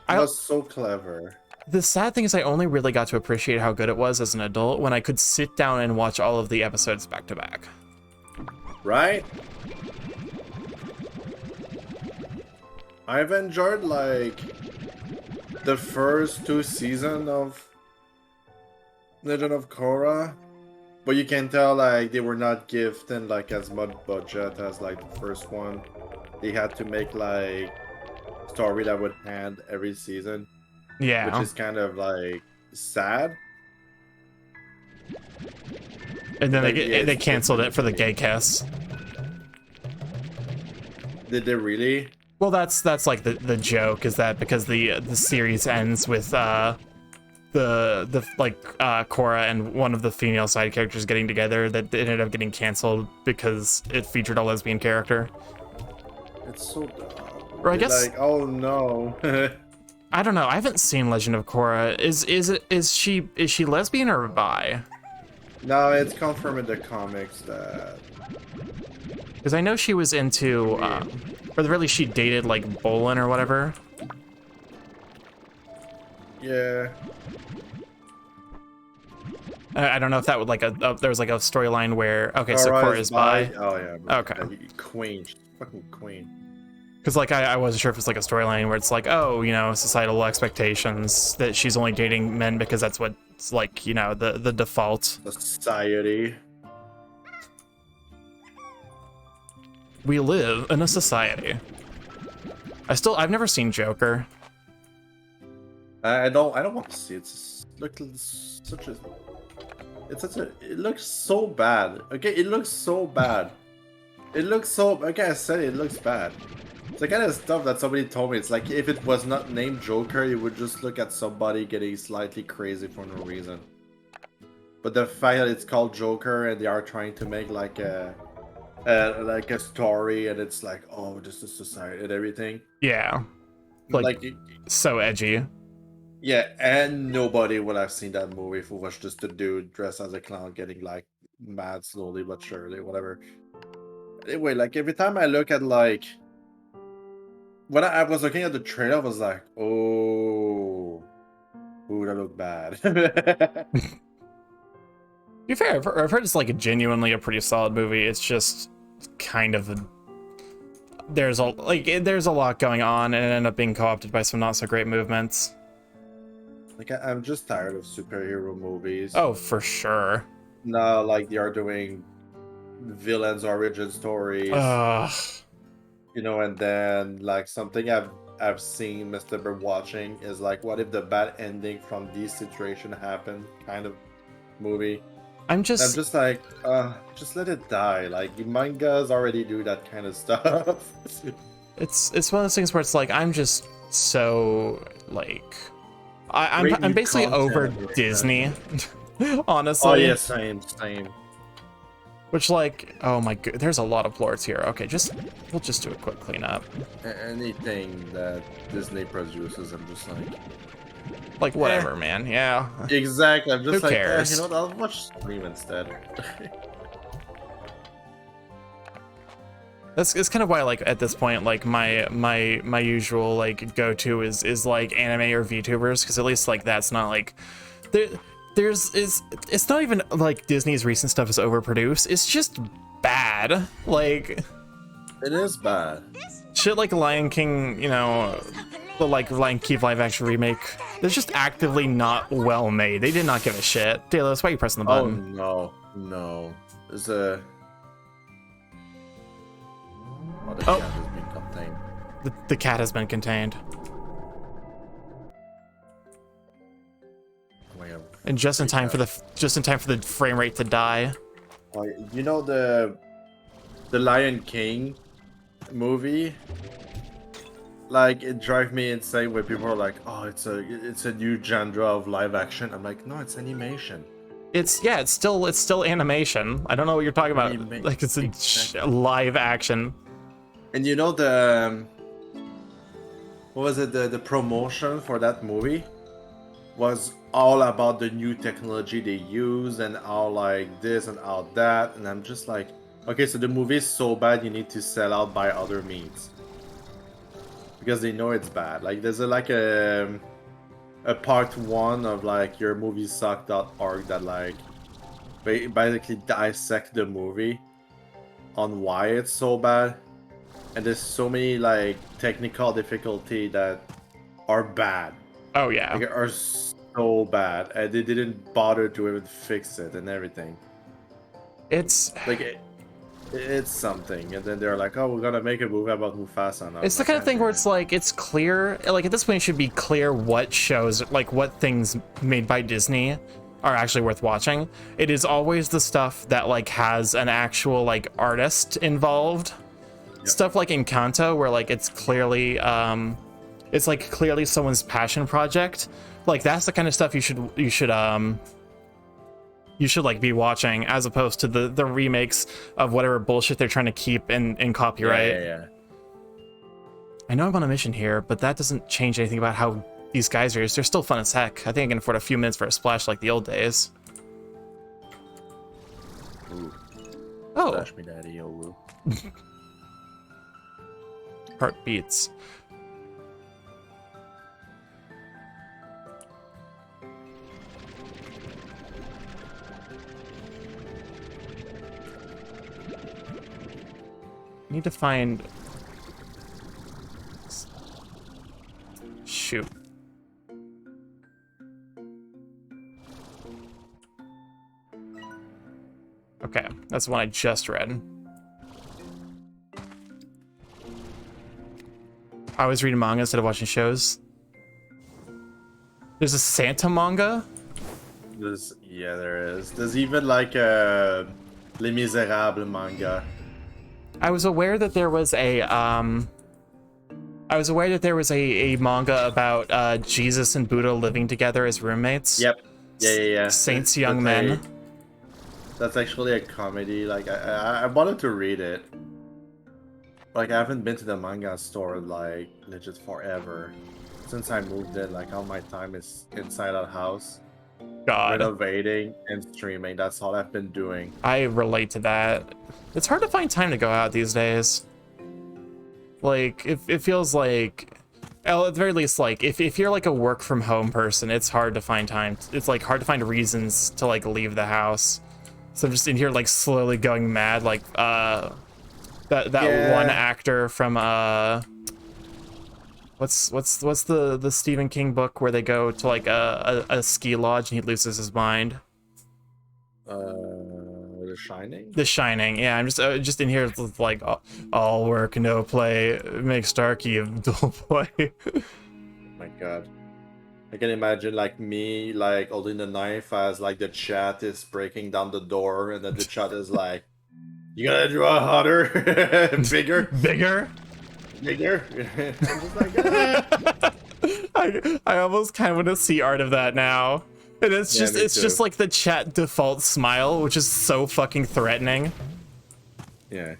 was so clever. The sad thing is I only really got to appreciate how good it was as an adult when I could sit down and watch all of the episodes back to back. Right? I've enjoyed like the first 2 seasons of Legend of Korra, but you can tell like they were not gifted like as much budget as like the first one. They had to make like story that would end every season, Yeah. which is kind of like sad. And then like, yeah, they it's canceled it for the gay different. cast. Did they really? Well, that's like the joke is that because the series ends with Korra and one of the female side characters getting together, that it ended up getting canceled because it featured a lesbian character. It's so dumb. Or I They're guess- like, oh no. I don't know. I haven't seen Legend of Korra. Is she lesbian or bi? No, it's confirmed in the comics that Because I know she was into, or really she dated like Bolin or whatever. yeah. I don't know if that would like there was like a storyline where so Korra Korra is bi. Oh yeah. Okay. Queen, she's fucking queen. Because like I wasn't sure if it's like a storyline where it's like, oh, societal expectations that she's only dating men because that's what's like, the default. Society. We live in a society. I've never seen Joker. I don't want to see it. It looks so bad. Okay, it looks so bad. Okay, I said it looks bad. It's the kind of stuff that somebody told me. It's like if it was not named Joker, you would just look at somebody getting slightly crazy for no reason. But the fact that it's called Joker and they are trying to make like a story and it's like, oh, this is society and everything. Yeah. Like so edgy. Yeah, and nobody would have seen that movie if it was just a dude dressed as a clown getting like mad slowly but surely, whatever. Anyway, like every time I look at like when I was looking at the trailer, I was like, oh, ooh, that looked bad. To be fair, I've heard it's like genuinely a pretty solid movie. It's just kind of there's a lot going on and it ended up being co-opted by some not so great movements. Like I'm just tired of superhero movies. Oh, for sure. No, like they are doing villains' origin stories. And then like something I've seen Mr. Bird watching is like, what if the bad ending from this situation happened kind of movie. I'm just like, just let it die. Like mangas already do that kind of stuff. it's one of those things where it's like I'm just so like I'm basically over Disney, honestly. Oh yeah, same. Which like, oh my god, there's a lot of plorts here. Okay, we'll just do a quick cleanup. Anything that Disney produces, I'm just like whatever, man. Yeah. Exactly. I'm just Who like, cares? you know what? I'll watch Scream instead. It's kind of why like at this point like my usual like go-to is like anime or VTubers, because at least like that's not like it's not even like Disney's recent stuff is overproduced. It's just bad. Like It is bad. shit like Lion King, you know, the like Lion King live action remake. They're just actively not well made. They did not give a shit. Delos, why are you pressing the Oh button? no. There's a. Oh, the Oh. cat has been contained. The cat has been contained. Oh my God. And just in time for the frame rate to die. Oh, you know the Lion King movie? Like it drives me insane when people are like, "Oh, it's a new genre of live action." I'm like, "No, it's animation." It's still animation. I don't know what you're talking about. Remake. Like it's a Exactly. live action. And you know the what was it? The promotion for that movie was all about the new technology they use and all like this and all that. And I'm just like, okay, so the movie is so bad you need to sell out by other means because they know it's bad. Like there's a part 1 of like your movie suck.org that like basically dissect the movie on why it's so bad. And there's so many like technical difficulty that are bad. Oh yeah. Like are so bad, and they didn't bother to even fix it and everything. It's Like it's something, and then they're like, "Oh, we're gonna make a movie about Mufasa." And I'm It's the like, kind of thing "God where damn it's like it's clear, like at this point it should be clear what shows, like what things made by Disney are actually worth watching. It is always the stuff that like has an actual like artist involved. Stuff like Encanto where like it's clearly someone's passion project. Like that's the kind of stuff you should like be watching, as opposed to the remakes of whatever bullshit they're trying to keep in copyright. Yeah. I know I'm on a mission here, but that doesn't change anything about how these geysers, they're still fun as heck. I think I can afford a few minutes for a splash like the old days. Ooh, Oh, Flash me daddy, oh woo. heart beats. Need to find... Shoot. Okay, that's the one I just read. I was reading manga instead of watching shows. There's a Santa manga? There is. There's even like a Les Miserables manga. I was aware that there was a manga about Jesus and Buddha living together as roommates. Yep. Yeah. Saints It's- Young that's Men. That's actually a comedy. Like I wanted to read it. Like I haven't been to the manga store like legit forever. Since I moved in, like all my time is inside our house, God, renovating and streaming. That's all I've been doing. I relate to that. It's hard to find time to go out these days. Like, it feels like, well, at the very least, like, if you're like a work from home person, it's hard to find time. It's like hard to find reasons to like leave the house. So I'm just in here like slowly going mad, like that Yeah. one actor from what's the Stephen King book where they go to like a ski lodge and he loses his mind? The Shining. The Shining. Yeah, I'm just in here with like all work no play makes Starkey a dull boy. Oh my god. I can imagine like me like holding the knife as like the chat is breaking down the door and then the chat is like, "You gotta draw harder, bigger, Bigger. bigger." I'm just like, I almost kind of want to see art of that now. And it's Yeah, just me it's just too. like the chat default smile, which is so fucking threatening. yeah.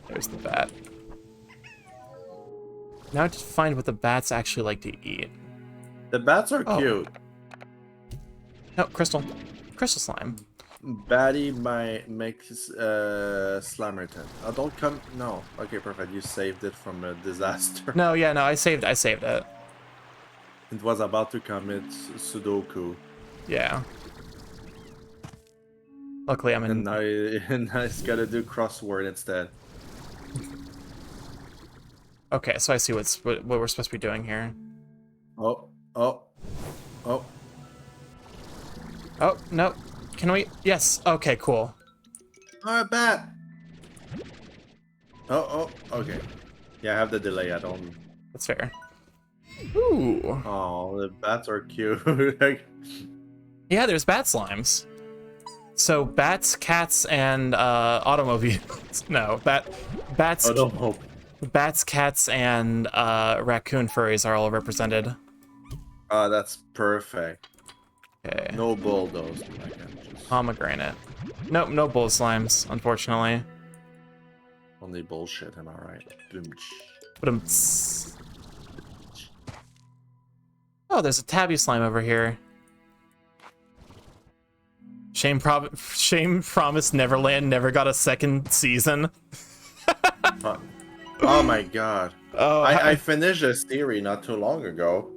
There's the bat. Now to find what the bats actually like to eat. The bats are Oh. cute. No, crystal slime. Batty might make Slammerton. Oh, don't come. No. Okay, perfect. You saved it from a disaster. No, yeah, no, I saved it. It was about to commit Sudoku, Yeah. Luckily, I'm in. and now it's gotta do crossword instead. Okay, so I see what we're supposed to be doing here. Oh, oh, oh. Oh no, can we? Yes. Okay, cool. Oh, a bat! Oh, okay. Yeah, I have the delay. I don't. That's fair. Ooh. Oh, the bats are cute. Yeah, there's bat slimes. So bats, cats, and automobiles. No, bats. Oh, don't hope. Bats, cats, and raccoon furries are all represented. Oh, that's perfect. Okay. No bulldoze. I can just... Pomegranate. Nope, no bull slimes, unfortunately. Only bullshit, am I right? But oh, there's a tabby slime over here. Shame Promised Neverland never got a second season. Oh my god. Oh, I finished a series not too long ago.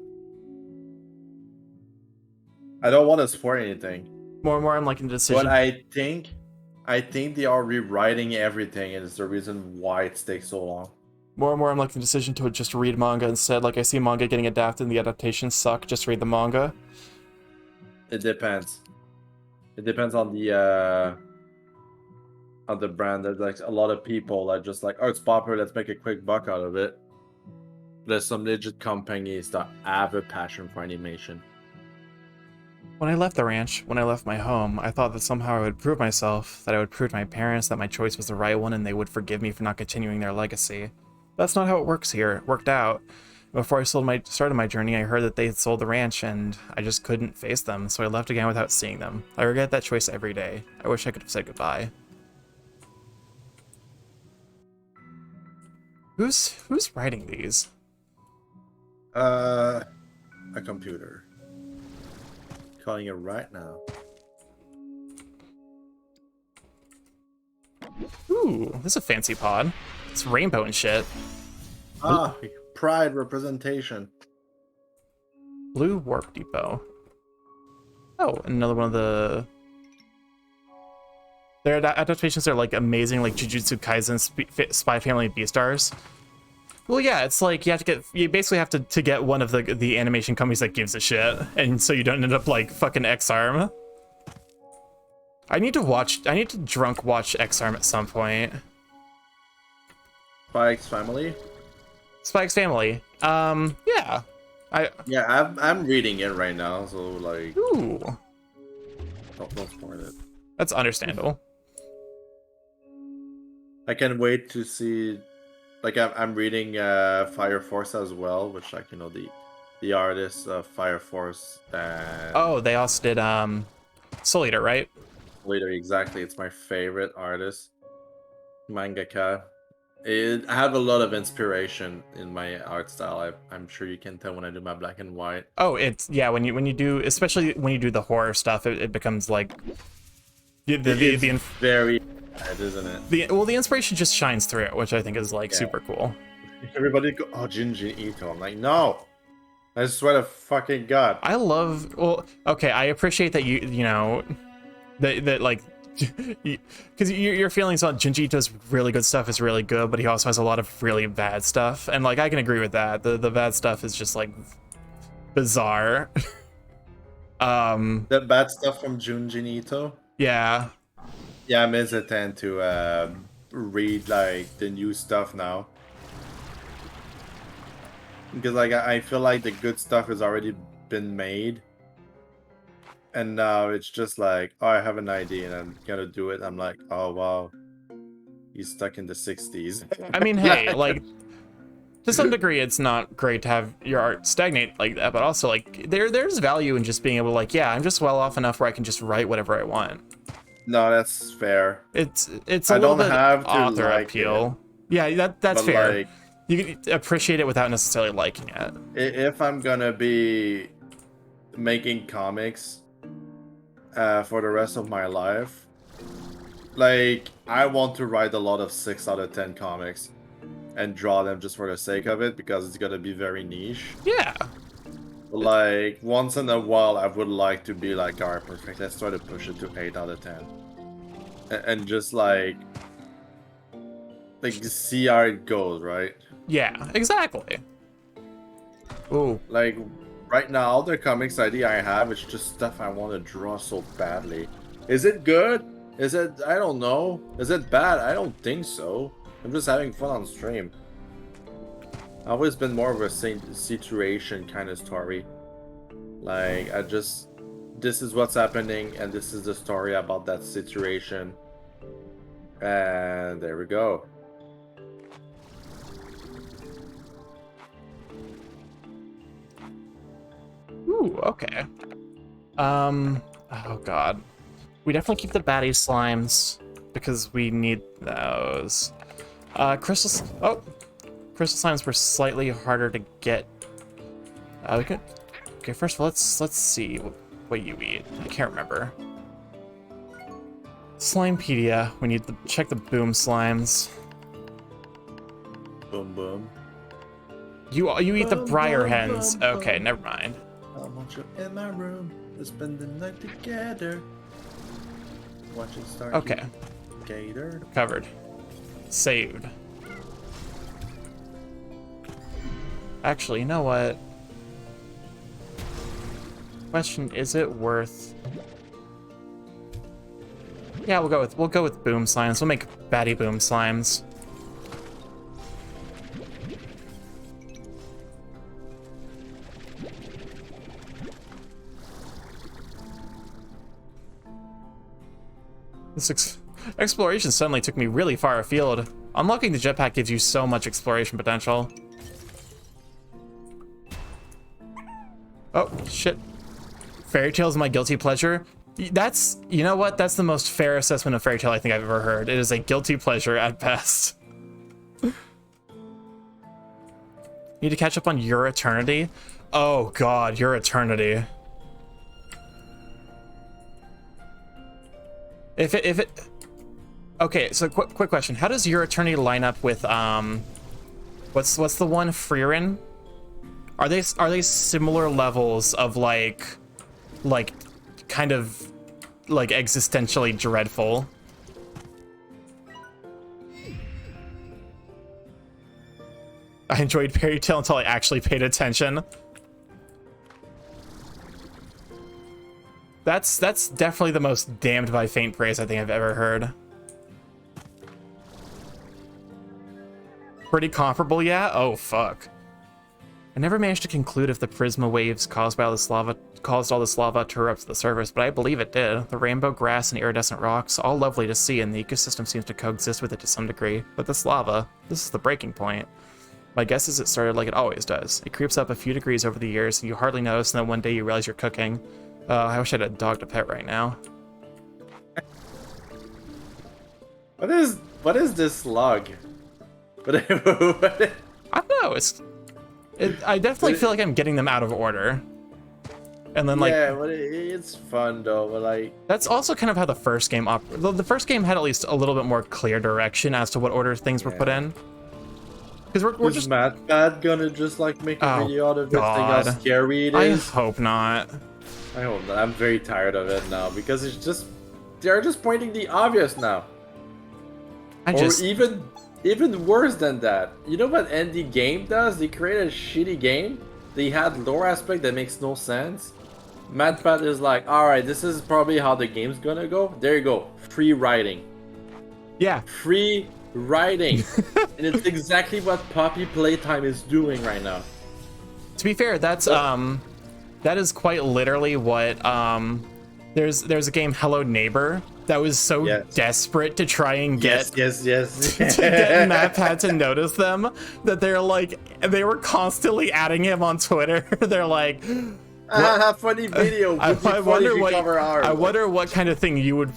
I don't want to spoil anything. more and more I'm like in decision. But I think they are rewriting everything, and it's the reason why it takes so long. More and more I'm like the decision to just read manga instead. Like I see manga getting adapted and the adaptations suck, just read the manga. It depends. It depends on the brand. There's like a lot of people that just like, oh, it's popular, let's make a quick buck out of it. There's some legit companies that have a passion for animation. When I left the ranch, when I left my home, I thought that somehow I would prove myself, that I would prove to my parents that my choice was the right one and they would forgive me for not continuing their legacy. That's not how it works here. It worked out. Before I started my journey, I heard that they had sold the ranch and I just couldn't face them, so I left again without seeing them. I regret that choice every day. I wish I could have said goodbye. Who's writing these? A computer. Calling it right now. Ooh, this is a fancy pod. It's rainbow and shit. Ah, pride representation. Blue Warp Depot. Oh, another one of the... Their adaptations are like amazing, like Jujutsu Kaisen, Spy Family Beastars. Well, yeah, it's like you basically have to get one of the animation companies that gives a shit, and so you don't end up like fucking X-Arm. I need to drunk watch X-Arm at some point. Spike's Family. Spike's Family. Yeah. I'm reading it right now, so like. Ooh. Don't spoil it. That's understandable. I can wait to see. Like I'm reading Fire Force as well, which like the artists of Fire Force and. Oh, they also did Soul Eater, right? Later, exactly. It's my favorite artist, mangaka. I have a lot of inspiration in my art style. I'm sure you can tell when I do my black and white. Oh, it's yeah. When you do, especially when you do the horror stuff, it becomes like the very bad, isn't it? The inspiration just shines through, which I think is like super cool. Everybody go, oh, Junji Ito. I'm like, no. I swear to fucking God. I love. Well, okay, I appreciate that you know that like. Because your feelings on Junji Ito's really good stuff is really good, but he also has a lot of really bad stuff, and like I can agree with that. The bad stuff is just like bizarre. The bad stuff from Junji Ito. Yeah. Yeah, I'm hesitant to read like the new stuff now, because like I feel like the good stuff has already been made. And now it's just like, oh, I have an idea and I'm gonna do it. I'm like, oh wow, he's stuck in the 60s. I mean, hey, like to some degree, it's not great to have your art stagnate like that, but also like there's value in just being able to like, yeah, I'm just well off enough where I can just write whatever I want. No, that's fair. It's a little bit author like appeal. Yeah, that's fair. Like, you can appreciate it without necessarily liking it. If I'm gonna be making comics for the rest of my life, like I want to write a lot of 6 out of 10 comics and draw them just for the sake of it, because it's gonna be very niche. Yeah. Like once in a while, I would like to be like, all right, perfect. Let's try to push it to 8 out of 10, and just like see how it goes, right? Yeah, exactly. Ooh, Like right now, all the comics idea I have is just stuff I want to draw so badly. Is it good? Is it? I don't know. Is it bad? I don't think so. I'm just having fun on stream. I've always been more of a situation kind of story. Like this is what's happening, and this is the story about that situation. And there we go. ooh, okay. Oh god. We definitely keep the baddie slimes because we need those. Crystal slimes were slightly harder to get. Okay, first of all, let's see what you eat. I can't remember. Slimepedia. We need to check the boom slimes. Boom boom. You eat the Boom, briar boom, hens. boom, Okay, boom. never mind. I want you in my room. Let's spend the night together. Watching Star Okay, Gator. covered. Saved. Actually, you know what? Question: is it worth? Yeah, we'll go with boom slimes. We'll make baddie boom slimes. This exploration suddenly took me really far afield. Unlocking the jetpack gives you so much exploration potential. Oh, shit. Fairy Tail is my guilty pleasure. That's, you know what? That's the most fair assessment of Fairy Tail I think I've ever heard. It is a guilty pleasure at best. Need to catch up on Your Eternity? Oh god, Your Eternity. If it okay, so quick question. How does Your Eternity line up with what's the one, Frieren? Are they similar levels of like kind of like existentially dreadful? I enjoyed Fairy Tail until I actually paid attention. That's definitely the most damned by faint praise I think I've ever heard. Pretty comparable, yeah? Oh, fuck. I never managed to conclude if the Prisma waves caused all this lava to erupt to the surface, but I believe it did. The rainbow grass and iridescent rocks, all lovely to see, and the ecosystem seems to coexist with it to some degree. But this lava, this is the breaking point. My guess is it started like it always does. It creeps up a few degrees over the years, and you hardly notice, and then one day you realize you're cooking. I wish I had a dog to pet right now. What is this slug? I don't know. I definitely feel like I'm getting them out of order. And then like, yeah, but it's fun though. But like, that's also kind of how the first game the first game had at least a little bit more clear direction as to what order things were put in. Because we're just Matt gonna just like make a video out of this thing, how scary it is. I hope not. I hope not. I'm very tired of it now because it's just they're just pointing the obvious now. Even worse than that. You know what Indie Game does? They create a shitty game. They had lore aspect that makes no sense. MadPat is like, alright, this is probably how the game's gonna go. There you go. Free writing. Yeah. Free writing. And it's exactly what Poppy Playtime is doing right now. To be fair, that's that is quite literally what there's a game, Hello Neighbor, that was so desperate to try and get yes. to get MadPat to notice them that they were constantly adding him on Twitter. They're like, funny video. I wonder what kind of thing you would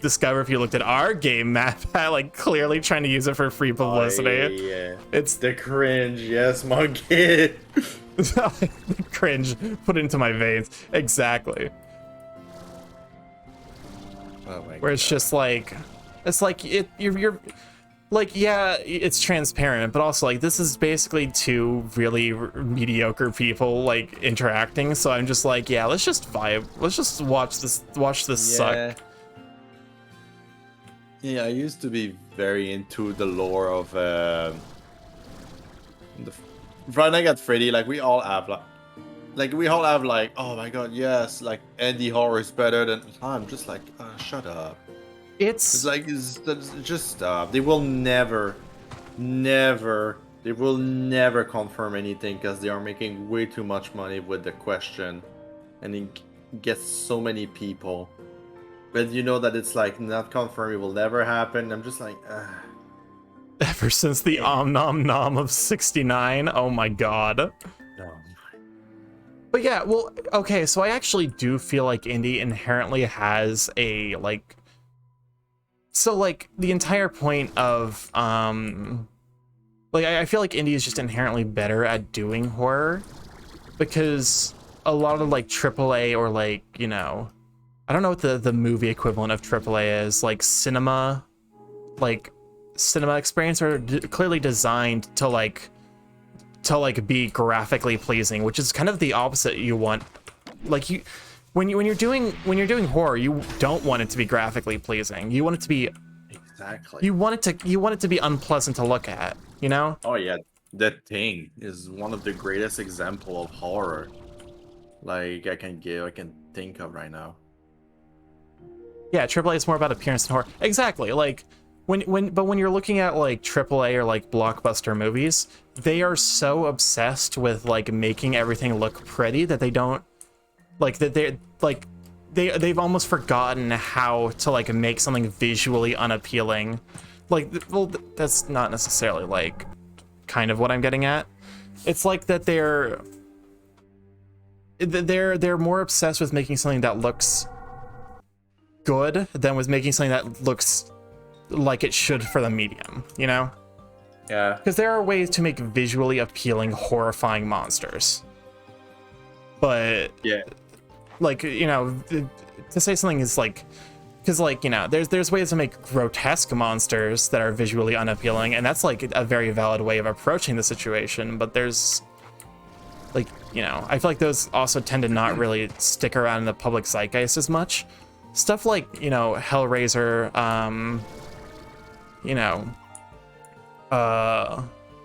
discover if you looked at our game, MadPat, like clearly trying to use it for free publicity. Yeah. It's the cringe, yes, monkey. The cringe put into my veins. Exactly. Oh my Where it's just like, it's like you're like, yeah, it's transparent, but also like this is basically two really mediocre people like interacting. So I'm just like, yeah, let's just vibe. Let's just watch this suck. Yeah, I used to be very into the lore of the Friday Night at Freddy. Like we all have like, oh my god, yes, like indie horror is better than. I'm just like, shut up. It's like it's just stop. They will never confirm anything because they are making way too much money with the question, and it gets so many people. But you know that it's like not confirmed, it will never happen. I'm just like, Ever since the Om Nom Nom of 69, oh my god. no. But yeah, well, okay, so I actually do feel like indie inherently has a like. So like the entire point of like I feel like indie is just inherently better at doing horror because a lot of like AAA or like, you know, I don't know what the movie equivalent of AAA is, like cinema experience are clearly designed to be graphically pleasing, which is kind of the opposite you want. Like when you're doing horror, you don't want it to be graphically pleasing. You want it to be Exactly. You want it to be unpleasant to look at, you know? Oh yeah, that thing is one of the greatest example of horror like I can think of right now. Yeah, AAA is more about appearance than horror. Exactly. Like when you're looking at like AAA or like blockbuster movies, they are so obsessed with like making everything look pretty that they don't like that they're like they've almost forgotten how to like make something visually unappealing. Like, well, that's not necessarily like kind of what I'm getting at. It's like that they're more obsessed with making something that looks good than with making something that looks like it should for the medium, you know? Yeah. Because there are ways to make visually appealing, horrifying monsters. But Yeah. like, you know, to say something is like, because like, you know, there's ways to make grotesque monsters that are visually unappealing, and that's like a very valid way of approaching the situation. But there's like, you know, I feel like those also tend to not really stick around in the public zeitgeist as much. Stuff like, you know, Hellraiser, you know,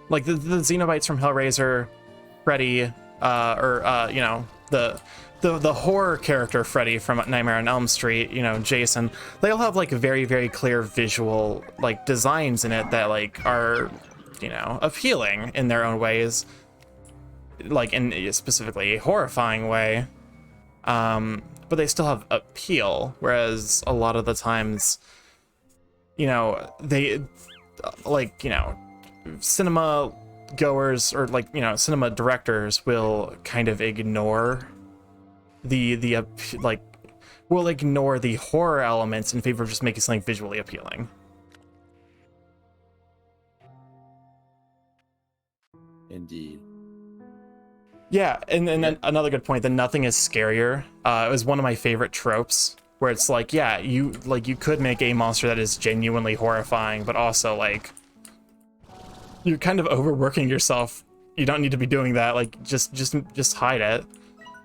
like the Xenobites from Hellraiser, Freddy, you know, the horror character Freddy from Nightmare on Elm Street, you know, Jason, they all have like very, very clear visual like designs in it that like are, you know, appealing in their own ways, like in specifically a horrifying way. But they still have appeal, whereas a lot of the times, you know, they like, you know, cinema goers or like, you know, cinema directors will kind of ignore will ignore the horror elements in favor of just making something visually appealing. Indeed. Yeah, and then another good point, that nothing is scarier. It was one of my favorite tropes, where it's like, yeah, you could make a monster that is genuinely horrifying, but also like you're kind of overworking yourself. You don't need to be doing that. Like just hide it,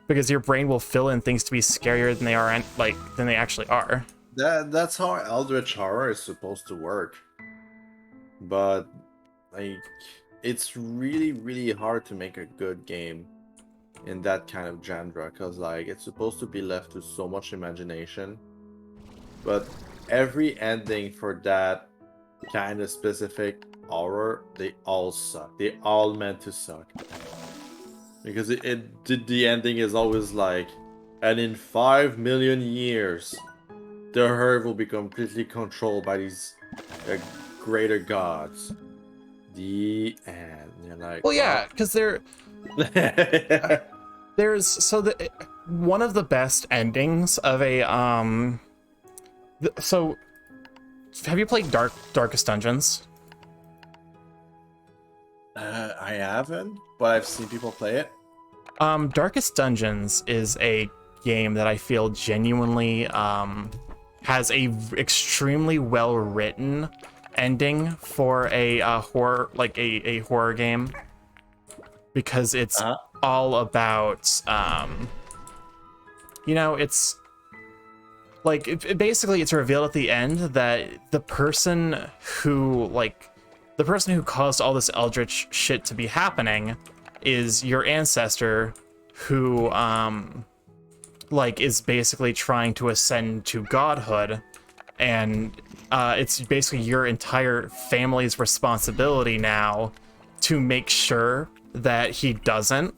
because your brain will fill in things to be scarier than they actually are. That's how Eldritch horror is supposed to work. But like it's really, really hard to make a good game in that kind of genre, because like it's supposed to be left to so much imagination. But every ending for that kind of specific horror, they all suck. They all meant to suck. Because the ending is always like, and in 5 million years, the earth will be completely controlled by these greater gods. The end. You're like, Well, yeah, because there's one of the best endings of a so have you played Darkest Dungeons? I haven't, but I've seen people play it. Darkest Dungeons is a game that I feel genuinely has a extremely well written ending for a horror, like a horror game, because it's all about you know, it's like basically it's revealed at the end that the person who caused all this eldritch shit to be happening is your ancestor, who like is basically trying to ascend to godhood, and it's basically your entire family's responsibility now to make sure that he doesn't.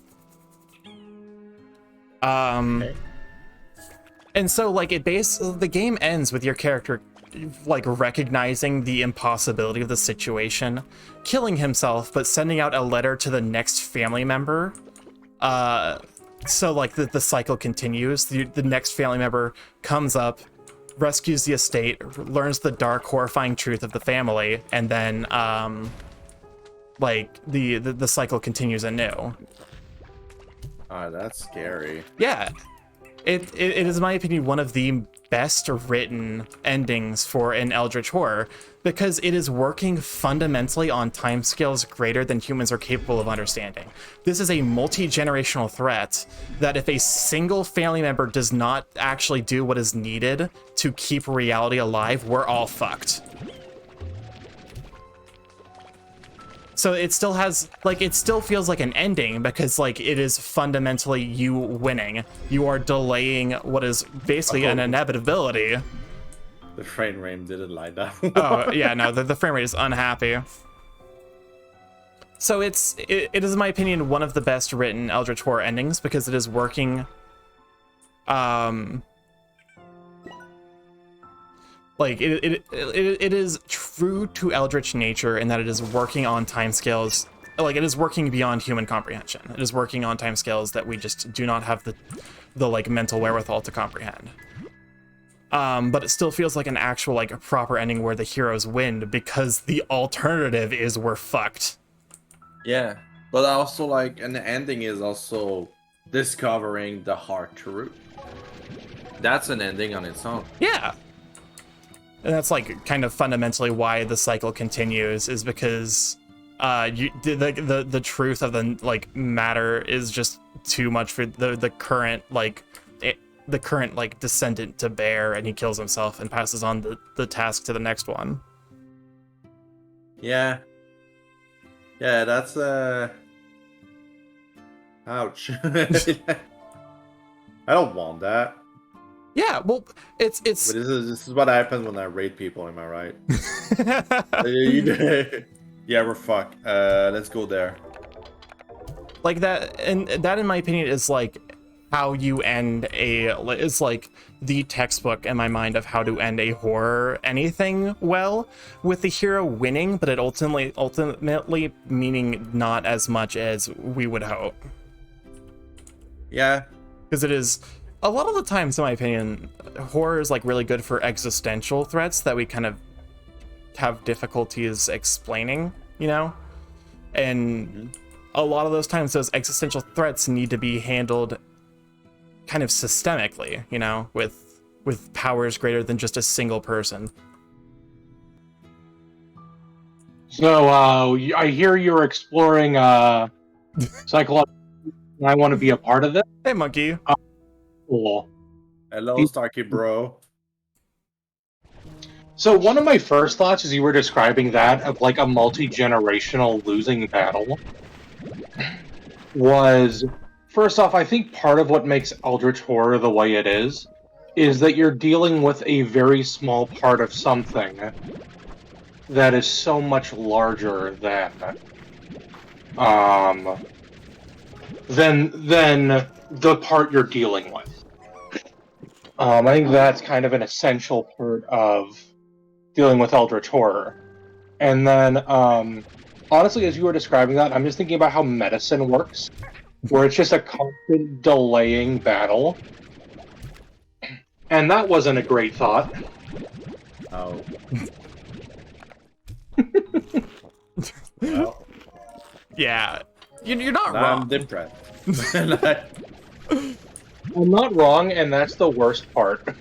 Okay. And so like the game ends with your character like recognizing the impossibility of the situation, killing himself, but sending out a letter to the next family member. So like the cycle continues. The next family member comes up, rescues the estate, learns the dark, horrifying truth of the family, and then like the cycle continues anew. That's scary. Yeah. It is, in my opinion, one of the best written endings for an Eldritch horror, because it is working fundamentally on timescales greater than humans are capable of understanding. This is a multi-generational threat that if a single family member does not actually do what is needed to keep reality alive, we're all fucked. So it still has, like, it still feels like an ending because, like, it is fundamentally you winning. You are delaying what is basically an inevitability. The frame rate didn't like that. Oh, yeah, no, the frame rate is unhappy. So it is, in my opinion, one of the best written Eldritch horror endings because it is working, like, it is true to Eldritch nature in that it is working on timescales, like, it is working beyond human comprehension. It is working on timescales that we just do not have the like, mental wherewithal to comprehend. But it still feels like an actual, like, a proper ending where the heroes win, because the alternative is we're fucked. Yeah, but also, like, and the ending is also discovering the hard truth. That's an ending on its own. Yeah. And that's, like, kind of fundamentally why the cycle continues, is because the truth of the, like, matter is just too much for the current, like, the current, like, descendant to bear, and he kills himself and passes on the task to the next one. Yeah. Yeah, that's ouch. I don't want that. Yeah, well, it's But this is what happens when I raid people, am I right? Yeah, we're fucked. Let's go there. like that, and that, in my opinion, is like how you end is like the textbook in my mind of how to end a horror anything well, with the hero winning, but it ultimately meaning not as much as we would hope. Yeah. Because it is, a lot of the times, in my opinion, horror is like really good for existential threats that we kind of have difficulties explaining, you know? And a lot of those times, those existential threats need to be handled kind of systemically, you know, with powers greater than just a single person. So, I hear you're exploring psychology, and I want to be a part of this. Hey, Monkey. Cool. Hello, Starkey bro. So one of my first thoughts as you were describing that of like a multi-generational losing battle was, first off, I think part of what makes Eldritch Horror the way it is that you're dealing with a very small part of something that is so much larger than the part you're dealing with. I think that's kind of an essential part of dealing with Eldritch Horror. And then, honestly, as you were describing that, I'm just thinking about how medicine works, where it's just a constant delaying battle. And that wasn't a great thought. Oh. Well, Yeah, you're not I'm wrong. depressed. I'm not wrong, and that's the worst part.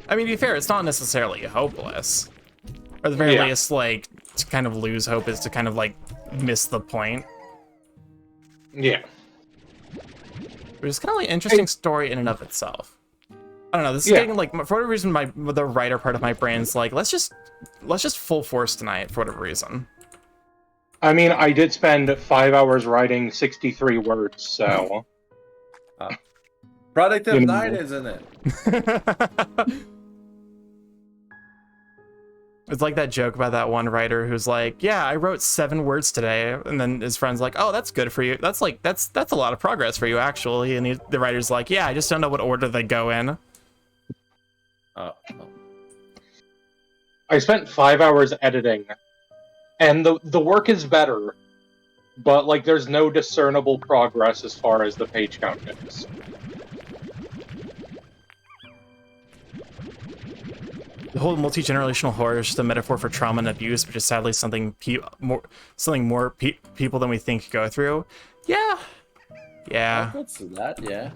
I mean, to be fair, it's not necessarily hopeless. Or at the very Yeah. least, like, to kind of lose hope is to kind of, like, miss the point. Yeah. Which is kind of like an interesting story in and of itself. I don't know, this is Yeah. getting, like, for whatever reason, the writer part of my brain's like, let's just full force tonight, for whatever reason. I mean, I did spend 5 hours writing 63 words, so... Productive You know. night, isn't it? It's like that joke about that one writer who's like, yeah, I wrote 7 words today, and then his friend's like, oh, that's good for you. That's a lot of progress for you, actually. And the writer's like, yeah, I just don't know what order they go in. Oh. I spent 5 hours editing, and the work is better, but, like, there's no discernible progress as far as the page count goes. The whole multi-generational horror is just a metaphor for trauma and abuse, which is sadly something more people than we think go through. Yeah. I could see that, yeah.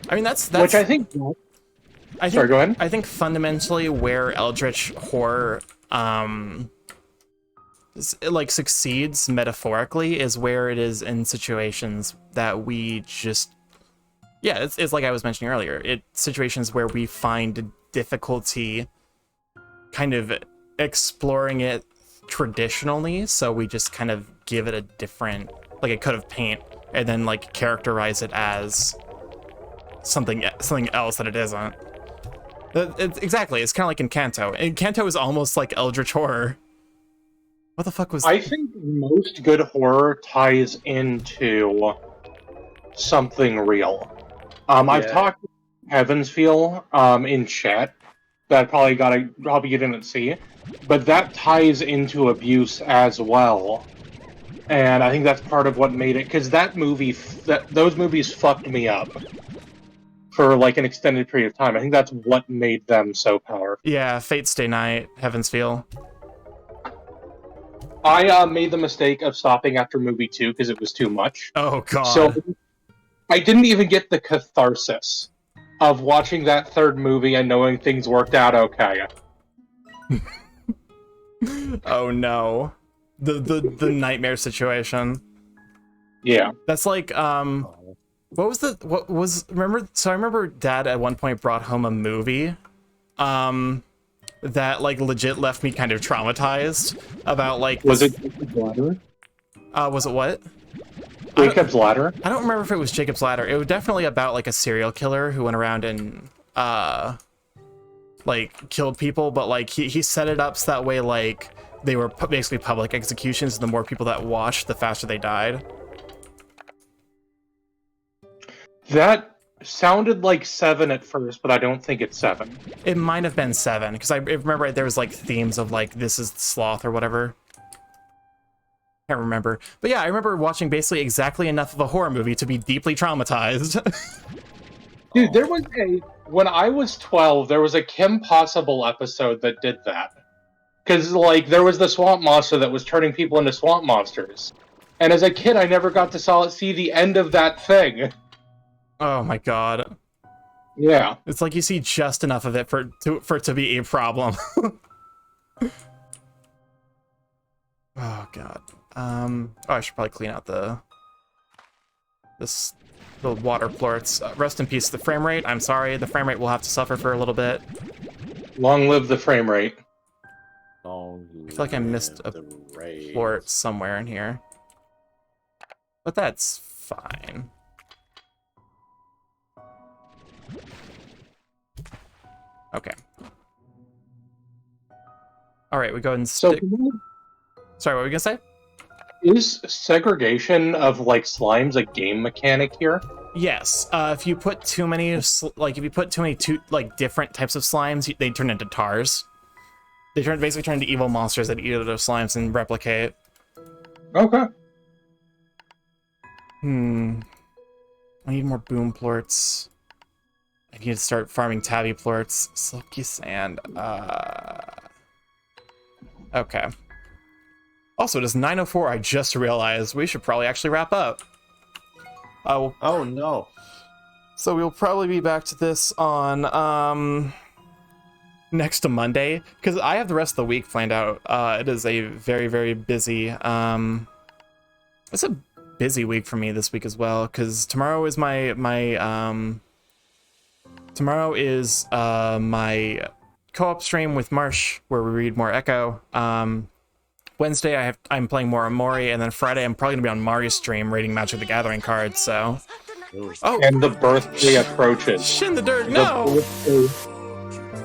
I mean, that's Which I think... Sorry, go ahead. I think fundamentally where Eldritch horror like succeeds metaphorically is where it is in situations that we just it's like I was mentioning earlier. Situations where we find difficulty kind of exploring it traditionally, so we just kind of give it a different, like a coat of paint, and then like characterize it as something else that it isn't. Exactly, it's kind of like in Kanto. And Kanto is almost like Eldritch horror. What the fuck was I think most good horror ties into something real. I've talked to Heavensfeel in chat. That probably you didn't see, but that ties into abuse as well. And I think that's part of what made it, because those movies fucked me up for like an extended period of time. I think that's what made them so powerful. Yeah, Fate Stay Night, Heavensfeel. I made the mistake of stopping after movie 2 because it was too much. Oh god. So I didn't even get the catharsis of watching that third movie and knowing things worked out okay. Oh no. The nightmare situation. Yeah. That's like so I remember Dad at one point brought home a movie that like legit left me kind of traumatized about like Was it Jacob's Ladder? Was it what? Jacob's Ladder? I don't remember if it was Jacob's Ladder. It was definitely about like a serial killer who went around and like killed people, but like he set it up so that way like they were basically public executions, and the more people that watched, the faster they died. That sounded like 7 at first, but I don't think it's 7. It might have been 7, because I remember there was like themes of like this is sloth or whatever. Can't remember, but yeah, I remember watching basically exactly enough of a horror movie to be deeply traumatized. Dude, when I was 12, there was a Kim Possible episode that did that. Because, like, there was the swamp monster that was turning people into swamp monsters. And as a kid, I never got to see the end of that thing. Oh my god. Yeah. It's like you see just enough of it for it to be a problem. Oh god. I should probably clean out the water plorts. Rest in peace, the frame rate. I'm sorry, the frame rate will have to suffer for a little bit. Long live the frame rate. I feel like I missed a plort somewhere in here. But that's fine. Okay. Alright, we go and So, Sorry, what were we gonna say? is segregation of, like, slimes a game mechanic here? Yes. If you put too many, different types of slimes, they turn into tars. They basically turn into evil monsters that eat other slimes and replicate. Okay. I need more boom plorts. I need to start farming tabby plorts. Silky sand. Okay. Also, it is 9:04. I just realized we should probably actually wrap up. Oh no. So we'll probably be back to this on next to Monday, because I have the rest of the week planned out. It is a very, very busy, it's a busy week for me this week as well, because tomorrow is my co-op stream with Marsh, where we read more Echo. Wednesday I'm playing more Amori, and then Friday I'm probably gonna be on Mari's stream reading Magic the Gathering cards. So, oh, And the birthday approaches. shin the dirt. No.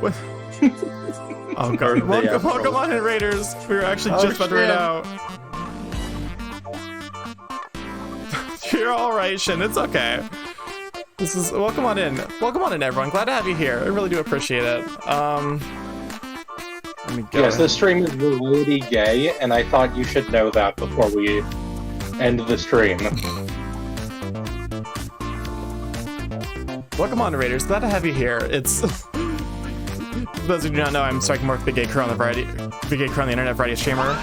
What? Oh god! Welcome on in, Raiders. We were actually just about to raid out. You're all right, Shin. It's okay. This is welcome on in, everyone. Glad to have you here. I really do appreciate it. Let me go. Yes, this stream is really gay, and I thought you should know that before we end the stream. Welcome on, Raiders. Glad to have you here. It's for those who do not know, I'm Striking More Big Gay Crew on the internet variety streamer.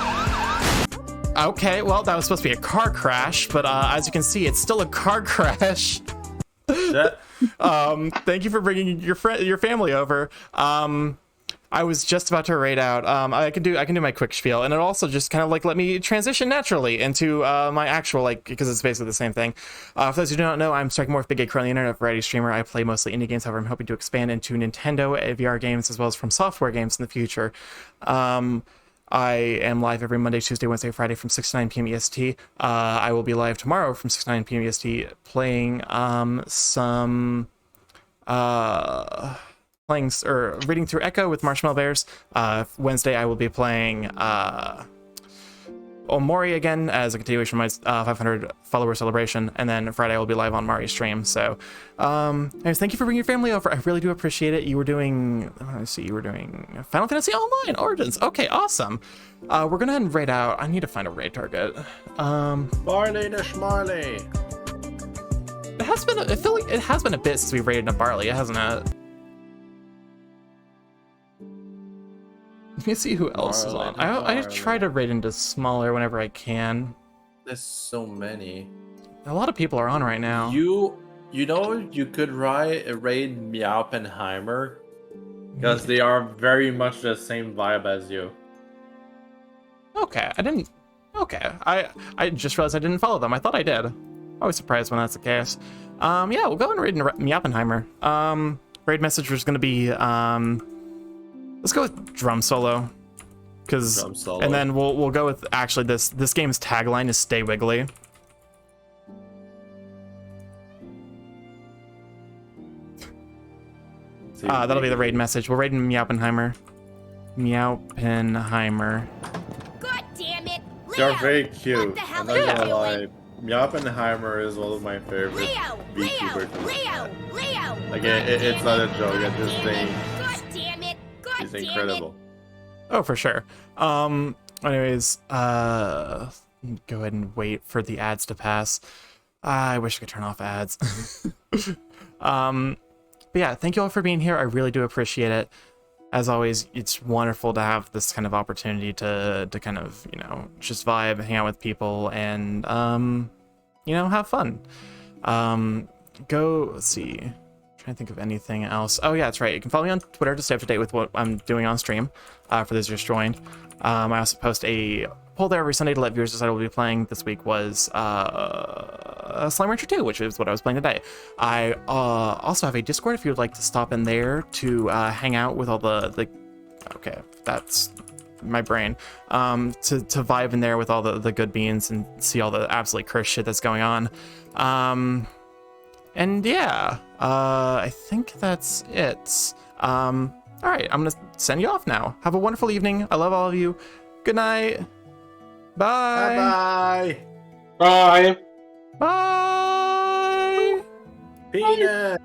Okay, well, that was supposed to be a car crash, but as you can see, it's still a car crash. Thank you for bringing your family over. I was just about to raid out. I can do my quick spiel, and it also just kind of like let me transition naturally into my actual, because it's basically the same thing. For those who do not know, I'm Striking More Big Gay Crew on the internet variety streamer. I play mostly indie games. However, I'm hoping to expand into Nintendo VR games as well as from software games in the future. I am live every Monday, Tuesday, Wednesday, Friday from 6 to 9 p.m. EST. I will be live tomorrow from 6 to 9 p.m. EST playing reading through Echo with Marshmallow Bears. Wednesday I will be playing Omori again as a continuation of my 500 follower celebration, and then Friday I will be live on Mari's stream. So anyways, thank you for bringing your family over. I really do appreciate it. You were doing Final Fantasy Online Origins. Okay, awesome. We're gonna head and raid out. I need to find a raid target. Barley the Schmarley. I feel like it has been a bit since we raided a Barley, hasn't it? Let me see who else is on. I try to raid into smaller whenever I can. There's so many. A lot of people are on right now. You know you could raid Meowpenheimer because they are very much the same vibe as you. Okay, I just realized I didn't follow them. I thought I did. Always surprised when that's the case. Yeah, we'll go and raid Meowpenheimer. Raid message was gonna be let's go with drum solo, and then we'll go with actually this game's tagline is "Stay Wiggly." That'll be the raid message. We're raiding Meowpenheimer. Meowpenheimer. God damn it! They're very cute. What the hell I'm not are you gonna lie. doing? Meowpenheimer is one of my favorite Leo! VTubers. Like it's not a joke. I just think God damn it! God he's damn it! incredible. Oh, for sure. Anyways, go ahead and wait for the ads to pass. I wish I could turn off ads. But yeah, thank you all for being here. I really do appreciate it. As always, it's wonderful to have this kind of opportunity to kind of, just vibe, hang out with people, and, have fun. Let's see. Trying to think of anything else. Oh yeah, that's right. You can follow me on Twitter to stay up to date with what I'm doing on stream, for those who just joined. I also post a poll there every Sunday to let viewers decide what we'll be playing. This week was Slime Rancher 2, which is what I was playing today. I also have a Discord if you would like to stop in there to hang out with all the okay, that's my brain. To vibe in there with all the good beans and see all the absolutely cursed shit that's going on. And yeah, I think that's it. All right, I'm gonna send you off now. Have a wonderful evening. I love all of you. Good night. Bye. Bye. Bye! Bye. Peanut.